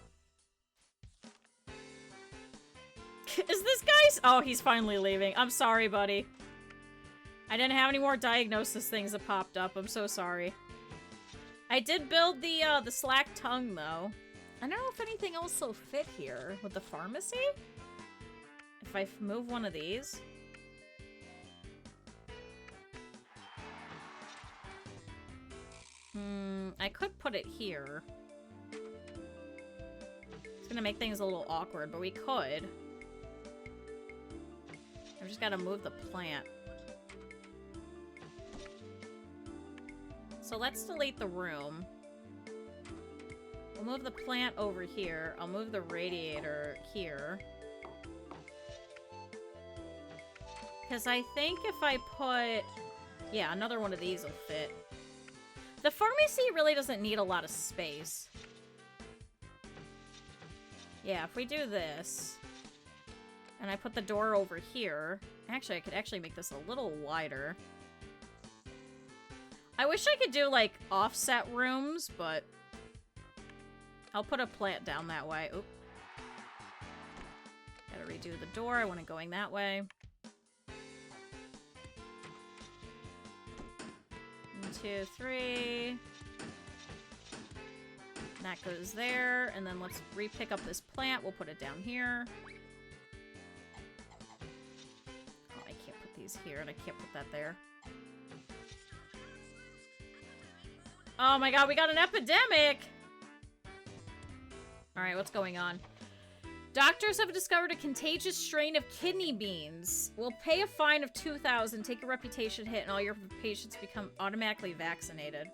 Is this guy's? Oh, he's finally leaving. I'm sorry, buddy. I didn't have any more diagnosis things that popped up. I'm so sorry. I did build the slack tongue, though. I don't know if anything else will fit here. With the pharmacy? If I move one of these? I could put it here. It's gonna make things a little awkward, but we could. I've just gotta move the plant. So let's delete the room. We'll move the plant over here. I'll move the radiator here. Because I think if I put... Yeah, another one of these will fit. The pharmacy really doesn't need a lot of space. Yeah, if we do this... And I put the door over here. Actually, I could actually make this a little wider. I wish I could do, like, offset rooms, but... I'll put a plant down that way. Oop. Gotta redo the door. I want it going that way. 1, 2, 3. That goes there, and then let's re-pick up this plant. We'll put it down here. Oh, I can't put these here, and I can't put that there. Oh my god, we got an epidemic! Alright, what's going on? Doctors have discovered a contagious strain of kidney beans. Will pay a fine of $2,000, take a reputation hit, and all your patients become automatically vaccinated.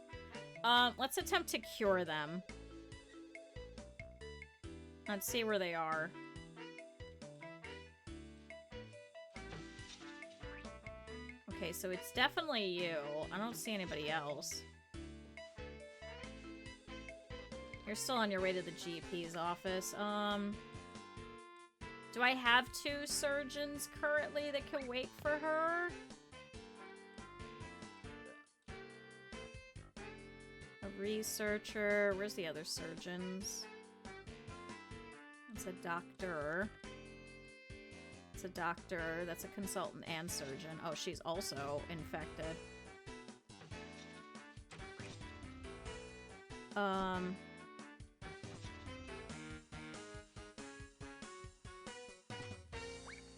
Let's attempt to cure them. Let's see where they are. Okay, so it's definitely you. I don't see anybody else. You're still on your way to the GP's office. Do I have 2 surgeons currently that can wait for her? A researcher. Where's the other surgeons? It's a doctor. It's a doctor. That's a consultant and surgeon. Oh, she's also infected.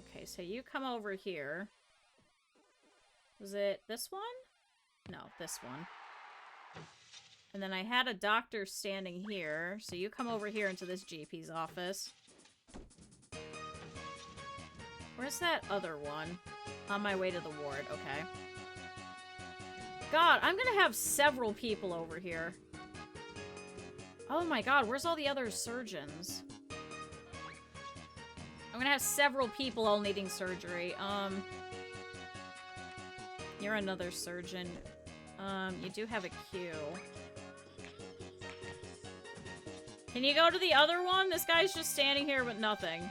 Okay, so you come over here. Was it this one? No, this one. And then I had a doctor standing here, so you come over here into this GP's office. Where's that other one? On my way to the ward, okay. God, I'm gonna have several people over here. Oh my god, where's all the other surgeons? I'm gonna have several people all needing surgery. You're another surgeon. You do have a queue. Can you go to the other one? This guy's just standing here with nothing.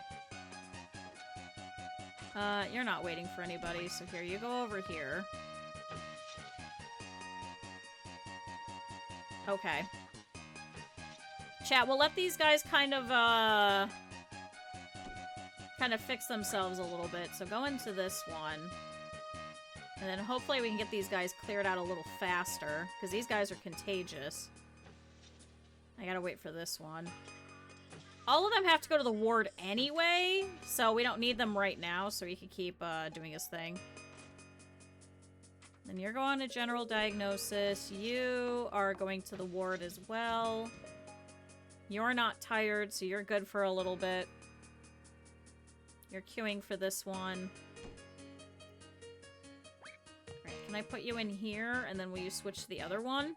You're not waiting for anybody, so here, you go over here. Okay. Chat, we'll let these guys kind of fix themselves a little bit. So go into this one. And then hopefully we can get these guys cleared out a little faster, because these guys are contagious. I gotta wait for this one. All of them have to go to the ward anyway, so we don't need them right now, so he can keep doing his thing. Then you're going to general diagnosis. You are going to the ward as well. You're not tired, so you're good for a little bit. You're queuing for this one. Right, can I put you in here, and then will you switch to the other one?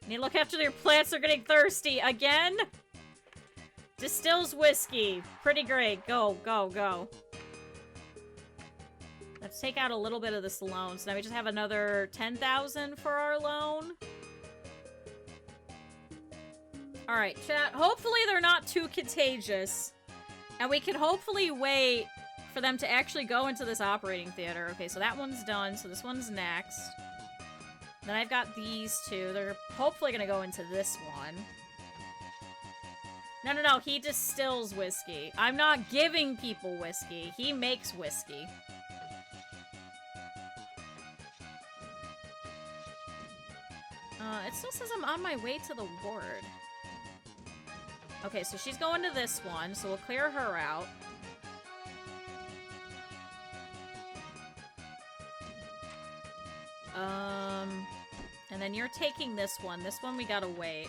You need to look after your plants, they're getting thirsty. Again? Distills whiskey. Pretty great. Go, go, go. Let's take out a little bit of this loan. So now we just have another 10,000 for our loan. Alright, chat. Hopefully they're not too contagious. And we can hopefully wait for them to actually go into this operating theater. Okay, so that one's done. So this one's next. Then I've got these two. They're hopefully going to go into this one. No, no, no. He distills whiskey. I'm not giving people whiskey. He makes whiskey. It still says I'm on my way to the ward. Okay, so she's going to this one, so we'll clear her out. And then you're taking this one. This one we gotta wait.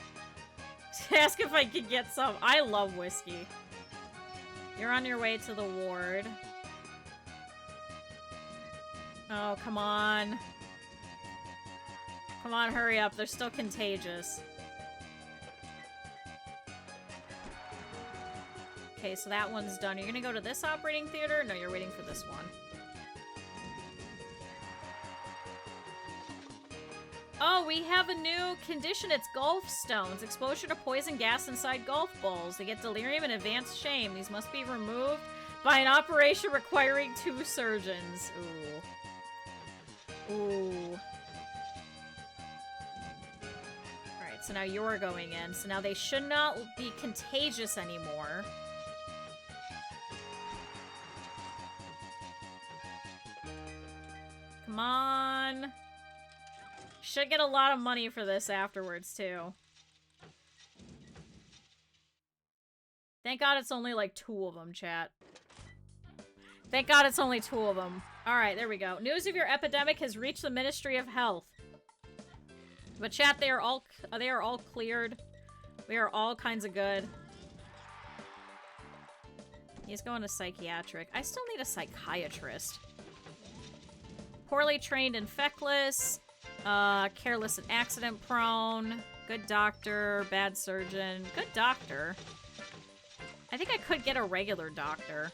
Ask if I could get some. I love whiskey. You're on your way to the ward. Oh, come on. Come on, hurry up. They're still contagious. Okay, so that one's done. You're gonna go to this operating theater? No, you're waiting for this one. Oh, we have a new condition. It's gallstones. Exposure to poison gas inside golf balls. They get delirium and advanced shame. These must be removed by an operation requiring 2 surgeons. Ooh. Ooh. Alright, so now you're going in. So now they should not be contagious anymore. Come on. Should get a lot of money for this afterwards, too. Thank God it's only like 2 of them, chat. Thank God it's only 2 of them. Alright, there we go. News of your epidemic has reached the Ministry of Health. But chat, they are all cleared. We are all kinds of good. He's going to psychiatric. I still need a psychiatrist. Poorly trained and feckless. Careless and accident prone. Good doctor. Bad surgeon. Good doctor. I think I could get a regular doctor.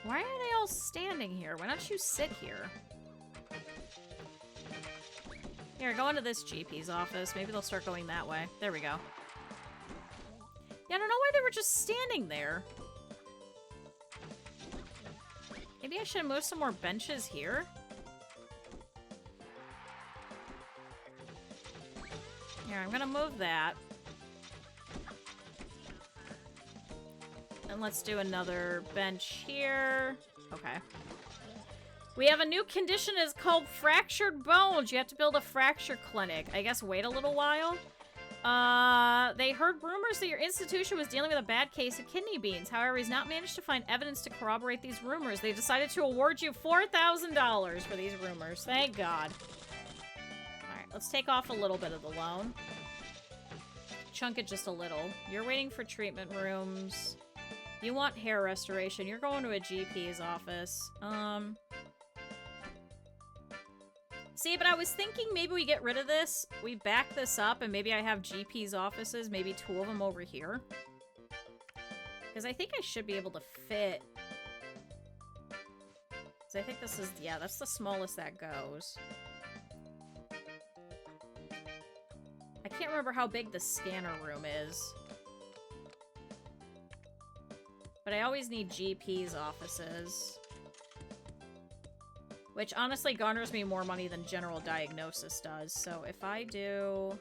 Why are they all standing here? Why don't you sit here? Here, go into this GP's office. Maybe they'll start going that way. There we go. Yeah, I don't know why they were just standing there. Maybe I should move some more benches here? Here, I'm gonna move that. And let's do another bench here. Okay. We have a new condition. It's called fractured bones. You have to build a fracture clinic. I guess wait a little while. They heard rumors that your institution was dealing with a bad case of kidney beans. However, he's not managed to find evidence to corroborate these rumors. They decided to award you $4,000 for these rumors. Thank God. Alright, let's take off a little bit of the loan. Chunk it just a little. You're waiting for treatment rooms. You want hair restoration. You're going to a GP's office. See, but I was thinking maybe we get rid of this. We back this up, and maybe I have GP's offices. Maybe 2 of them over here. Because I think I should be able to fit. So I think this is, yeah, that's the smallest that goes. I can't remember how big the scanner room is. But I always need GP's offices. Which honestly garners me more money than general diagnosis does. So if I do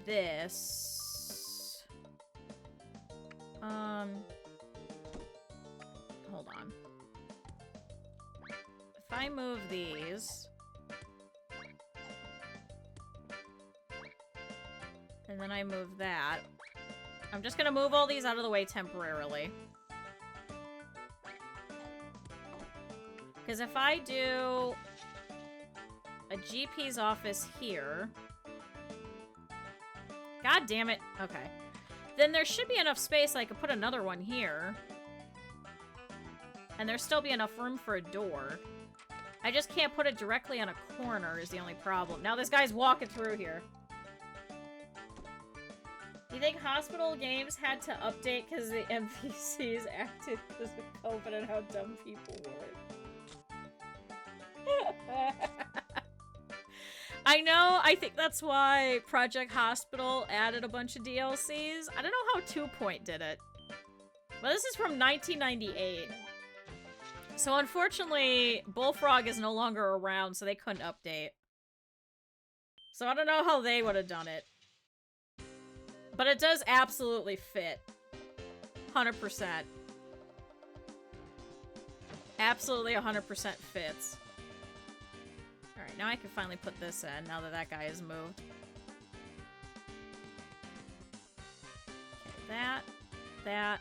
this, hold on. If I move these, and then I move that, I'm just gonna move all these out of the way temporarily. Because if I do a GP's office here... God damn it. Okay. Then there should be enough space I could put another one here. And there still be enough room for a door. I just can't put it directly on a corner is the only problem. Now this guy's walking through here. You think hospital games had to update because the NPCs acted because of COVID and how dumb people were? I know, I think that's why Project Hospital added a bunch of DLCs. I don't know how 2 Point did it. But this is from 1998. So unfortunately, Bullfrog is no longer around, so they couldn't update. So I don't know how they would have done it. But it does absolutely fit. 100%. Absolutely 100% fits. Alright, now I can finally put this in, now that that guy has moved. Okay, that.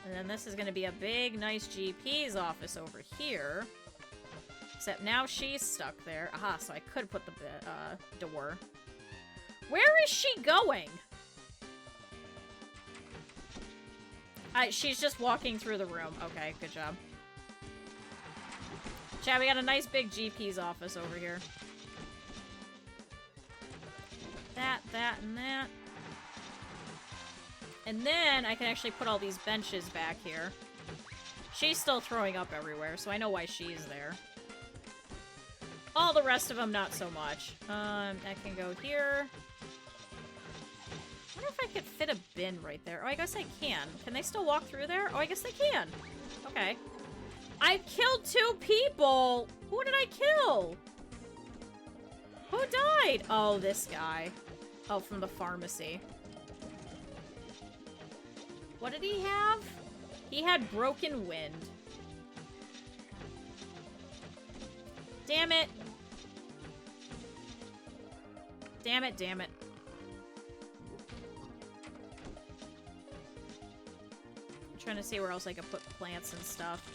And then this is going to be a big, nice GP's office over here. Except now she's stuck there. Aha, so I could put the door. Where is she going? She's just walking through the room. Okay, good job. Chat, we got a nice big GP's office over here. That, and that. And then I can actually put all these benches back here. She's still throwing up everywhere, so I know why she's there. All the rest of them, not so much. I can go here. I wonder if I could fit a bin right there. Oh, I guess I can. Can they still walk through there? Oh, I guess they can. Okay. I killed 2 people! Who did I kill? Who died? Oh, this guy. Oh, from the pharmacy. What did he have? He had broken wind. Damn it. Damn it, damn it. I'm trying to see where else I could put plants and stuff.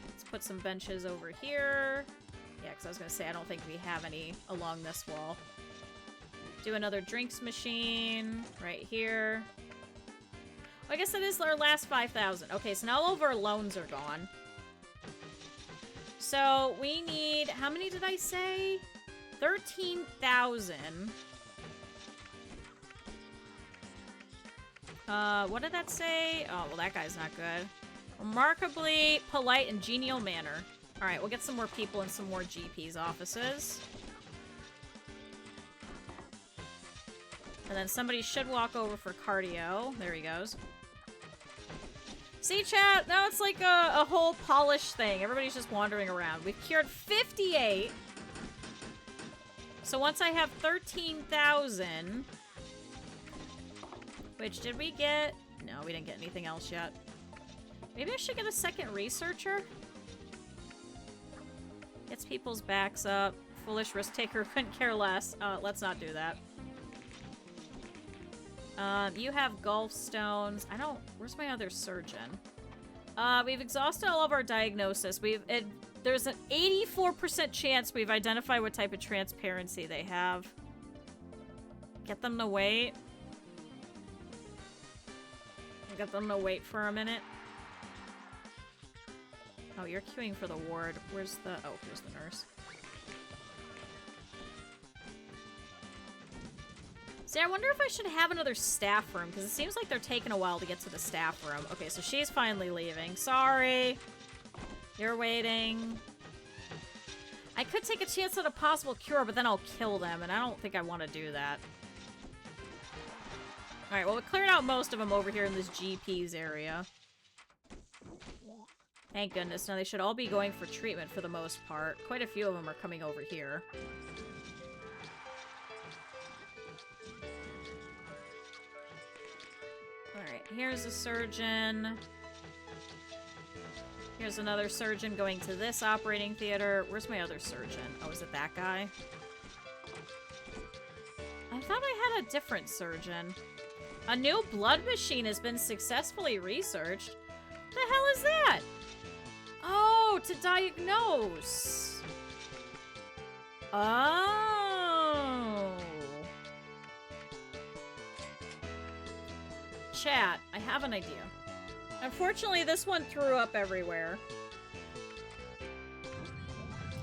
Let's put some benches over here. Yeah, because I was going to say I don't think we have any along this wall. Do another drinks machine right here. Well, I guess that is our last 5,000. Okay, so now all of our loans are gone. So we need, how many did I say? 13,000. What did that say? Oh, well, that guy's not good. Remarkably polite and genial manner. All right, we'll get some more people in some more GP's offices. And then somebody should walk over for cardio. There he goes. See, chat? Now it's like a whole polish thing. Everybody's just wandering around. We've cured 58. So once I have 13,000... Which, did we get? No, we didn't get anything else yet. Maybe I should get a second researcher? Gets people's backs up. Foolish risk taker couldn't care less. Let's not do that. You have gallstones. I don't... Where's my other surgeon? We've exhausted all of our diagnosis. There's an 84% chance we've identified what type of transparency they have. Get them to wait. Get them to wait for a minute. Oh, you're queuing for the ward. Where's the... Oh, here's the nurse. See, I wonder if I should have another staff room, because it seems like they're taking a while to get to the staff room. Okay, so she's finally leaving. Sorry. You're waiting. I could take a chance at a possible cure, but then I'll kill them, and I don't think I want to do that. Alright, well, we cleared out most of them over here in this GP's area. Thank goodness. Now, they should all be going for treatment for the most part. Quite a few of them are coming over here. Alright, here's a surgeon. Here's another surgeon going to this operating theater. Where's my other surgeon? Oh, is it that guy? I thought I had a different surgeon. A new blood machine has been successfully researched. The hell is that? Oh, to diagnose. Oh. Chat, I have an idea. Unfortunately, this one threw up everywhere.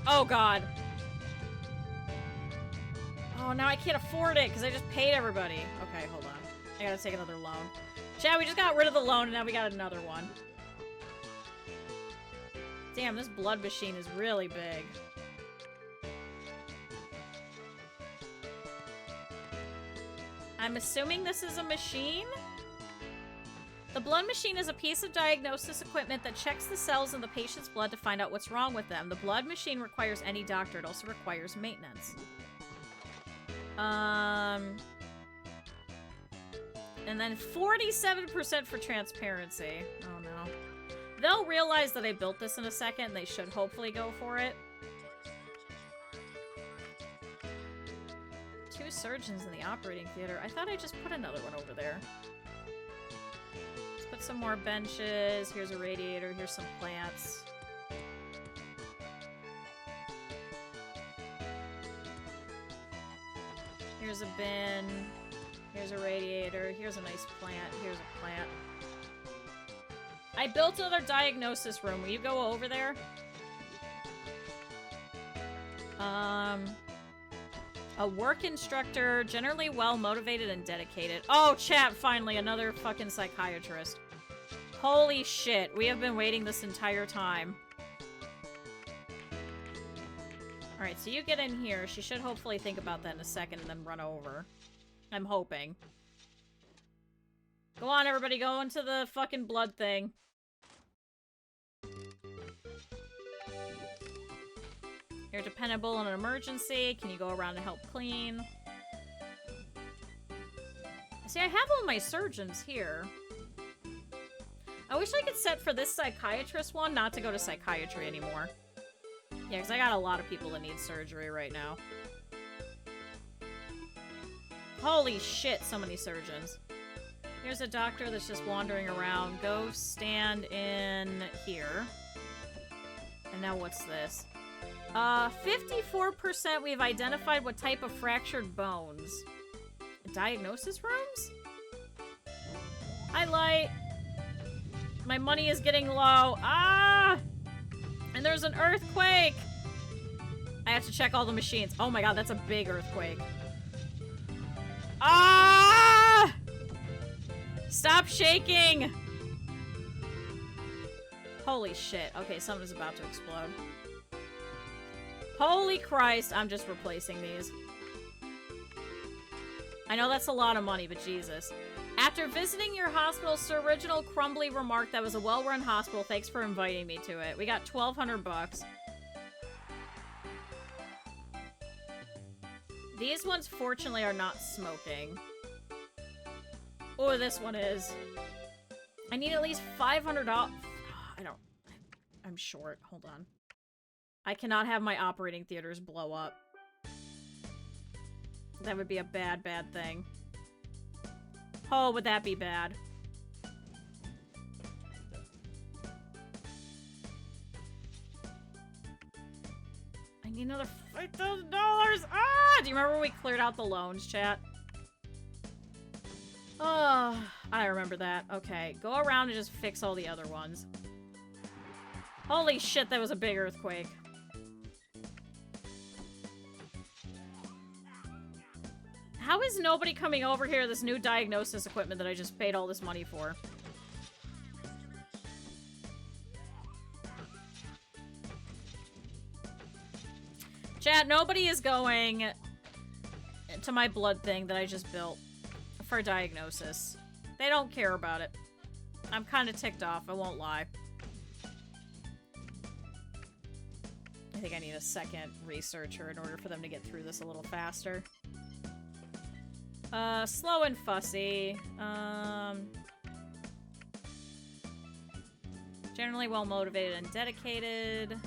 Oh, God. Oh, now I can't afford it because I just paid everybody. Okay, hold on. I gotta take another loan. Chat, we just got rid of the loan and now we got another one. Damn, this blood machine is really big. I'm assuming this is a machine? The blood machine is a piece of diagnosis equipment that checks the cells in the patient's blood to find out what's wrong with them. The blood machine requires any doctor. It also requires maintenance. And then 47% for transparency. Oh no. They'll realize that I built this in a second, and they should hopefully go for it. 2 surgeons in the operating theater. I thought I just put another one over there. Let's put some more benches. Here's a radiator. Here's some plants. Here's a bin. Here's a radiator. Here's a nice plant. Here's a plant. I built another diagnosis room. Will you go over there? A work instructor, generally well motivated and dedicated. Oh, chat, finally, another fucking psychiatrist. Holy shit, we have been waiting this entire time. Alright, so you get in here. She should hopefully think about that in a second and then run over. I'm hoping. Go on, everybody, go into the fucking blood thing. You're dependable in an emergency. Can you go around and help clean? See, I have all my surgeons here. I wish I could set for this psychiatrist one not to go to psychiatry anymore. Yeah, because I got a lot of people that need surgery right now. Holy shit, so many surgeons. Here's a doctor that's just wandering around. Go stand in here. And now what's this? 54% we've identified what type of fractured bones. Diagnosis rooms? Highlight. My money is getting low. Ah! And there's an earthquake! I have to check all the machines. Oh my god, that's a big earthquake. Ah! Stop shaking! Holy shit. Okay, something's about to explode. Holy Christ, I'm just replacing these. I know that's a lot of money, but Jesus. After visiting your hospital, Sir Reginald Crumbly remarked that was a well-run hospital. Thanks for inviting me to it. We got 1,200 bucks. These ones, fortunately, are not smoking. Oh, this one is. I need at least $500. I'm short. Hold on. I cannot have my operating theaters blow up. That would be a bad, bad thing. Oh, would that be bad? I need another $5,000! Ah! Do you remember when we cleared out the loans, chat? Oh, I remember that. Okay, go around and just fix all the other ones. Holy shit, that was a big earthquake. How is nobody coming over here to this new diagnosis equipment that I just paid all this money for? Chat, nobody is going to my blood thing that I just built for diagnosis. They don't care about it. I'm kind of ticked off, I won't lie. I think I need a second researcher in order for them to get through this a little faster. Slow and fussy. Generally well-motivated and dedicated.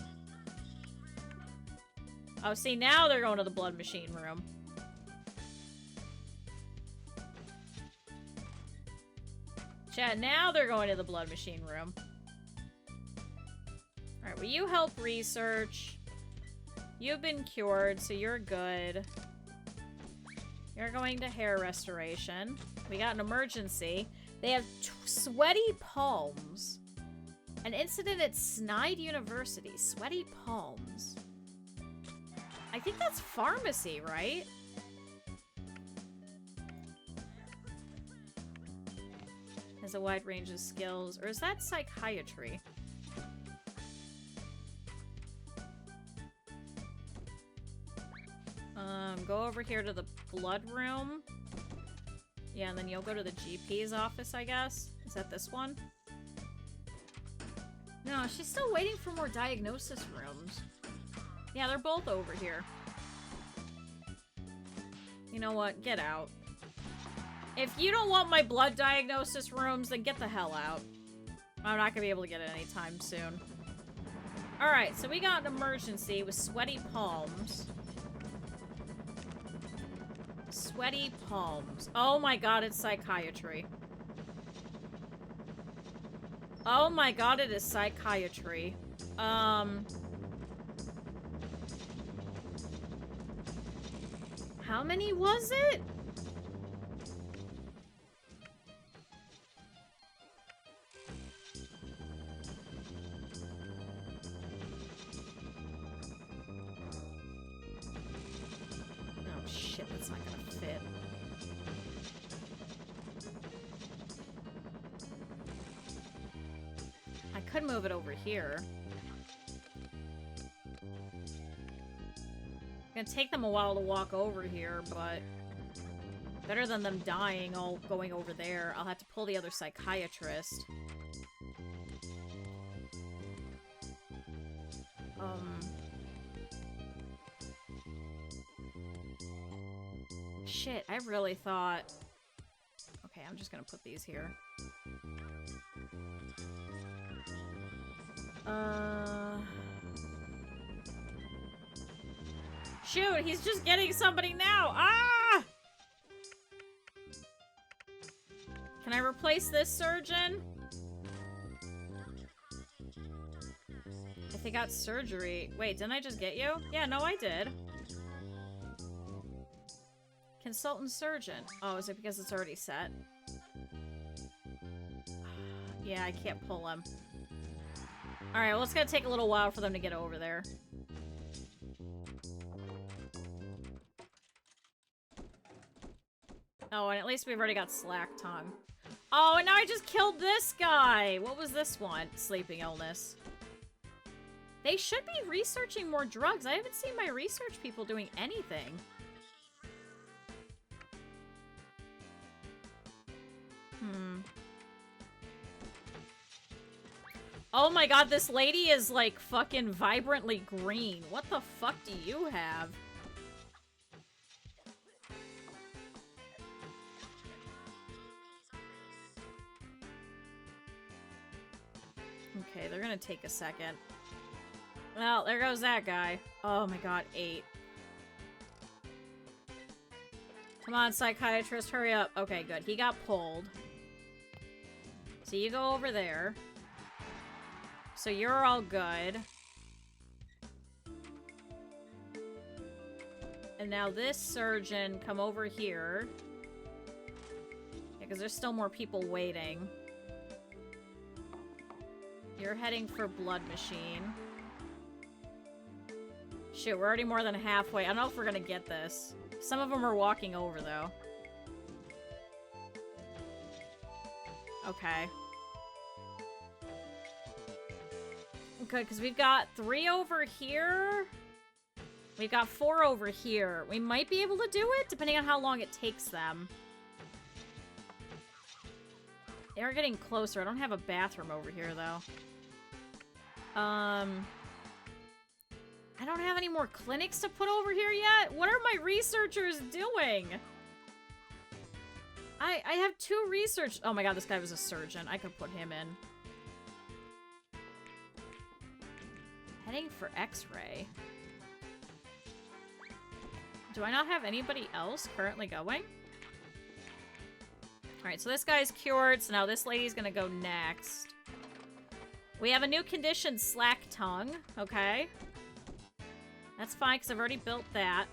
Oh, see, now they're going to the blood machine room. Chat, now they're going to the blood machine room. Alright, will you help research? You've been cured, so you're good. You're going to hair restoration. We got an emergency. They have sweaty palms. An incident at Snide University. Sweaty palms. I think that's pharmacy, right? Has a wide range of skills. Or is that psychiatry? Go over here to the blood room. Yeah, and then you'll go to the GP's office, I guess. Is that this one? No, she's still waiting for more diagnosis rooms. Yeah, they're both over here. You know what? Get out. If you don't want my blood diagnosis rooms, then get the hell out. I'm not gonna be able to get it anytime soon. Alright, so we got an emergency with sweaty palms. Sweaty palms. Oh my god, it's psychiatry. Oh my god, it is psychiatry. How many was it? Oh shit, that's not gonna fit. I could move it over here. It's gonna take them a while to walk over here, but better than them dying all going over there. I'll have to pull the other psychiatrist. Shit, I really thought I'm just gonna put these here. Shoot, he's just getting somebody now! Ah! Can I replace this surgeon? If they got surgery... Wait, didn't I just get you? Yeah, no, I did. Consultant surgeon. Oh, is it because it's already set? Yeah, I can't pull him. Alright, well, it's gonna take a little while for them to get over there. Oh, and at least we've already got slack tongue. Oh, and now I just killed this guy! What was this one? Sleeping illness. They should be researching more drugs. I haven't seen my research people doing anything. Oh my god, this lady is like fucking vibrantly green. What the fuck do you have? Okay, they're gonna take a second. Well, there goes that guy. Oh my god, 8. Come on, psychiatrist, hurry up. Okay, good. He got pulled. So you go over there. So you're all good. And now this surgeon, come over here. Yeah, because there's still more people waiting. You're heading for blood machine. Shoot, we're already more than halfway. I don't know if we're gonna get this. Some of them are walking over, though. Okay. Good, because we've got 3 over here. We've got 4 over here. We might be able to do it, depending on how long it takes them. They are getting closer. I don't have a bathroom over here, though. I don't have any more clinics to put over here yet? What are my researchers doing? I have 2 research... Oh my god, this guy was a surgeon. I could put him in. Heading for X-ray. Do I not have anybody else currently going? Alright, so this guy's cured, so now this lady's gonna go next. We have a new condition, slack tongue. Okay. That's fine, because I've already built that.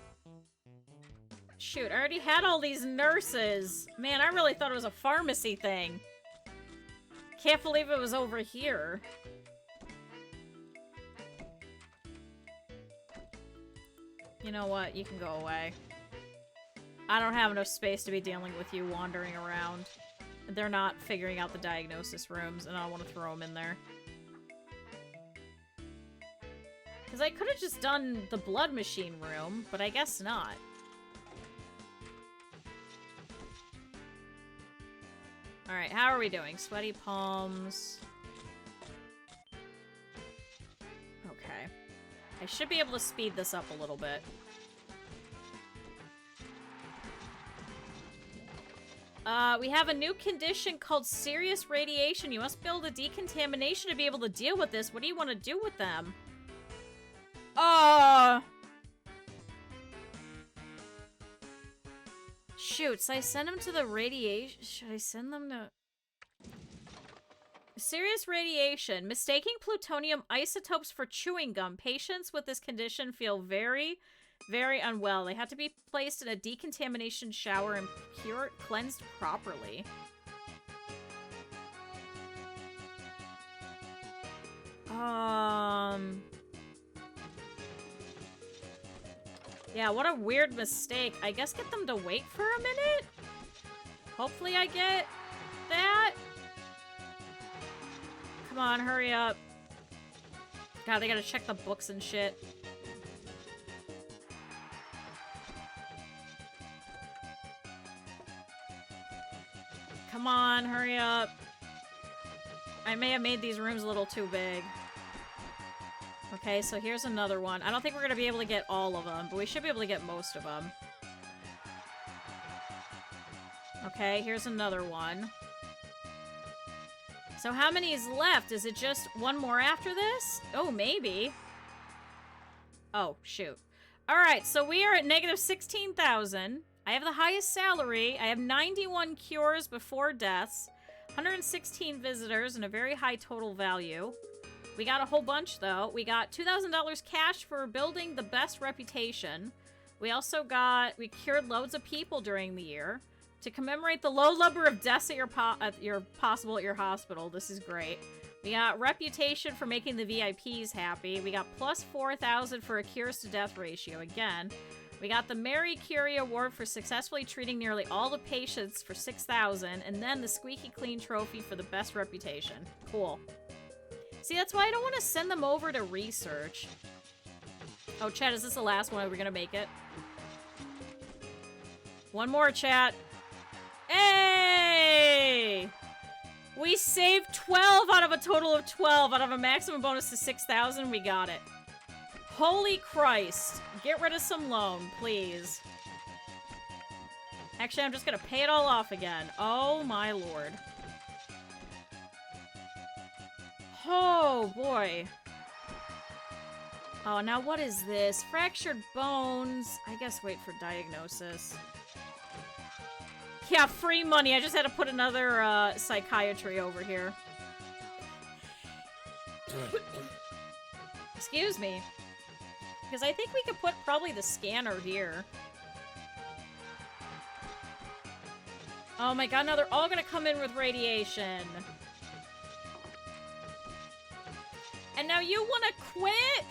Shoot, I already had all these nurses. Man, I really thought it was a pharmacy thing. Can't believe it was over here. You know what? You can go away. I don't have enough space to be dealing with you wandering around. They're not figuring out the diagnosis rooms, and I don't want to throw them in there. Because I could have just done the blood machine room, but I guess not. Alright, how are we doing? Sweaty palms. Okay. I should be able to speed this up a little bit. We have a new condition called serious radiation. You must build a decontamination to be able to deal with this. What do you want to do with them? Shoot, so I send them to the radiation... Should I send them to... Serious radiation. Mistaking plutonium isotopes for chewing gum. Patients with this condition feel very, very unwell. They have to be placed in a decontamination shower and cleansed properly. Yeah, what a weird mistake. I guess get them to wait for a minute? Hopefully I get that. Come on, hurry up. God, they gotta check the books and shit. Come on, hurry up. I may have made these rooms a little too big. Okay, so here's another one. I don't think we're gonna be able to get all of them, but we should be able to get most of them. Okay, here's another one. So how many is left? Is it just one more after this? Oh, maybe. Oh, shoot. All right, so we are at negative 16,000. I have the highest salary. I have 91 cures before deaths, 116 visitors, and a very high total value. We got a whole bunch, though. We got $2,000 cash for building the best reputation. We also we cured loads of people during the year. To commemorate the low number of deaths possible at your hospital. This is great. We got reputation for making the VIPs happy. We got plus 4,000 for a cures to death ratio again. We got the Mary Curie Award for successfully treating nearly all the patients for 6,000, and then the squeaky clean trophy for the best reputation. Cool. See, that's why I don't want to send them over to research. Oh, chat, is this the last one? Are we gonna make it? One more, chat. Hey! We saved 12 out of a total of 12. Out of a maximum bonus to 6,000, we got it. Holy Christ. Get rid of some loan, please. Actually, I'm just gonna pay it all off again. Oh my lord. Oh boy. Oh, now what is this? Fractured bones. I guess wait for diagnosis. Yeah, free money. I just had to put another psychiatry over here. Excuse me. Because I think we could put probably the scanner here. Oh my god, now they're all gonna come in with radiation. And now you wanna quit?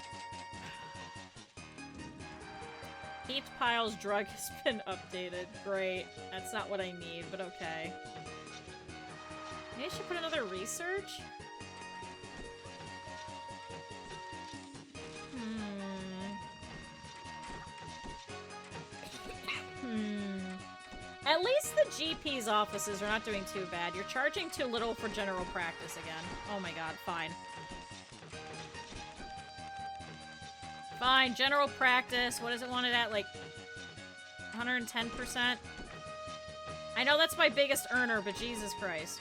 Heaped Piles drug has been updated. Great. That's not what I need, but okay. Maybe I should put another research? At least the GP's offices are not doing too bad. You're charging too little for general practice again. Oh my god, fine. Fine, general practice. What does it want it at? Like 110%? I know that's my biggest earner, but Jesus Christ.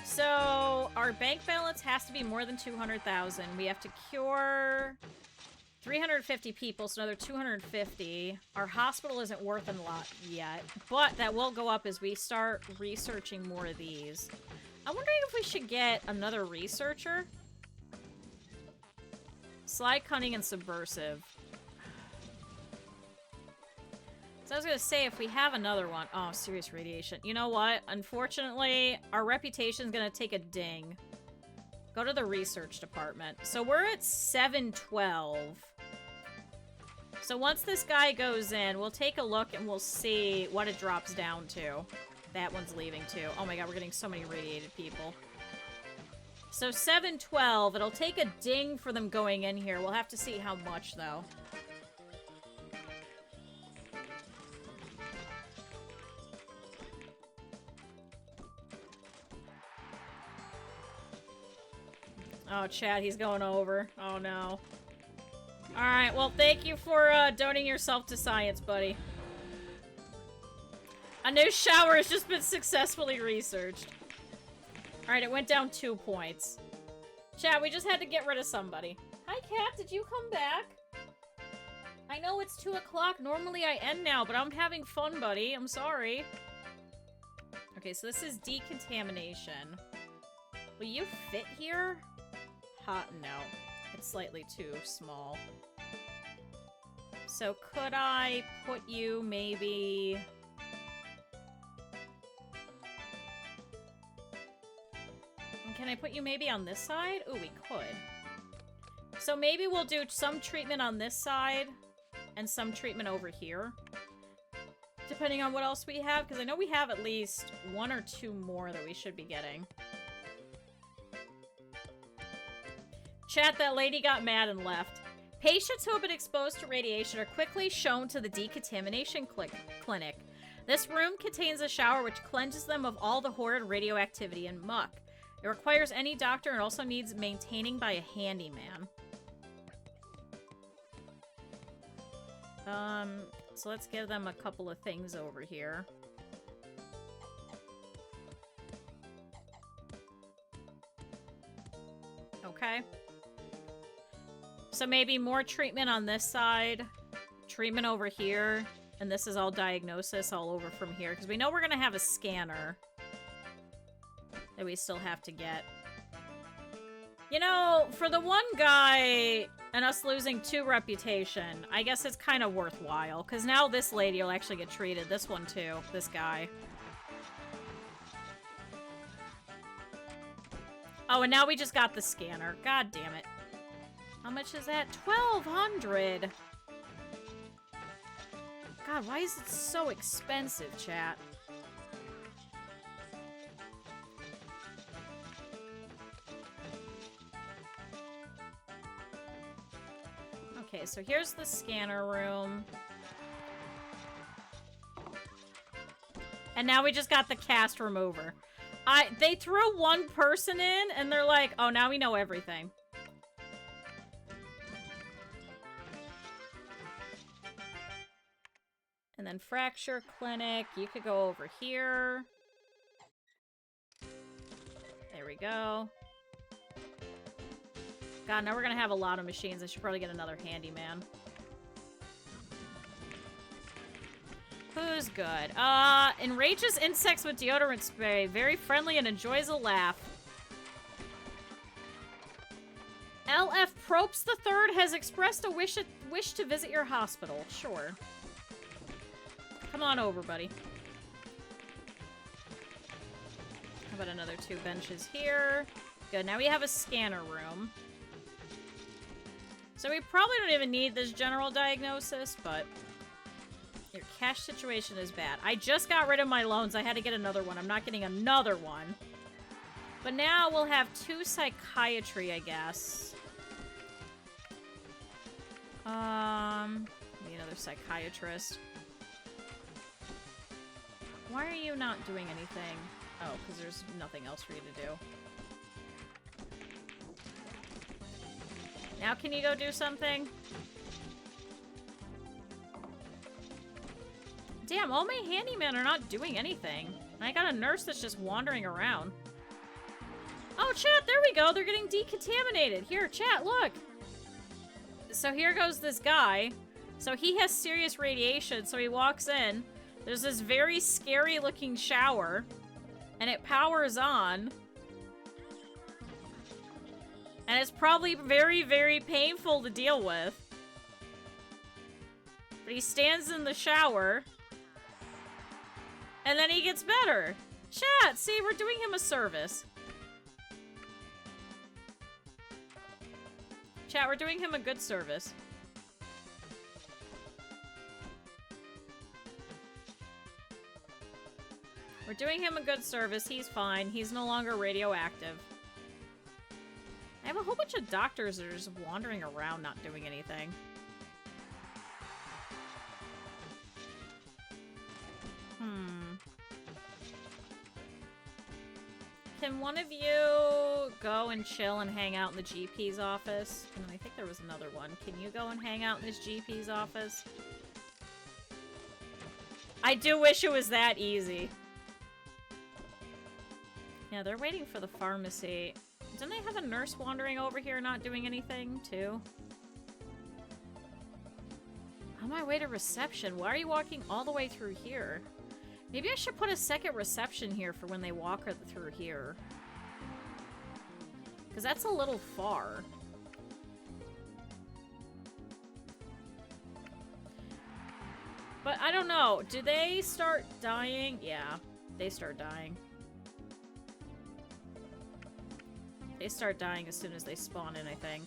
So our bank balance has to be more than 200,000. We have to cure 350 people, so another 250. Our hospital isn't worth a lot yet, but that will go up as we start researching more of these. I'm wondering if we should get another researcher. Sly, cunning, and subversive. So I was gonna say, if we have another one... Oh, serious radiation. You know what? Unfortunately, our reputation's gonna take a ding. Go to the research department. So we're at 712. So once this guy goes in, we'll take a look and we'll see what it drops down to. That one's leaving too. Oh my god, we're getting so many radiated people. So 712. It'll take a ding for them going in here. We'll have to see how much, though. Oh, chat, he's going over. Oh, no. Alright, well, thank you for donating yourself to science, buddy. A new shower has just been successfully researched. Alright, it went down 2 points. Chat, we just had to get rid of somebody. Hi, Kat, did you come back? I know it's 2 o'clock. Normally I end now, but I'm having fun, buddy. I'm sorry. Okay, so this is decontamination. Will you fit here? No. It's slightly too small. So could I put you maybe... Can I put you maybe on this side? Ooh, we could. So maybe we'll do some treatment on this side and some treatment over here. Depending on what else we have, because I know we have at least 1 or 2 more that we should be getting. Chat, that lady got mad and left. Patients who have been exposed to radiation are quickly shown to the decontamination clinic. This room contains a shower which cleanses them of all the horrid radioactivity and muck. It requires any doctor and also needs maintaining by a handyman. So let's give them a couple of things over here. Okay. So maybe more treatment on this side, treatment over here, and this is all diagnosis all over from here. Because we know we're going to have a scanner that we still have to get. You know, for the one guy and us losing 2 reputation, I guess it's kind of worthwhile. Because now this lady will actually get treated. This one too. This guy. Oh, and now we just got the scanner. God damn it. How much is that? 1,200. God, why is it so expensive, chat? Okay, so here's the scanner room. And now we just got the cast remover. They threw one person in, and they're like, oh, now we know everything. And then fracture clinic. You could go over here. There we go. God, now we're gonna have a lot of machines. I should probably get another handyman. Who's good? Enrages insects with deodorant spray. Very friendly and enjoys a laugh. LF Propes III has expressed a wish to visit your hospital. Sure. Come on over, buddy. How about another 2 benches here? Good, now we have a scanner room. So we probably don't even need this general diagnosis, but your cash situation is bad. I just got rid of my loans. I had to get another one. I'm not getting another one. But now we'll have 2 psychiatry, I guess. Maybe another psychiatrist. Why are you not doing anything? Oh, because there's nothing else for you to do. Now can you go do something? Damn, all my handymen are not doing anything. And I got a nurse that's just wandering around. Oh, chat, there we go. They're getting decontaminated. Here, chat, look. So here goes this guy. So he has serious radiation, so he walks in. There's this very scary looking shower. And it powers on. And it's probably very, very painful to deal with. But he stands in the shower. And then he gets better. Chat, see, we're doing him a service. Chat, we're doing him a good service. We're doing him a good service. He's fine. He's no longer radioactive. I have a whole bunch of doctors that are just wandering around not doing anything. Can one of you go and chill and hang out in the GP's office? And I think there was another one. Can you go and hang out in this GP's office? I do wish it was that easy. Yeah, they're waiting for the pharmacy. Don't they have a nurse wandering over here not doing anything, too? On my way to reception. Why are you walking all the way through here? Maybe I should put a second reception here for when they walk through here. Because that's a little far. But I don't know. Do they start dying? Yeah, they start dying. They start dying as soon as they spawn in, I think.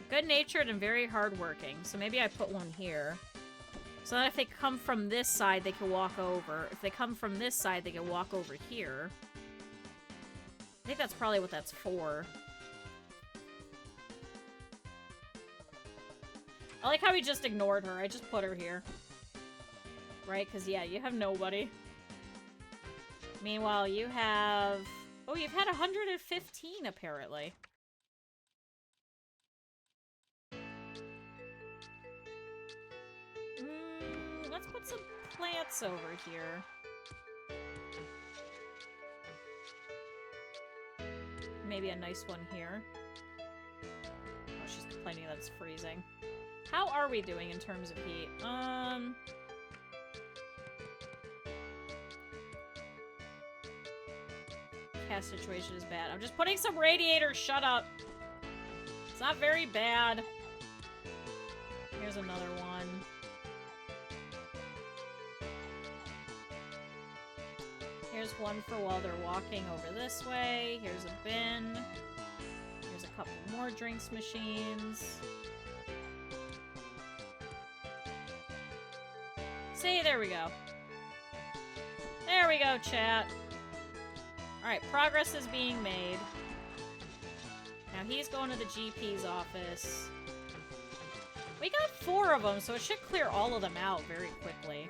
Good-natured and very hardworking. So maybe I put one here. So that if they come from this side, they can walk over. If they come from this side, they can walk over here. I think that's probably what that's for. I like how we just ignored her. I just put her here. Right? Because, yeah, you have nobody. Meanwhile, you have... Oh, you've had 115, apparently. Let's put some plants over here. maybe a nice one here. Oh, she's complaining that it's freezing. How are we doing in terms of heat? Gas situation is bad. I'm just putting some radiators. Shut up. It's not very bad. Here's another one. Here's one for while they're walking over this way. Here's a bin. Here's a couple more drinks machines. See, there we go. There we go, chat. Alright, progress is being made. Now he's going to the GP's office. We got 4 of them, so it should clear all of them out very quickly.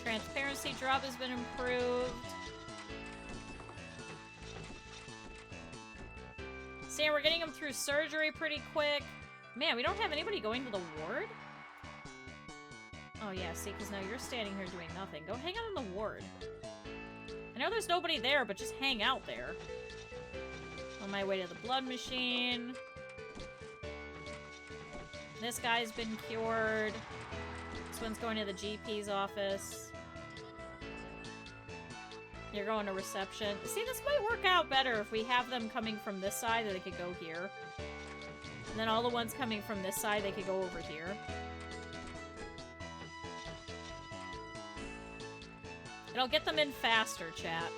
Transparency drop has been improved. See, we're getting them through surgery pretty quick. Man, we don't have anybody going to the ward? Oh yeah, see, because now you're standing here doing nothing. Go hang out in the ward. I know there's nobody there, but just hang out there. On my way to the blood machine. This guy's been cured. This one's going to the GP's office. You're going to reception. See, this might work out better if we have them coming from this side, that they could go here. And then all the ones coming from this side, they could go over here. It'll get them in faster, chat.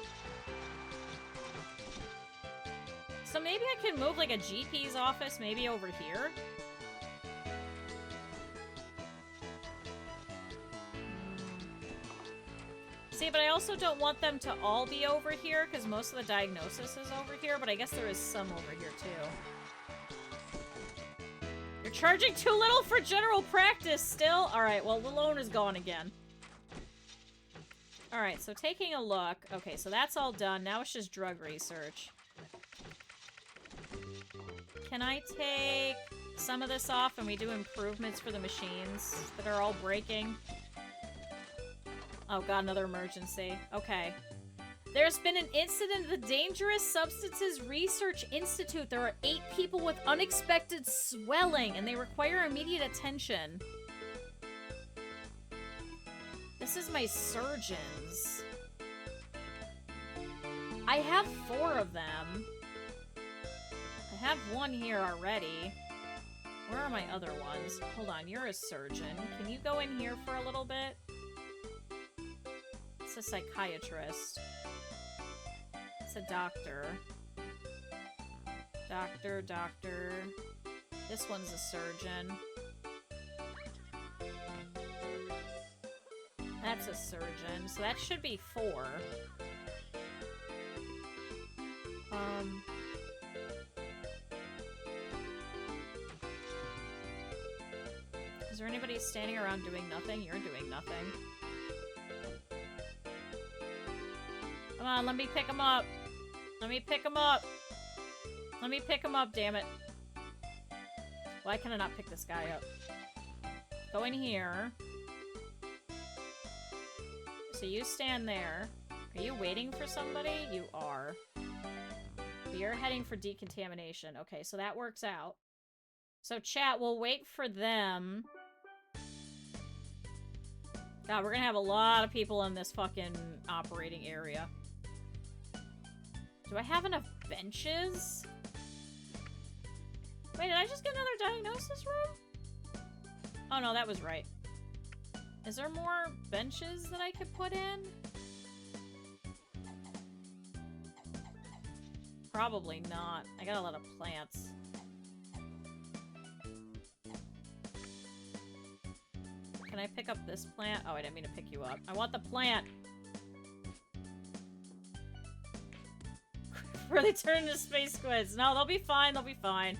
So maybe I can move, like, a GP's office maybe over here? See, but I also don't want them to all be over here, because most of the diagnosis is over here, but I guess there is some over here, too. You're charging too little for general practice still? Alright, well, the loan is gone again. Alright, so taking a look. Okay, so that's all done. Now it's just drug research. Can I take some of this off and we do improvements for the machines that are all breaking? Oh god, another emergency. Okay. There's been an incident at the Dangerous Substances Research Institute. There are 8 people with unexpected swelling, and they require immediate attention. This is my surgeons. I have 4 of them. I have one here already. Where are my other ones? Hold on, you're a surgeon. Can you go in here for a little bit? It's a psychiatrist. It's a doctor. Doctor. This one's a surgeon. That's a surgeon, so that should be 4. Is there anybody standing around doing nothing? You're doing nothing. Come on, let me pick him up. Let me pick him up. Let me pick him up, damn it. Why can I not pick this guy up? Go in here. So you stand there. Are you waiting for somebody? You are. But you're heading for decontamination. Okay, so that works out. So chat, we'll wait for them. God, we're gonna have a lot of people in this fucking operating area. Do I have enough benches? Wait, did I just get another diagnosis room? Oh no, that was right. Is there more benches that I could put in? Probably not. I got a lot of plants. Can I pick up this plant? Oh, I didn't mean to pick you up. I want the plant! Really turn into space squids. No, they'll be fine. They'll be fine.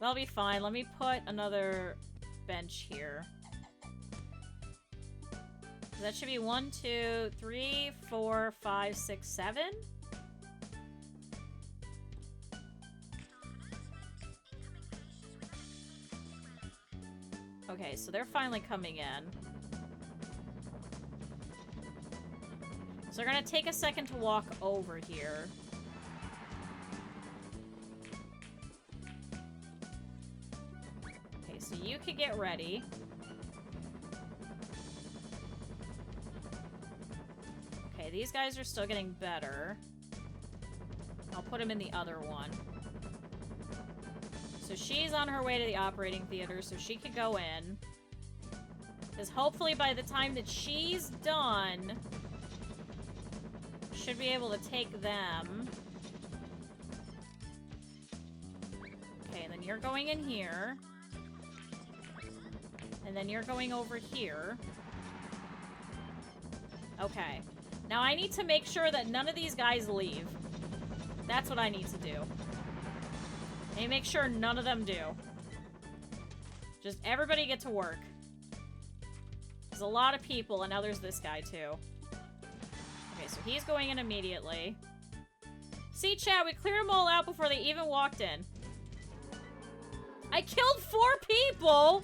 They'll be fine. Let me put another bench here. That should be 1, 2, 3, 4, 5, 6, 7. Okay, so they're finally coming in. So they're gonna take a second to walk over here. Okay, so you could get ready. Okay, these guys are still getting better. I'll put them in the other one. So she's on her way to the operating theater, so she could go in. Because hopefully by the time that she's done, should be able to take them. Okay, and then you're going in here. And then you're going over here. Okay. Now I need to make sure that none of these guys leave. That's what I need to do. I need to make sure none of them do. Just everybody get to work. There's a lot of people, and now there's this guy too. Okay, so he's going in immediately. See, chat, we cleared them all out before they even walked in. I killed 4 people!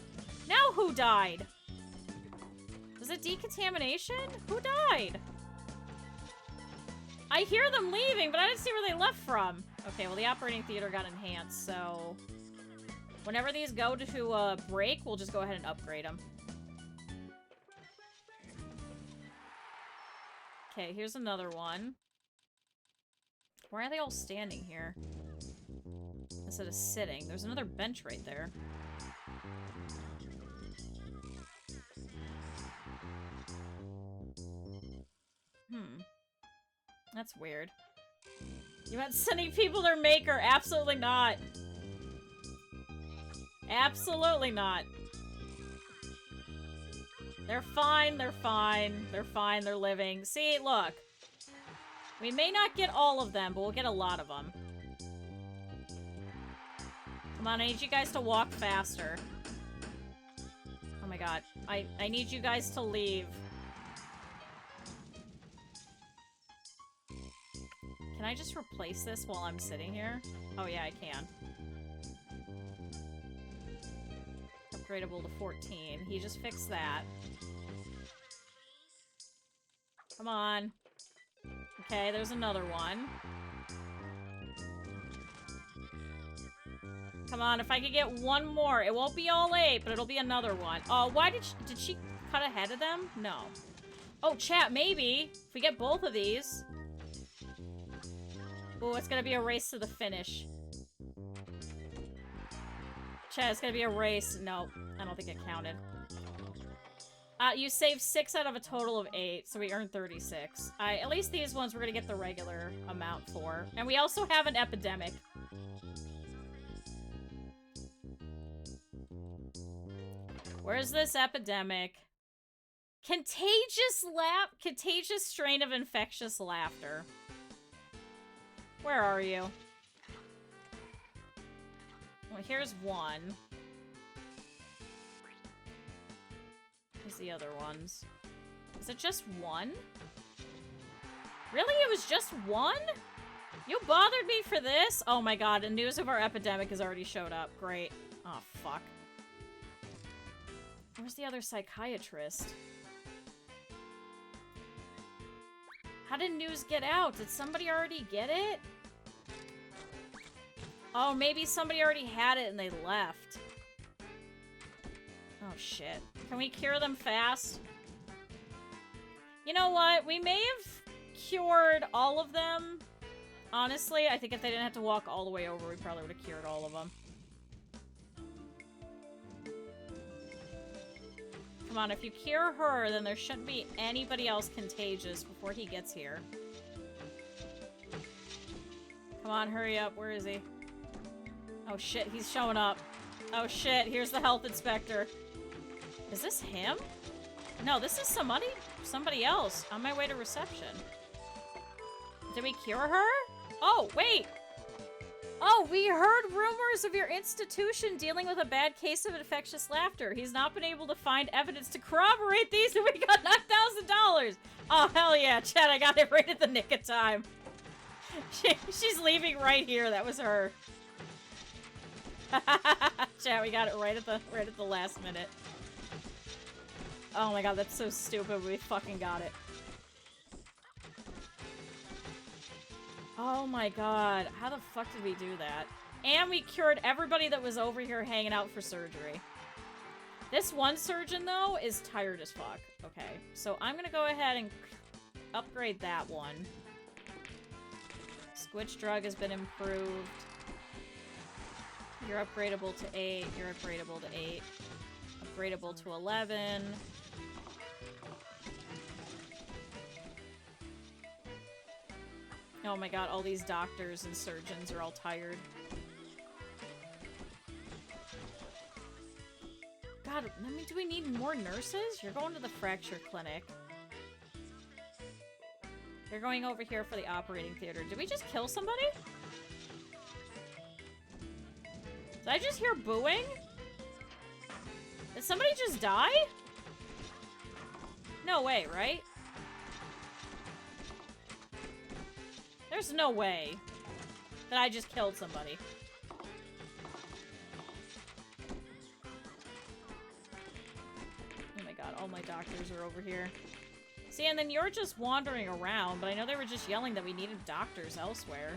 Now who died? Was it decontamination? Who died? I hear them leaving, but I didn't see where they left from. Okay, well, the operating theater got enhanced, so... whenever these go to break, we'll just go ahead and upgrade them. Okay, here's another one. Why are they all standing here? Instead of sitting. There's another bench right there. That's weird. You meant sending people their maker? Absolutely not. Absolutely not. They're fine, they're fine. They're fine, they're living. See, look. We may not get all of them, but we'll get a lot of them. Come on, I need you guys to walk faster. Oh my god. I need you guys to leave. Can I just replace this while I'm sitting here? Oh yeah, I can. Upgradable to 14. He just fixed that. Come on. Okay, there's another one. Come on, if I could get one more. It won't be all 8, but it'll be another one. Oh, why did she cut ahead of them? No. Oh, chat, maybe. If we get both of these. Oh, it's gonna be a race to the finish. Chat, it's gonna be a race. No, I don't think it counted. You saved 6 out of a total of 8, so we earned 36. At least these ones we're gonna get the regular amount for. And we also have an epidemic. Where's this epidemic? Contagious strain of infectious laughter. Where are you? Well, here's one. Here's the other ones. Is it just one? Really? It was just one? You bothered me for this? Oh my god, and news of our epidemic has already showed up. Great. Oh, fuck. Where's the other psychiatrist? How did news get out? Did somebody already get it? Oh, maybe somebody already had it and they left. Oh, shit. Can we cure them fast? You know what? We may have cured all of them. Honestly, I think if they didn't have to walk all the way over, we probably would have cured all of them. Come on, if you cure her, then there shouldn't be anybody else contagious before he gets here. Come on, hurry up. Where is he? Oh shit, he's showing up. Oh shit, here's the health inspector. Is this him? No, this is somebody else on my way to reception. Did we cure her? Oh, wait! Oh, we heard rumors of your institution dealing with a bad case of infectious laughter. He's not been able to find evidence to corroborate these, and we got $9,000! Oh, hell yeah, Chad, I got it right at the nick of time. She's leaving right here. That was her. Chat, we got it right at the last minute. Oh my god, that's so stupid. We fucking got it. Oh my god. How the fuck did we do that? And we cured everybody that was over here hanging out for surgery. This one surgeon, though, is tired as fuck. Okay, so I'm gonna go ahead and upgrade that one. Squitch drug has been improved. You're upgradable to 8. You're upgradable to 8. Upgradable to 11. Oh my god, all these doctors and surgeons are all tired. God, I mean, do we need more nurses? You're going to the fracture clinic. You're going over here for the operating theater. Did we just kill somebody? Did I just hear booing? Did somebody just die? No way, right? There's no way that I just killed somebody. Oh my god, all my doctors are over here. See, and then you're just wandering around, but I know they were just yelling that we needed doctors elsewhere.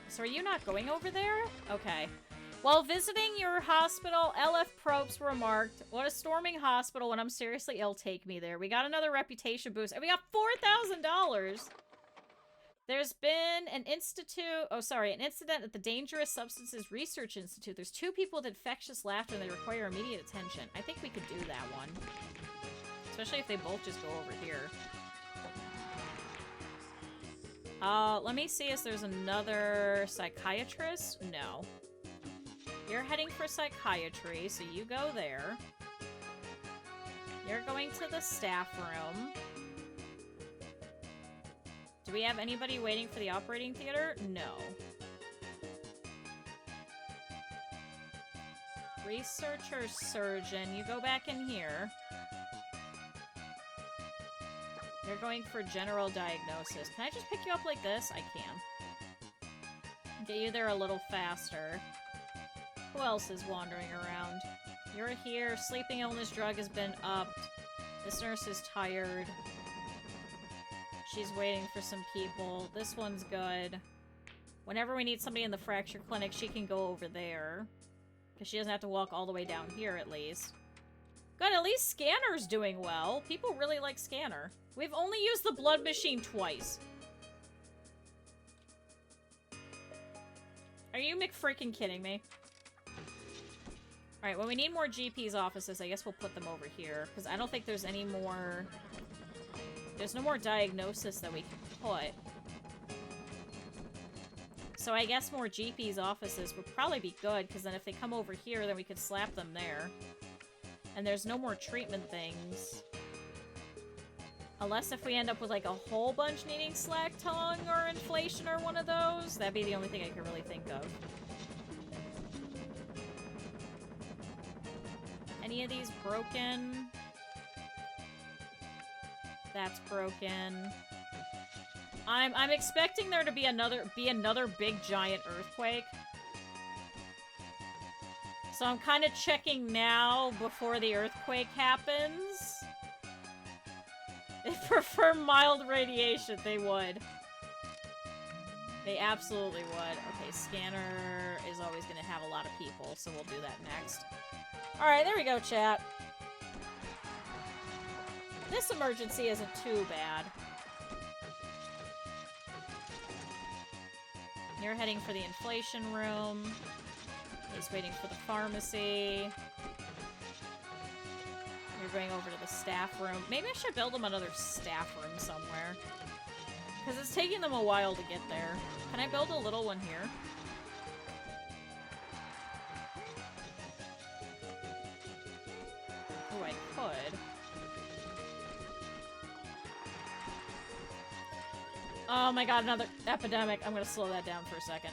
So are you not going over there? Okay. While visiting your hospital, LF Probst remarked, "What a storming hospital. When I'm seriously ill, take me there." We got another reputation boost, and we got $4,000! There's been an an incident at the Dangerous Substances Research Institute. There's 2 people with infectious laughter and they require immediate attention. I think we could do that one. Especially if they both just go over here. Let me see if there's another psychiatrist. No. You're heading for psychiatry, so you go there. You're going to the staff room. Do we have anybody waiting for the operating theater? No. Researcher surgeon, you go back in here. You're going for general diagnosis. Can I just pick you up like this? I can. Get you there a little faster. Who else is wandering around? You're here. Sleeping illness drug has been upped. This nurse is tired. She's waiting for some people. This one's good. Whenever we need somebody in the fracture clinic, she can go over there. Because she doesn't have to walk all the way down here, at least. Good, at least Scanner's doing well. People really like Scanner. We've only used the blood machine twice. Are you McFreaking kidding me? Alright, when we need more GP's offices, I guess we'll put them over here. Because I don't think there's any more... There's no more diagnosis that we can put. So I guess more GP's offices would probably be good, because then if they come over here, then we could slap them there. And there's no more treatment things. Unless if we end up with like a whole bunch needing slack tongue or inflation or one of those, that'd be the only thing I can really think of. Any of these broken? That's broken. I'm expecting there to be another big giant earthquake. So I'm kind of checking now before the earthquake happens. They prefer mild radiation. They would. They absolutely would. Okay, Scanner is always going to have a lot of people, so we'll do that next. Alright, there we go, chat. This emergency isn't too bad. You're heading for the inflation room. He's waiting for the pharmacy. You're going over to the staff room. Maybe I should build them another staff room somewhere. Because it's taking them a while to get there. Can I build a little one here? Oh, I could. Oh my god, another epidemic. I'm gonna slow that down for a second.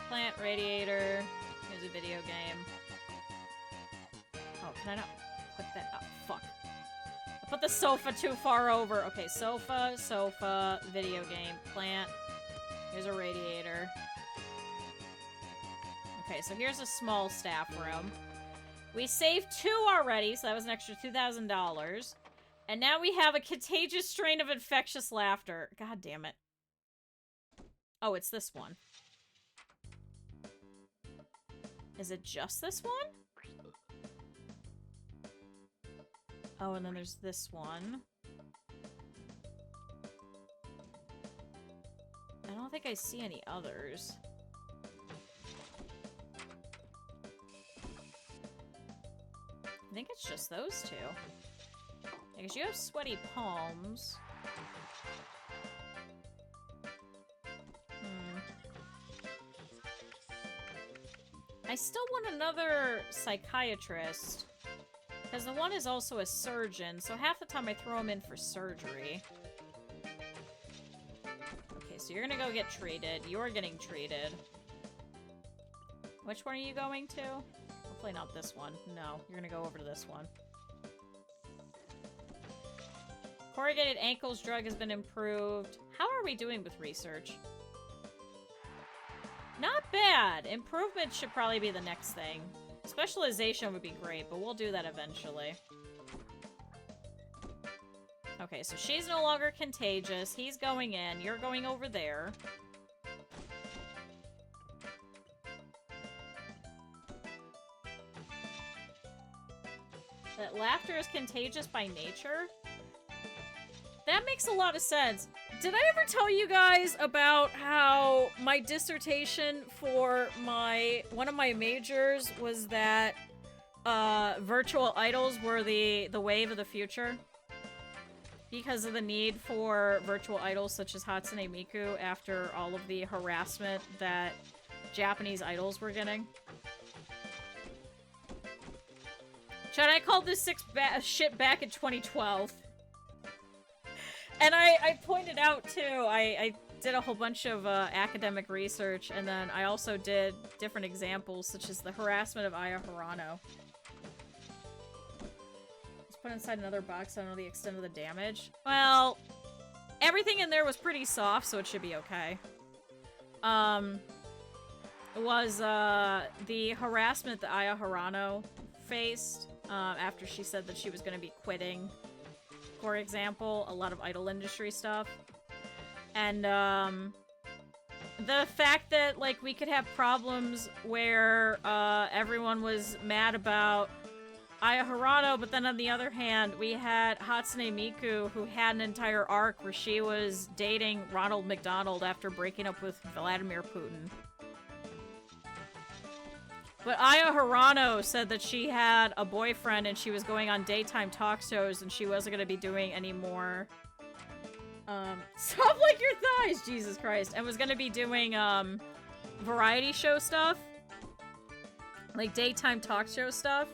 Plant radiator. Here's a video game. Oh, can I not put that up? Fuck. I put the sofa too far over. Okay, sofa, video game, plant. Here's a radiator. Okay, so here's a small staff room. We saved 2 already, so that was an extra $2,000. And now we have a contagious strain of infectious laughter. God damn it. Oh, it's this one. Is it just this one? Oh, and then there's this one. I don't think I see any others. I think it's just those two. Because you have sweaty palms. I still want another psychiatrist. Because the one is also a surgeon, so half the time I throw him in for surgery. Okay, so you're gonna go get treated. You're getting treated. Which one are you going to? Hopefully not this one. No, you're gonna go over to this one. Corrugated ankles drug has been improved. How are we doing with research? Not bad. Improvement should probably be the next thing. Specialization would be great, but we'll do that eventually. Okay, so she's no longer contagious. He's going in. You're going over there. That laughter is contagious by nature? That makes a lot of sense. Did I ever tell you guys about how my dissertation for one of my majors was that virtual idols were the wave of the future? Because of the need for virtual idols such as Hatsune Miku after all of the harassment that Japanese idols were getting. Chad, I called this shit back in 2012. And I pointed out, too, I did a whole bunch of academic research, and then I also did different examples, such as the harassment of Aya Hirano. Let's put inside another box, I don't know the extent of the damage. Well, everything in there was pretty soft, so it should be okay. Was the harassment that Aya Hirano faced after she said that she was going to be quitting, for example, a lot of idol industry stuff. And, the fact that, like, we could have problems where, everyone was mad about Aya Hirano, but then on the other hand, we had Hatsune Miku, who had an entire arc where she was dating Ronald McDonald after breaking up with Vladimir Putin. But Aya Hirano said that she had a boyfriend and she was going on daytime talk shows and she wasn't going to be doing any more, stop like your thighs, Jesus Christ, and was going to be doing, variety show stuff. Like daytime talk show stuff.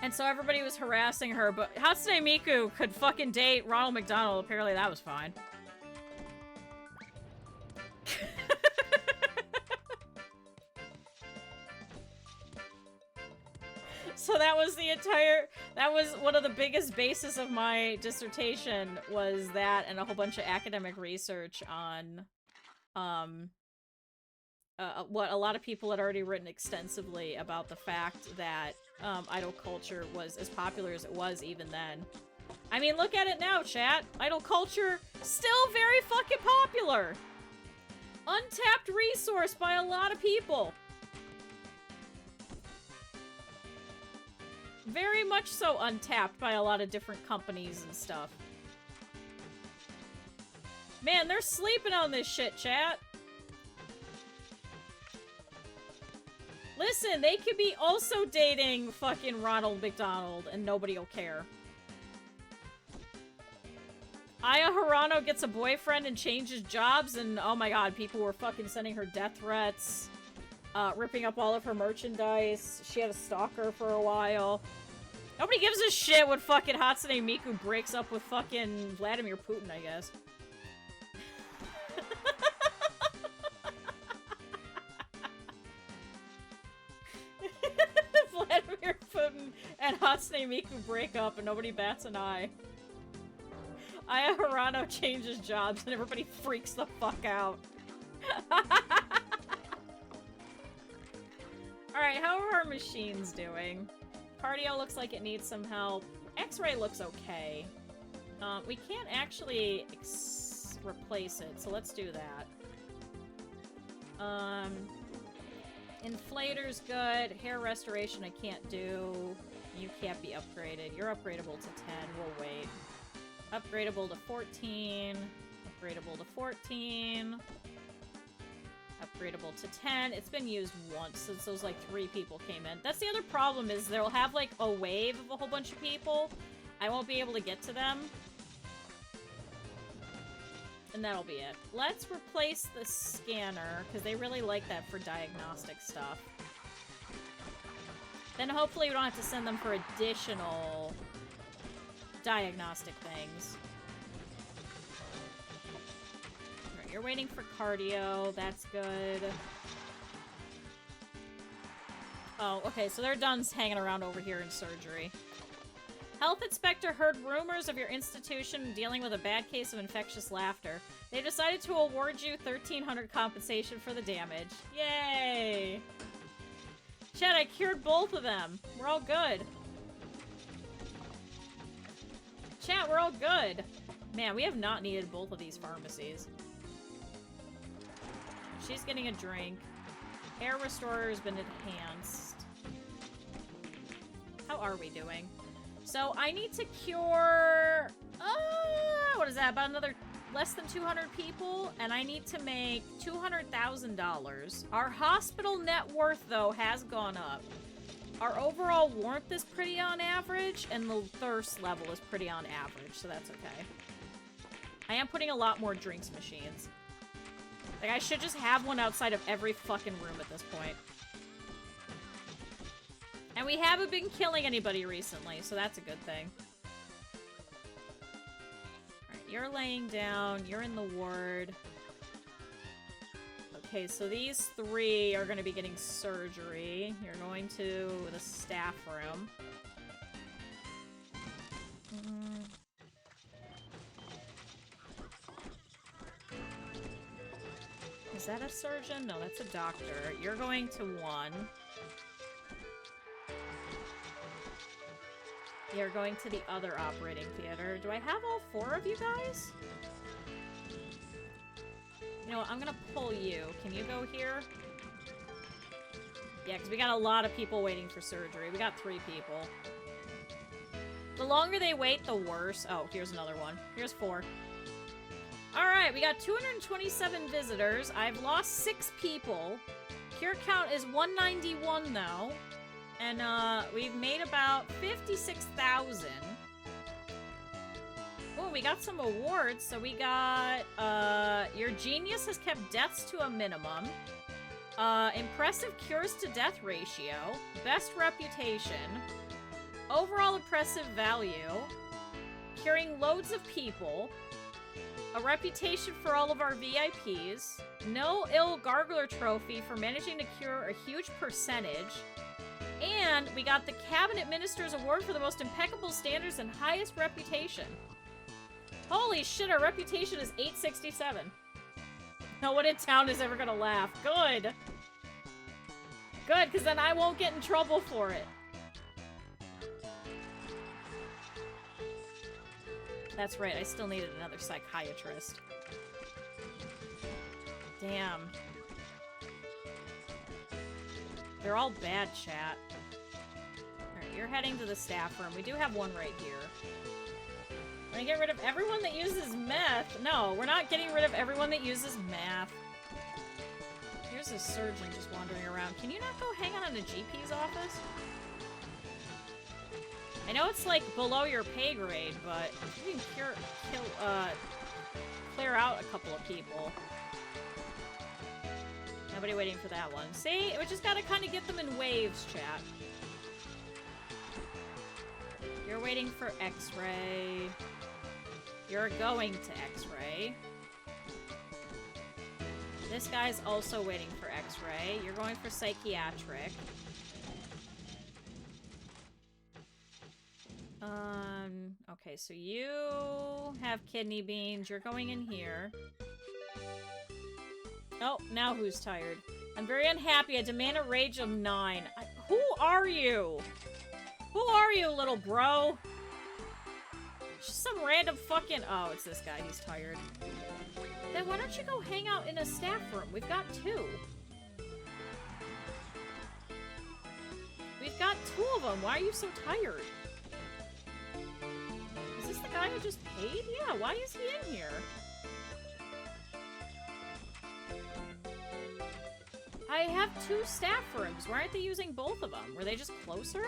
And so everybody was harassing her, but Hatsune Miku could fucking date Ronald McDonald. Apparently that was fine. So that was that was one of the biggest bases of my dissertation, was that and a whole bunch of academic research on, what a lot of people had already written extensively about the fact that, idol culture was as popular as it was even then. I mean, look at it now, chat. Idol culture, still very fucking popular. Untapped resource by a lot of people. Very much so untapped by a lot of different companies and stuff. Man, they're sleeping on this shit, chat. Listen, they could be also dating fucking Ronald McDonald and nobody will care. Aya Hirano gets a boyfriend and changes jobs and oh my god, people were fucking sending her death threats. Ripping up all of her merchandise. She had a stalker for a while. Nobody gives a shit when fucking Hatsune Miku breaks up with fucking Vladimir Putin, I guess. Vladimir Putin and Hatsune Miku break up and nobody bats an eye. Aya Hirano changes jobs and everybody freaks the fuck out. Alright, how are our machines doing? Cardio looks like it needs some help. X-ray looks okay. We can't actually replace it, so let's do that. Inflator's good. Hair restoration I can't do. You can't be upgraded. You're upgradable to 10. We'll wait. Upgradable to 14. Upgradable to 14. Upgradable to 10. It's been used once since those, like, 3 people came in. That's the other problem, is they'll have, like, a wave of a whole bunch of people. I won't be able to get to them. And that'll be it. Let's replace the scanner, because they really like that for diagnostic stuff. Then hopefully we don't have to send them for additional diagnostic things. Alright, you're waiting for cardio. That's good. Oh, okay, so they're done hanging around over here in surgery. Health inspector heard rumors of your institution dealing with a bad case of infectious laughter. They decided to award you 1,300 compensation for the damage. Yay! Chat, I cured both of them. We're all good. Chat, we're all good. Man, we have not needed both of these pharmacies. She's getting a drink. Hair restorer has been enhanced. How are we doing? So I need to cure, what is that, about another less than 200 people? And I need to make $200,000. Our hospital net worth, though, has gone up. Our overall warmth is pretty on average, and the thirst level is pretty on average, so that's okay. I am putting a lot more drinks machines. Like, I should just have one outside of every fucking room at this point. And we haven't been killing anybody recently, so that's a good thing. Alright, you're laying down. You're in the ward. Okay, so these 3 are going to be getting surgery. You're going to the staff room. Is that a surgeon? No, that's a doctor. You're going to 1. You're going to the other operating theater. Do I have all 4 of you guys? You know what? I'm gonna pull you. Can you go here? Yeah, because we got a lot of people waiting for surgery. We got 3 people. The longer they wait, the worse. Oh, here's another one. Here's 4. Alright, we got 227 visitors. I've lost 6 people. Cure count is 191, though. And, we've made about 56,000. Oh, we got some awards. So we got, your genius has kept deaths to a minimum. Impressive cures to death ratio. Best reputation. Overall impressive value. Curing loads of people. A reputation for all of our VIPs. No ill gargler trophy for managing to cure a huge percentage. And we got the Cabinet Minister's Award for the most impeccable standards and highest reputation. Holy shit, our reputation is 867. No one in town is ever gonna laugh. Good. Good, because then I won't get in trouble for it. That's right, I still needed another psychiatrist. Damn. They're all bad, chat. Alright, you're heading to the staff room. We do have one right here. We're gonna get rid of everyone that uses meth. No, we're not getting rid of everyone that uses meth. Here's a surgeon just wandering around. Can you not go hang out in a GP's office? I know it's, like, below your pay grade, but you can clear out a couple of people. Nobody waiting for that one. See? We just gotta kind of get them in waves, chat. You're waiting for X-ray. You're going to X-ray. This guy's also waiting for X-ray. You're going for psychiatric. Okay, so you have kidney beans. You're going in here. Oh, now who's tired? I'm very unhappy. I demand a rage of 9. Who are you? Who are you, little bro? Just some random fucking... Oh, it's this guy. He's tired. Then why don't you go hang out in a staff room? We've got 2. We've got 2 of them. Why are you so tired? Is this the guy who just paid? Yeah, why is he in here? I have 2 staff rooms. Why aren't they using both of them? Were they just closer?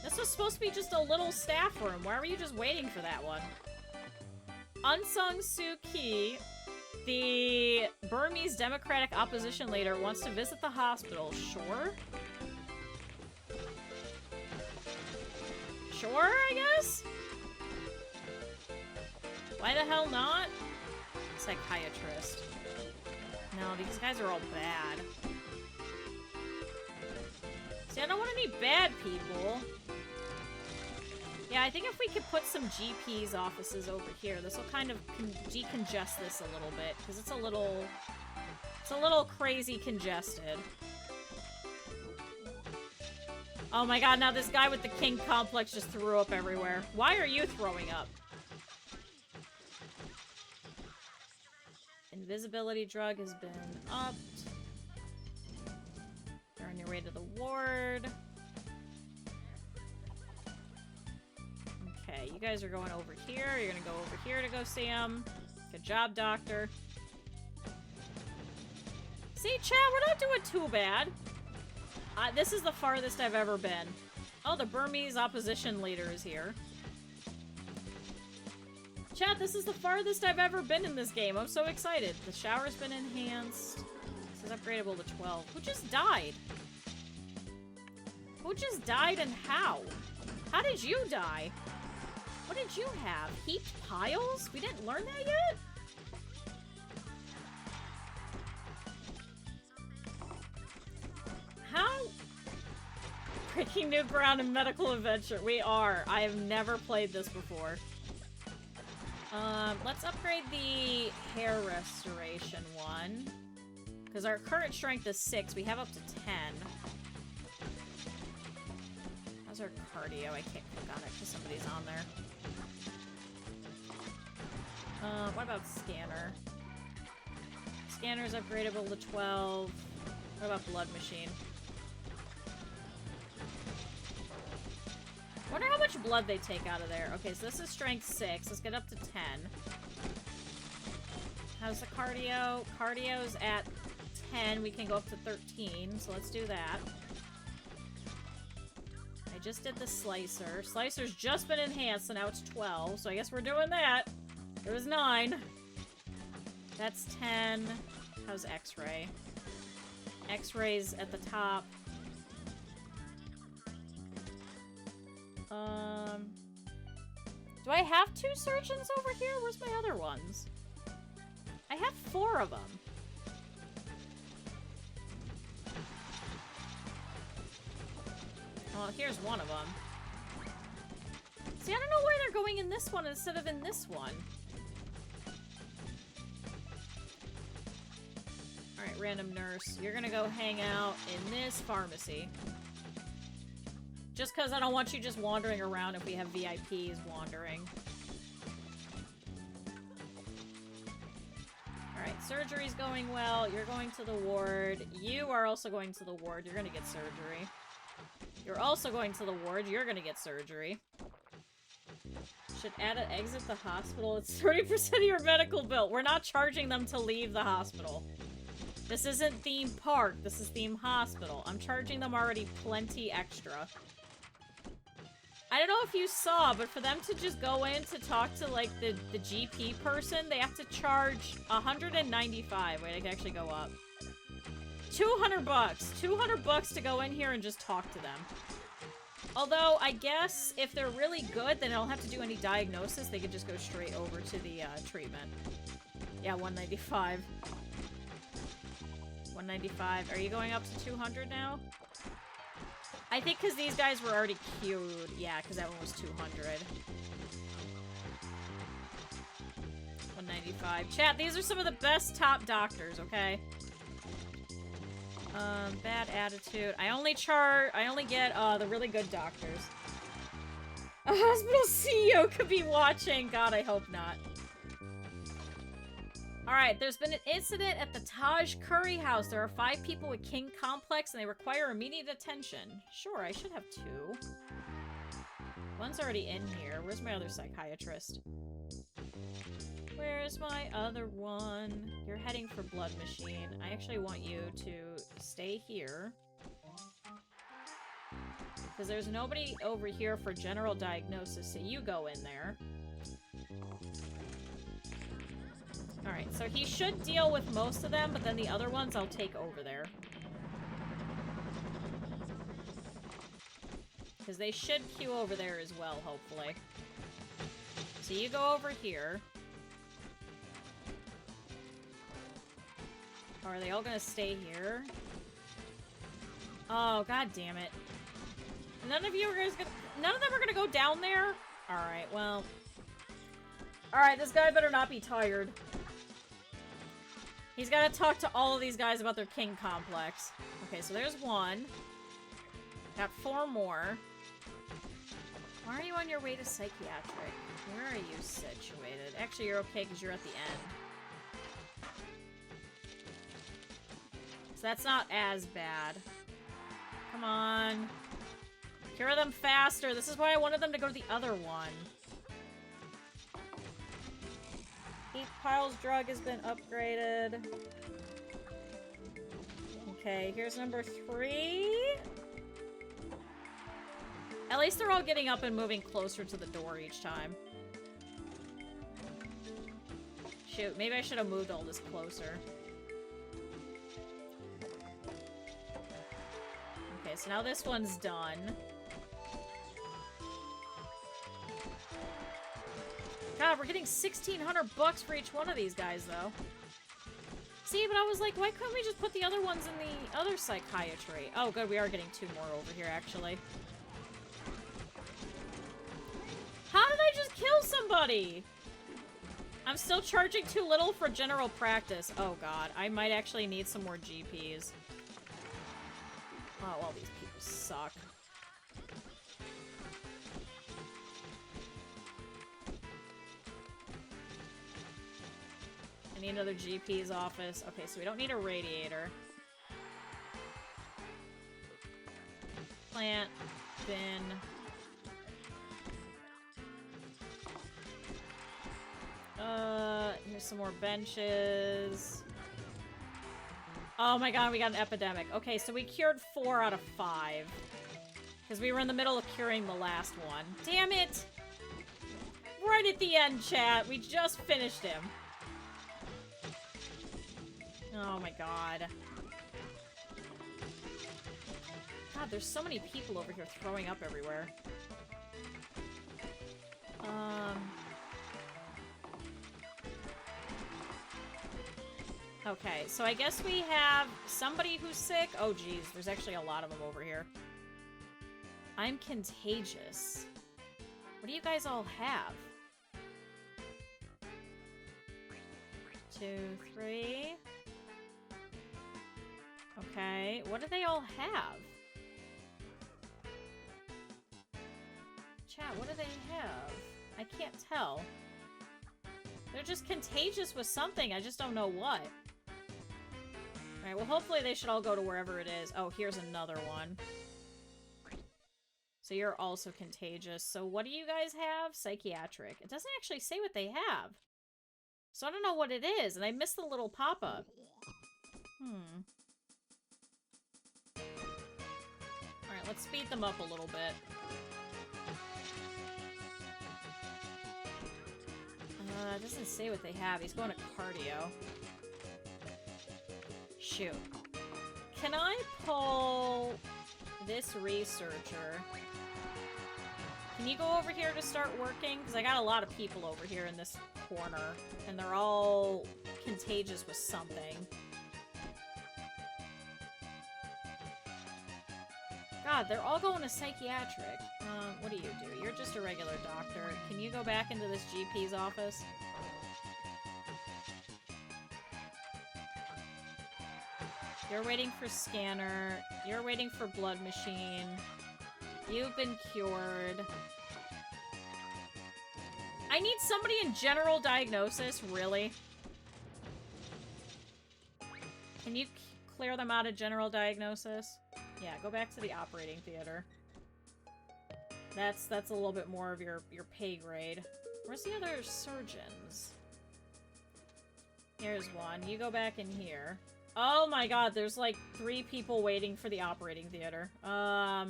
This was supposed to be just a little staff room. Why were you just waiting for that one? Unsung Suu Kyi, the Burmese Democratic Opposition leader, wants to visit the hospital. Sure? Sure, I guess? Why the hell not? Psychiatrist. No, these guys are all bad. See, I don't want any bad people. Yeah, I think if we could put some GP's offices over here, this will kind of decongest this a little bit, because it's a little crazy congested. Oh my god, now this guy with the king complex just threw up everywhere. Why are you throwing up? Invisibility drug has been upped. You're on your way to the ward. Okay, you guys are going over here. You're gonna go over here to go see him. Good job, doctor. See, chat, we're not doing too bad. This is the farthest I've ever been. Oh, the Burmese opposition leader is here. Chat, this is the farthest I've ever been in this game. I'm so excited. The shower's been enhanced. This is upgradable to 12. Who just died? Who just died and how? How did you die? What did you have? Heaped piles? We didn't learn that yet? How? Breaking new ground in medical adventure. We are. I have never played this before. Let's upgrade the hair restoration one. Because our current strength is 6. We have up to 10. How's our cardio? I can't click on it because somebody's on there. What about scanner? Scanner's upgradable to 12. What about blood machine? Wonder how much blood they take out of there. Okay, so this is strength 6. Let's get up to 10. How's the cardio? Cardio's at 10. We can go up to 13, so let's do that. I just did the slicer. Slicer's just been enhanced, so now it's 12. So I guess we're doing that. It was 9. That's 10. How's X-ray? X-ray's at the top. Do I have 2 surgeons over here? Where's my other ones? I have 4 of them. Well, here's one of them. See, I don't know why they're going in this one instead of in this one. Alright, random nurse. You're gonna go hang out in this pharmacy. Just because I don't want you just wandering around if we have VIPs wandering. Alright, surgery's going well. You're going to the ward. You are also going to the ward. You're gonna get surgery. You're also going to the ward. You're gonna get surgery. Should add an exit the hospital. It's 30% of your medical bill. We're not charging them to leave the hospital. This isn't theme park. This is theme hospital. I'm charging them already plenty extra. I don't know if you saw, but for them to just go in to talk to, like, the GP person, they have to charge $195. Wait, I can actually go up. 200 bucks. 200 bucks to go in here and just talk to them. Although, I guess, if they're really good, then they don't have to do any diagnosis. They could just go straight over to the, treatment. Yeah, 195. 195. Are you going up to 200 now? I think because these guys were already queued. Yeah, because that one was 200. 195. $1.95. Chat, these are some of the best top doctors, okay? Bad attitude. I only get, the really good doctors. A hospital CEO could be watching. God, I hope not. Alright, there's been an incident at the Taj Curry House. There are 5 people with King Complex and they require immediate attention. Sure, I should have 2. One's already in here. Where's my other psychiatrist? Where's my other one? You're heading for Blood Machine. I actually want you to stay here. Because there's nobody over here for general diagnosis, so you go in there. Alright, so he should deal with most of them, but then the other ones I'll take over there. Because they should queue over there as well, hopefully. So you go over here. Or are they all gonna stay here? Oh, god damn it. None of them are gonna go down there? Alright, well. Alright, this guy better not be tired. He's gotta talk to all of these guys about their King Complex. Okay, so there's 1. Got 4 more. Why are you on your way to psychiatric? Where are you situated? Actually, you're okay because you're at the end. So that's not as bad. Come on. Cure them faster. This is why I wanted them to go to the other one. Heat Pile's drug has been upgraded. Okay, here's number 3. At least they're all getting up and moving closer to the door each time. Shoot, maybe I should have moved all this closer. Okay, so now this one's done. God, we're getting $1,600 for each one of these guys, though. See, but I was like, why couldn't we just put the other ones in the other psychiatry? Oh, good, we are getting 2 more over here, actually. How did I just kill somebody? I'm still charging too little for general practice. Oh, God, I might actually need some more GPs. Oh, well, these people suck. I need another GP's office. Okay, so we don't need a radiator. Plant. Bin. Here's some more benches. Oh my god, we got an epidemic. Okay, so we cured 4 out of 5. Because we were in the middle of curing the last one. Damn it! Right at the end, chat. We just finished him. Oh my god. God, there's so many people over here throwing up everywhere. Okay, so I guess we have somebody who's sick. Oh geez, there's actually a lot of them over here. I'm contagious. What do you guys all have? 2, 3. Okay, what do they all have? Chat, what do they have? I can't tell. They're just contagious with something, I just don't know what. Alright, well hopefully they should all go to wherever it is. Oh, here's another one. So you're also contagious. So what do you guys have? Psychiatric. It doesn't actually say what they have. So I don't know what it is, and I missed the little pop-up. Alright, let's speed them up a little bit. It doesn't say what they have. He's going to cardio. Shoot. Can I pull this researcher? Can you go over here to start working? Because I got a lot of people over here in this corner, and they're all contagious with something. God, they're all going to psychiatric. What do? You're just a regular doctor. Can you go back into this GP's office? You're waiting for scanner. You're waiting for blood machine. You've been cured. I need somebody in general diagnosis, really? Can you clear them out of general diagnosis? Yeah, go back to the operating theater. That's a little bit more of your pay grade. Where's the other surgeons? Here's one. You go back in here. Oh my god, there's like 3 people waiting for the operating theater. Yeah,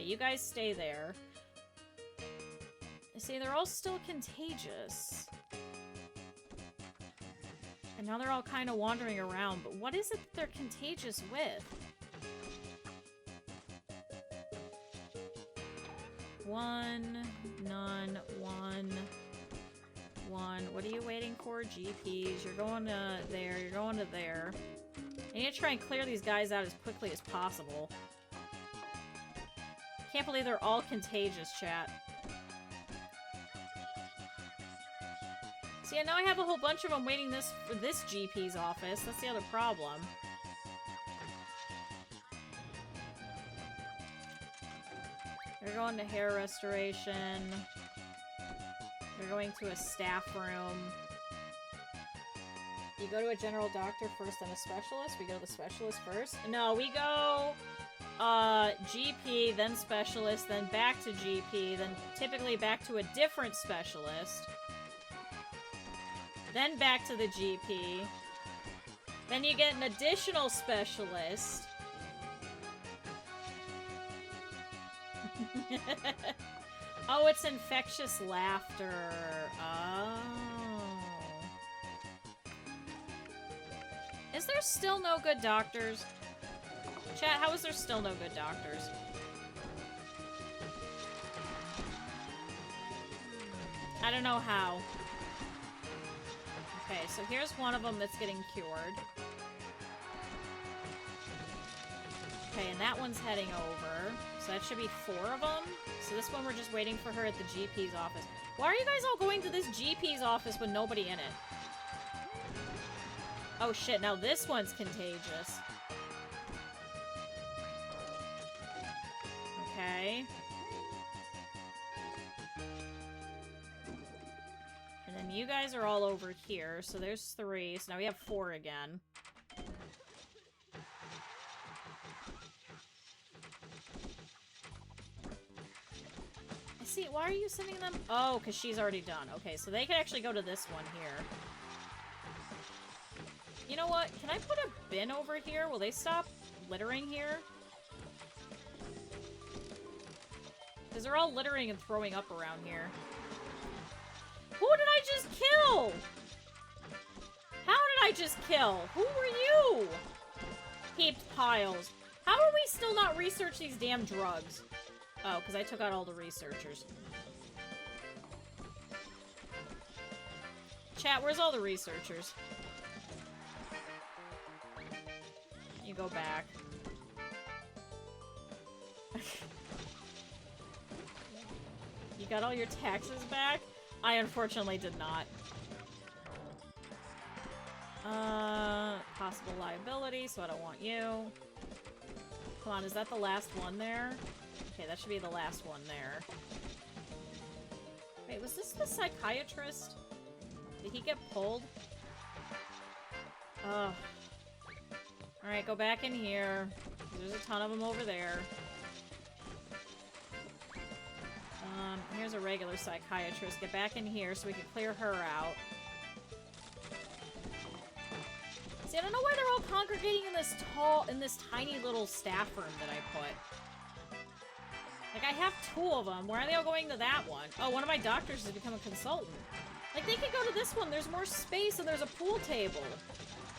you guys stay there. See, they're all still contagious. And now they're all kind of wandering around, but what is it that they're contagious with? 1, none, 1, 1. What are you waiting for? GPs. You're going to there, you're going to there. I need to try and clear these guys out as quickly as possible. Can't believe they're all contagious, chat. See, now I have a whole bunch of them waiting for this GP's office. That's the other problem. You're going to hair restoration. You're going to a staff room. You go to a general doctor first, then a specialist? We go to the specialist first? No, we go GP, then specialist, then back to GP, then typically back to a different specialist. Then back to the GP. Then you get an additional specialist. Oh, it's infectious laughter. Oh. Is there still no good doctors? Chat, how is there still no good doctors? I don't know how. Okay, so here's one of them that's getting cured. Okay, and that one's heading over. So that should be 4 of them. So this one we're just waiting for her at the GP's office. Why are you guys all going to this GP's office with nobody in it? Oh shit, now this one's contagious. Okay. And then you guys are all over here, so there's 3. So now we have 4 again. See, why are you sending them? Oh, because she's already done. Okay, so they can actually go to this one here. You know what? Can I put a bin over here? Will they stop littering here? Because they're all littering and throwing up around here. Who did I just kill? How did I just kill? Who were you? Heaped piles. How are we still not research these damn drugs? Oh, because I took out all the researchers. Chat, where's all the researchers? You go back. You got all your taxes back? I unfortunately did not. Possible liability, so I don't want you. Come on, is that the last one there? Okay, that should be the last one there. Wait, was this the psychiatrist? Did he get pulled? Ugh. Alright, go back in here. There's a ton of them over there. Here's a regular psychiatrist. Get back in here so we can clear her out. See, I don't know why they're all congregating in this tiny little staff room that I put. Like, I have 2 of them. Why are they all going to that one? Oh, one of my doctors has become a consultant. Like, they could go to this one. There's more space and there's a pool table.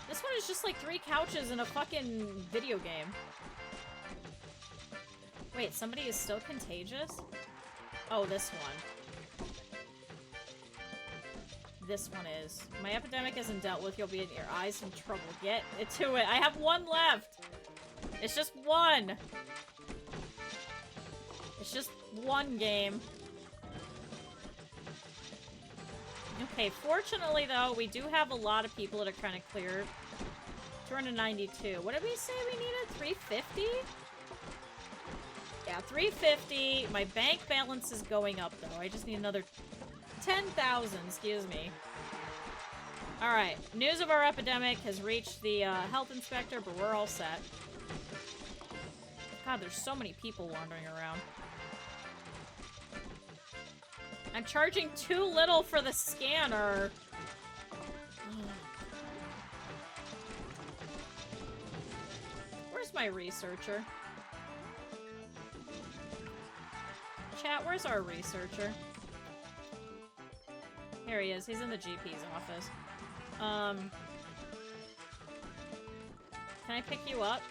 This one is just like 3 couches and a fucking video game. Wait, somebody is still contagious? Oh, this one. This one is. My epidemic isn't dealt with. You'll be in your eyes in trouble. Get to it. I have 1 left. It's just 1. It's just 1 game. Okay, fortunately, though, we do have a lot of people that are kind of cleared. 292. What did we say we needed? 350? Yeah, 350. My bank balance is going up, though. I just need another 10,000, excuse me. Alright, news of our epidemic has reached the health inspector, but we're all set. God, there's so many people wandering around. I'm charging too little for the scanner. Where's my researcher? Chat, where's our researcher? Here he is. He's in the GP's office. Can I pick you up?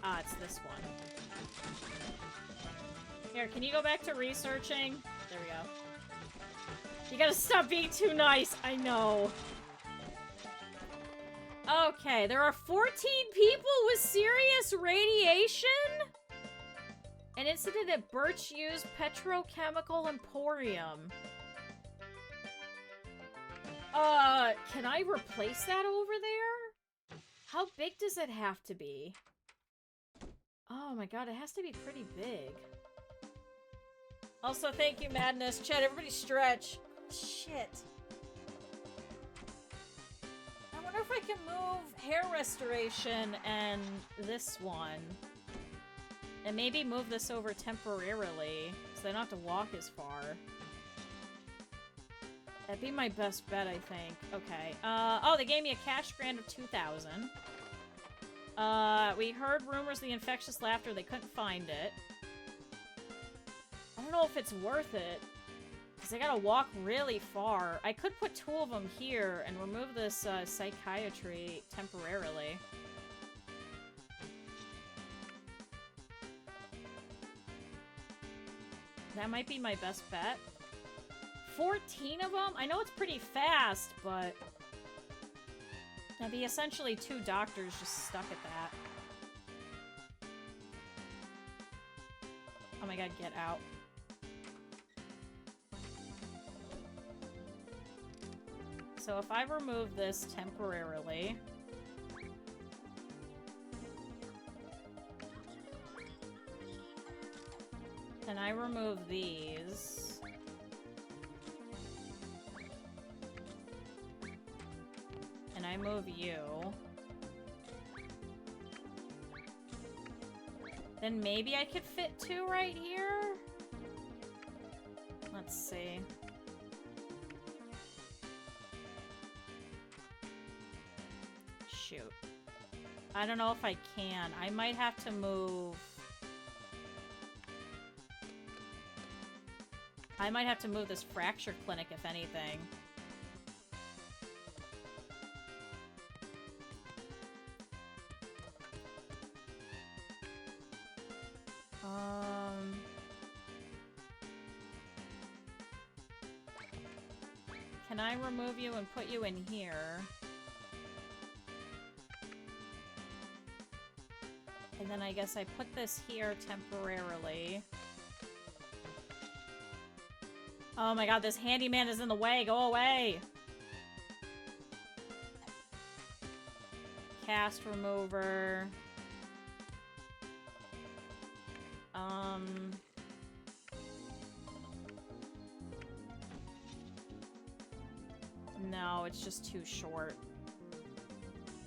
Ah, it's this one. Here, can you go back to researching? There we go. You gotta stop being too nice. I know. Okay, there are 14 people with serious radiation? An incident at Birch Hughes Petrochemical Emporium. Can I replace that over there? How big does it have to be? Oh my god, it has to be pretty big. Also, thank you, Madness. Chat, everybody stretch. Shit. I wonder if I can move hair restoration and this one. And maybe move this over temporarily, so I don't have to walk as far. That'd be my best bet, I think. Okay. Oh, they gave me a cash grant of 2,000. We heard rumors of the infectious laughter. They couldn't find it. I don't know if it's worth it, because I gotta walk really far. I could put 2 of them here and remove this psychiatry temporarily. That might be my best bet. 14 of them? I know it's pretty fast, but that'd be essentially 2 doctors just stuck at that. Oh my god, get out. So if I remove this temporarily... and I remove these... and I move you... then maybe I could fit 2 right here? Let's see. Shoot. I don't know if I can. I might have to move... I might have to move this fracture clinic, if anything. Can I remove you and put you in here? And then I guess I put this here temporarily. Oh my god, this handyman is in the way. Go away. Cast remover. No, it's just too short.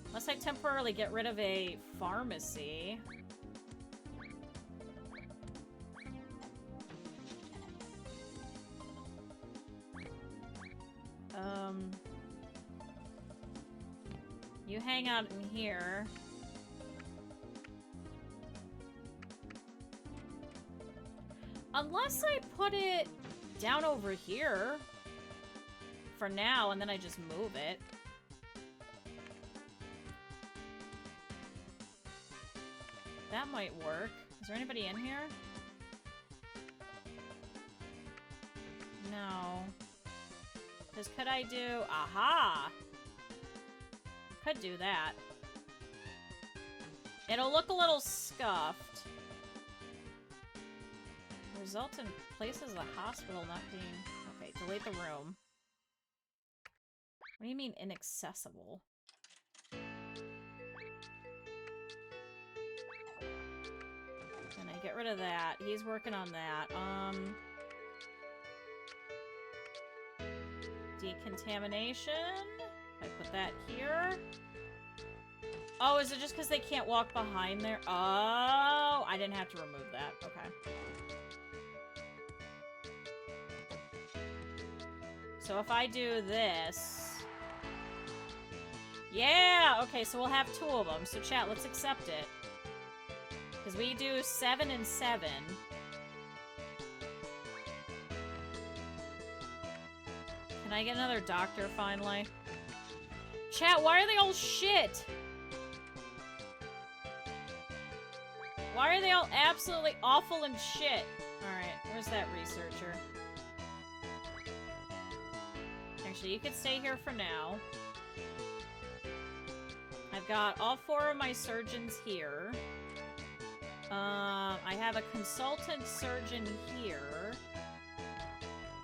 Unless I temporarily get rid of a pharmacy. You hang out in here. Unless I put it down over here for now, and then I just move it. That might work. Is there anybody in here? No. Because could I do... Aha! Could do that. It'll look a little scuffed. Result in places of the hospital not being... Okay, delete the room. What do you mean inaccessible? Can I get rid of that? He's working on that. Decontamination. I put that here. Oh, is it just because they can't walk behind there? Oh, I didn't have to remove that. Okay. So if I do this... Yeah! Okay, so we'll have 2 of them. So chat, let's accept it. Because we do 7 and 7. Can I get another doctor, finally? Chat, why are they all shit? Why are they all absolutely awful and shit? Alright, where's that researcher? Actually, you could stay here for now. I've got all 4 of my surgeons here. I have a consultant surgeon here.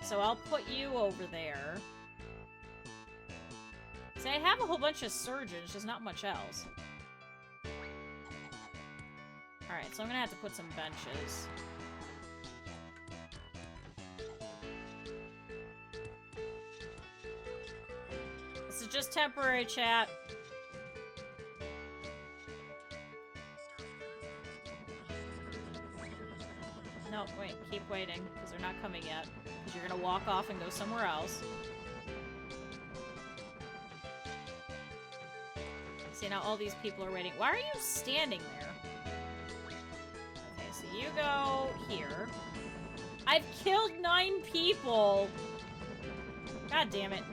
So I'll put you over there. See, I have a whole bunch of surgeons, just not much else. Alright, so I'm gonna have to put some benches. This is just temporary, chat. No, wait, keep waiting, because they're not coming yet. Because you're gonna walk off and go somewhere else. See, now all these people are waiting. Why are you standing there? Okay, so you go here. I've killed 9 people! God damn it.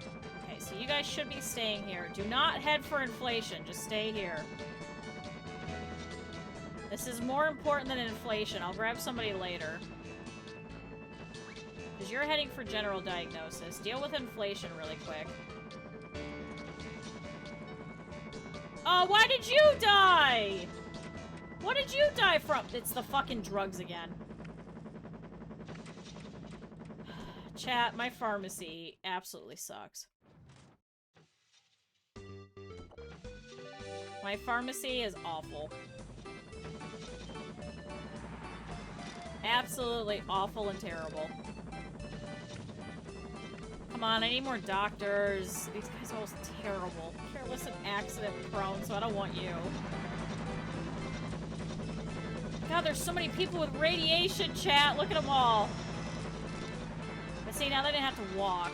Okay, so you guys should be staying here. Do not head for inflation, just stay here. This is more important than inflation. I'll grab somebody later. Because you're heading for general diagnosis. Deal with inflation really quick. Oh, why did you die? What did you die from? It's the fucking drugs again. Chat, my pharmacy absolutely sucks. My pharmacy is awful. Absolutely awful and terrible. Come on, I need more doctors. These guys are all terrible. Careless and accident prone, so I don't want you. God, there's so many people with radiation, chat. Look at them all. But see, now they didn't have to walk.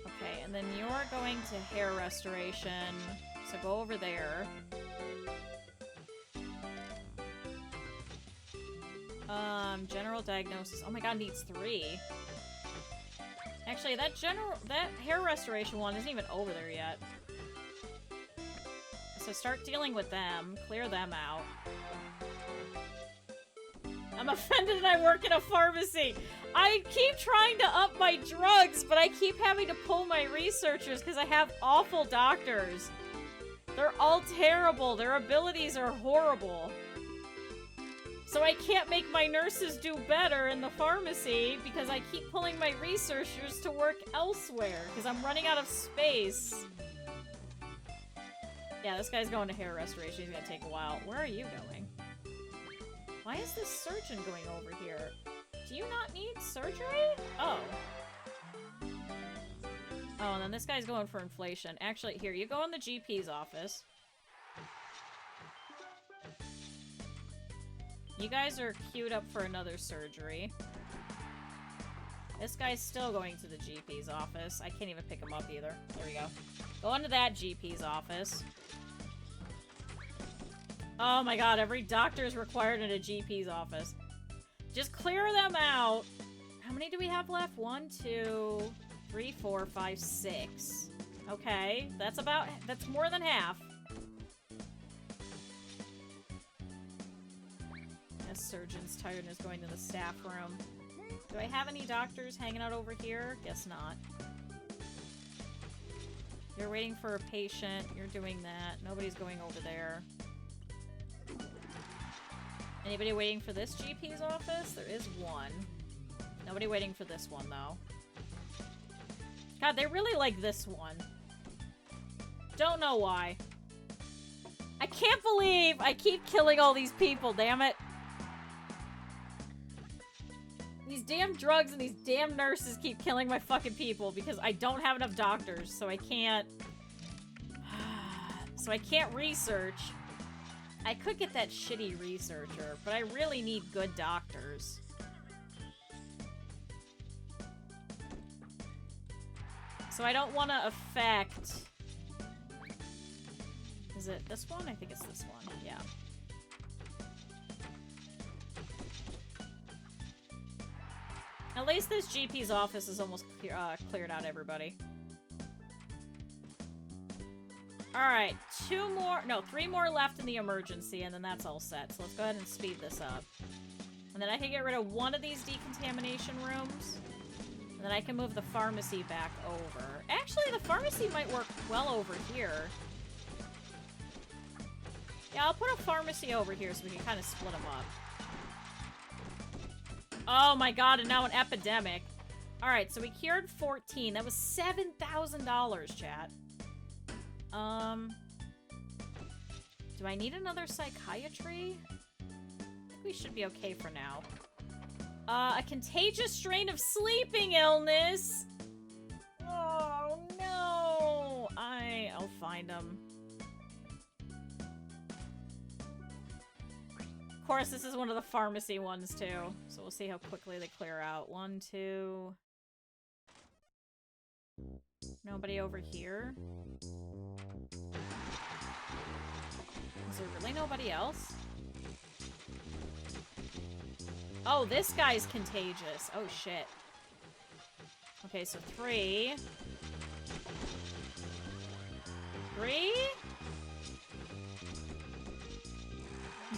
Okay, and then you're going to hair restoration. So go over there. General diagnosis. Oh my god, needs 3. Actually, that hair restoration one isn't even over there yet. So start dealing with them. Clear them out. I'm offended that I work in a pharmacy. I keep trying to up my drugs, but I keep having to pull my researchers because I have awful doctors. They're all terrible. Their abilities are horrible. So I can't make my nurses do better in the pharmacy because I keep pulling my researchers to work elsewhere because I'm running out of space. Yeah, this guy's going to hair restoration. He's gonna take a while. Where are you going? Why is this surgeon going over here? Do you not need surgery? Oh. Oh, and then this guy's going for inflation. Actually, here, you go in the GP's office. You guys are queued up for another surgery. This guy's still going to the GP's office. I can't even pick him up either. There we go. Go into that GP's office. Oh my god, every doctor is required in a GP's office. Just clear them out. How many do we have left? 1, 2, 3, 4, 5, 6. Okay, that's more than half. This surgeon's tired and is going to the staff room. Do I have any doctors hanging out over here? Guess not. You're waiting for a patient. You're doing that. Nobody's going over there. Anybody waiting for this GP's office? There is one. Nobody waiting for this one, though. God, they really like this one. Don't know why. I can't believe I keep killing all these people, damn it. These damn drugs and these damn nurses keep killing my fucking people because I don't have enough doctors, so I can't... So I can't research. I could get that shitty researcher, but I really need good doctors. So I don't want to affect... Is it this one? I think it's this one. Yeah. At least this GP's office is almost cleared out everybody. Alright, 3 more left in the emergency, and then that's all set. So let's go ahead and speed this up. And then I can get rid of one of these decontamination rooms. And then I can move the pharmacy back over. Actually, the pharmacy might work well over here. Yeah, I'll put a pharmacy over here so we can kind of split them up. Oh my god, and now an epidemic. Alright, so we cured 14. That was $7,000, chat. Do I need another psychiatry? I think we should be okay for now. A contagious strain of sleeping illness. Oh no! I'll find them. Of course, this is one of the pharmacy ones too, so we'll see how quickly they clear out. 1, 2. Nobody over here. Is there really nobody else? Oh, this guy's contagious. Oh, shit. Okay, so 3. 3?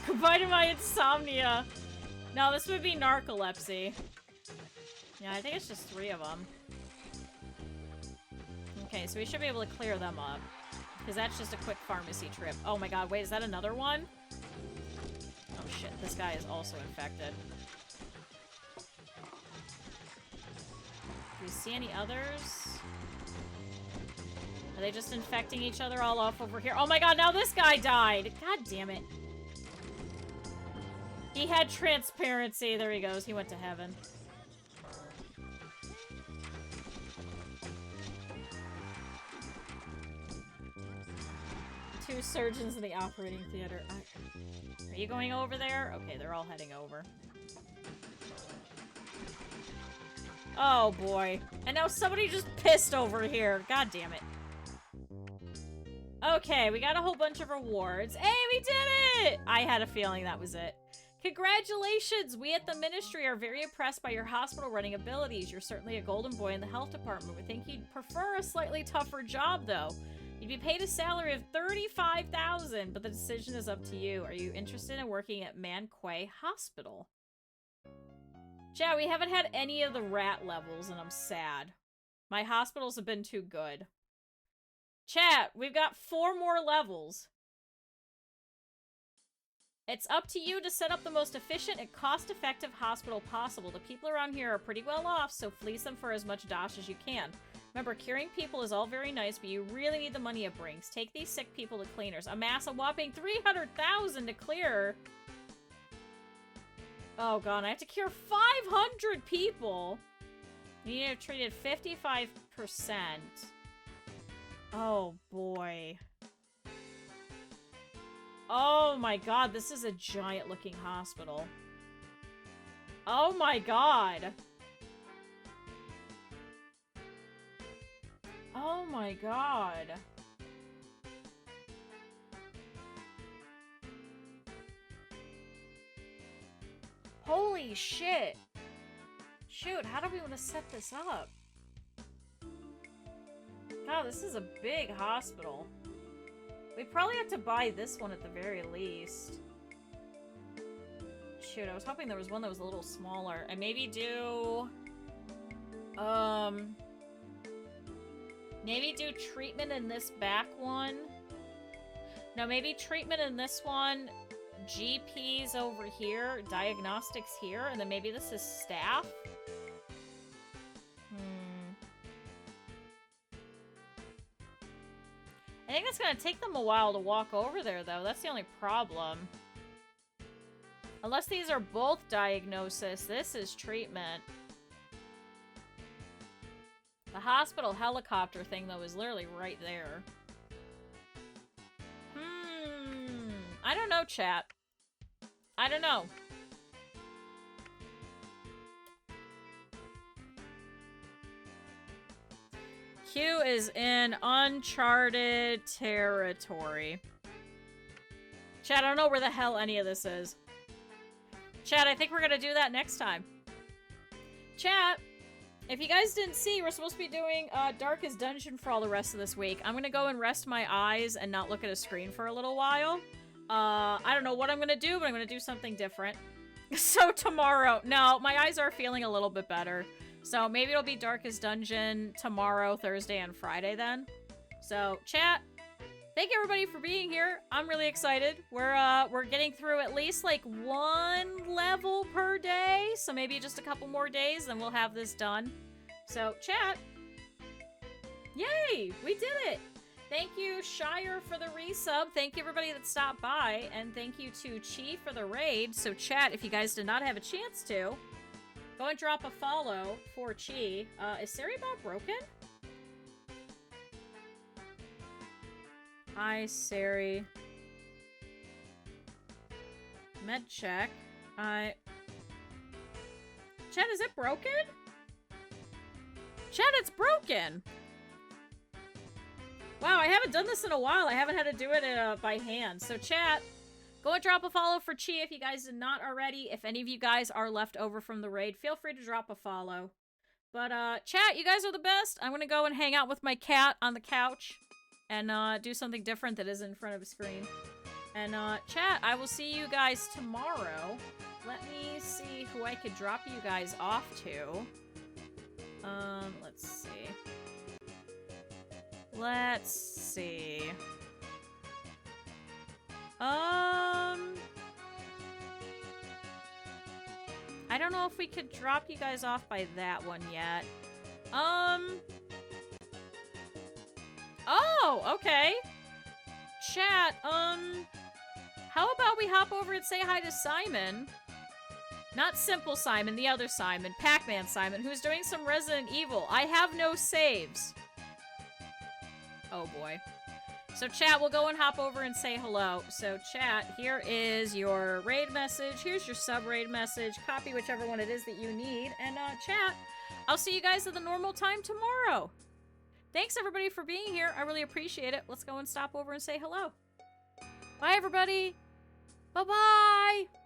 Combining my insomnia. No, this would be narcolepsy. Yeah, I think it's just 3 of them. Okay, so we should be able to clear them up. Because that's just a quick pharmacy trip. Oh my god, wait, is that another one? Oh shit, this guy is also infected. Do you see any others? Are they just infecting each other all off over here? Oh my god, now this guy died! God damn it. He had transparency. There he goes. He went to heaven. Two surgeons in the operating theater. Are you going over there? Okay, they're all heading over. Oh boy. And now somebody just pissed over here. God damn it. Okay, we got a whole bunch of rewards. Hey, we did it! I had a feeling that was it. Congratulations! We at the Ministry are very impressed by your hospital running abilities. You're certainly a golden boy in the health department. We think you'd prefer a slightly tougher job, though. You'd be paid a salary of $35,000, but the decision is up to you. Are you interested in working at Man-Quay Hospital? Chat, we haven't had any of the rat levels, and I'm sad. My hospitals have been too good. Chat, we've got 4 more levels. It's up to you to set up the most efficient and cost-effective hospital possible. The people around here are pretty well off, so fleece them for as much dosh as you can. Remember, curing people is all very nice, but you really need the money it brings. Take these sick people to cleaners. Amass a whopping $300,000 to clear. Oh god, I have to cure 500 people. You need to have treated 55%. Oh boy. Oh my god, this is a giant looking hospital. Oh my god. Oh my god. Holy shit. Shoot, how do we want to set this up? God, this is a big hospital. We probably have to buy this one at the very least. Shoot, I was hoping there was one that was a little smaller. And maybe do... Maybe do treatment in this back one. No, maybe treatment in this one. GPs over here. Diagnostics here. And then maybe this is staff. gonna take them a while to walk over there, though. That's the only problem. Unless these are both diagnosis, this is treatment. The hospital helicopter thing, though, is literally right there. I don't know, chat. I don't know. Q is in uncharted territory. Chat, I don't know where the hell any of this is. Chat, I think we're gonna do that next time. Chat, if you guys didn't see, we're supposed to be doing Darkest Dungeon for all the rest of this week. I'm gonna go and rest my eyes and not look at a screen for a little while. I don't know what I'm gonna do, but I'm gonna do something different. So tomorrow, no, my eyes are feeling a little bit better. So maybe it'll be Darkest Dungeon tomorrow, Thursday, and Friday then. So, chat, thank you everybody for being here. I'm really excited. We're getting through at least like 1 level per day. So maybe just a couple more days, then we'll have this done. So, chat, yay, we did it. Thank you, Shire, for the resub. Thank you, everybody that stopped by. And thank you to Chi for the raid. So, chat, if you guys did not have a chance to, go and drop a follow for Chi. Is Saribot broken? Hi, Sari. Med check. Chat, is it broken? Chat, it's broken! Wow, I haven't done this in a while. I haven't had to do it by hand. So, chat, go and drop a follow for Chi if you guys did not already. If any of you guys are left over from the raid, feel free to drop a follow. But, chat, you guys are the best. I'm gonna go and hang out with my cat on the couch and, do something different that is in front of a screen. And, chat, I will see you guys tomorrow. Let me see who I could drop you guys off to. Let's see. Let's see. I don't know if we could drop you guys off by that one yet. Oh, okay. Chat, how about we hop over and say hi to Simon? Not Simple Simon, the other Simon. Pac-Man Simon, who's doing some Resident Evil. I have no saves. Oh boy. So chat, we'll go and hop over and say hello. So chat, here is your raid message. Here's your sub-raid message. Copy whichever one it is that you need. And chat, I'll see you guys at the normal time tomorrow. Thanks everybody for being here. I really appreciate it. Let's go and stop over and say hello. Bye everybody. Bye-bye.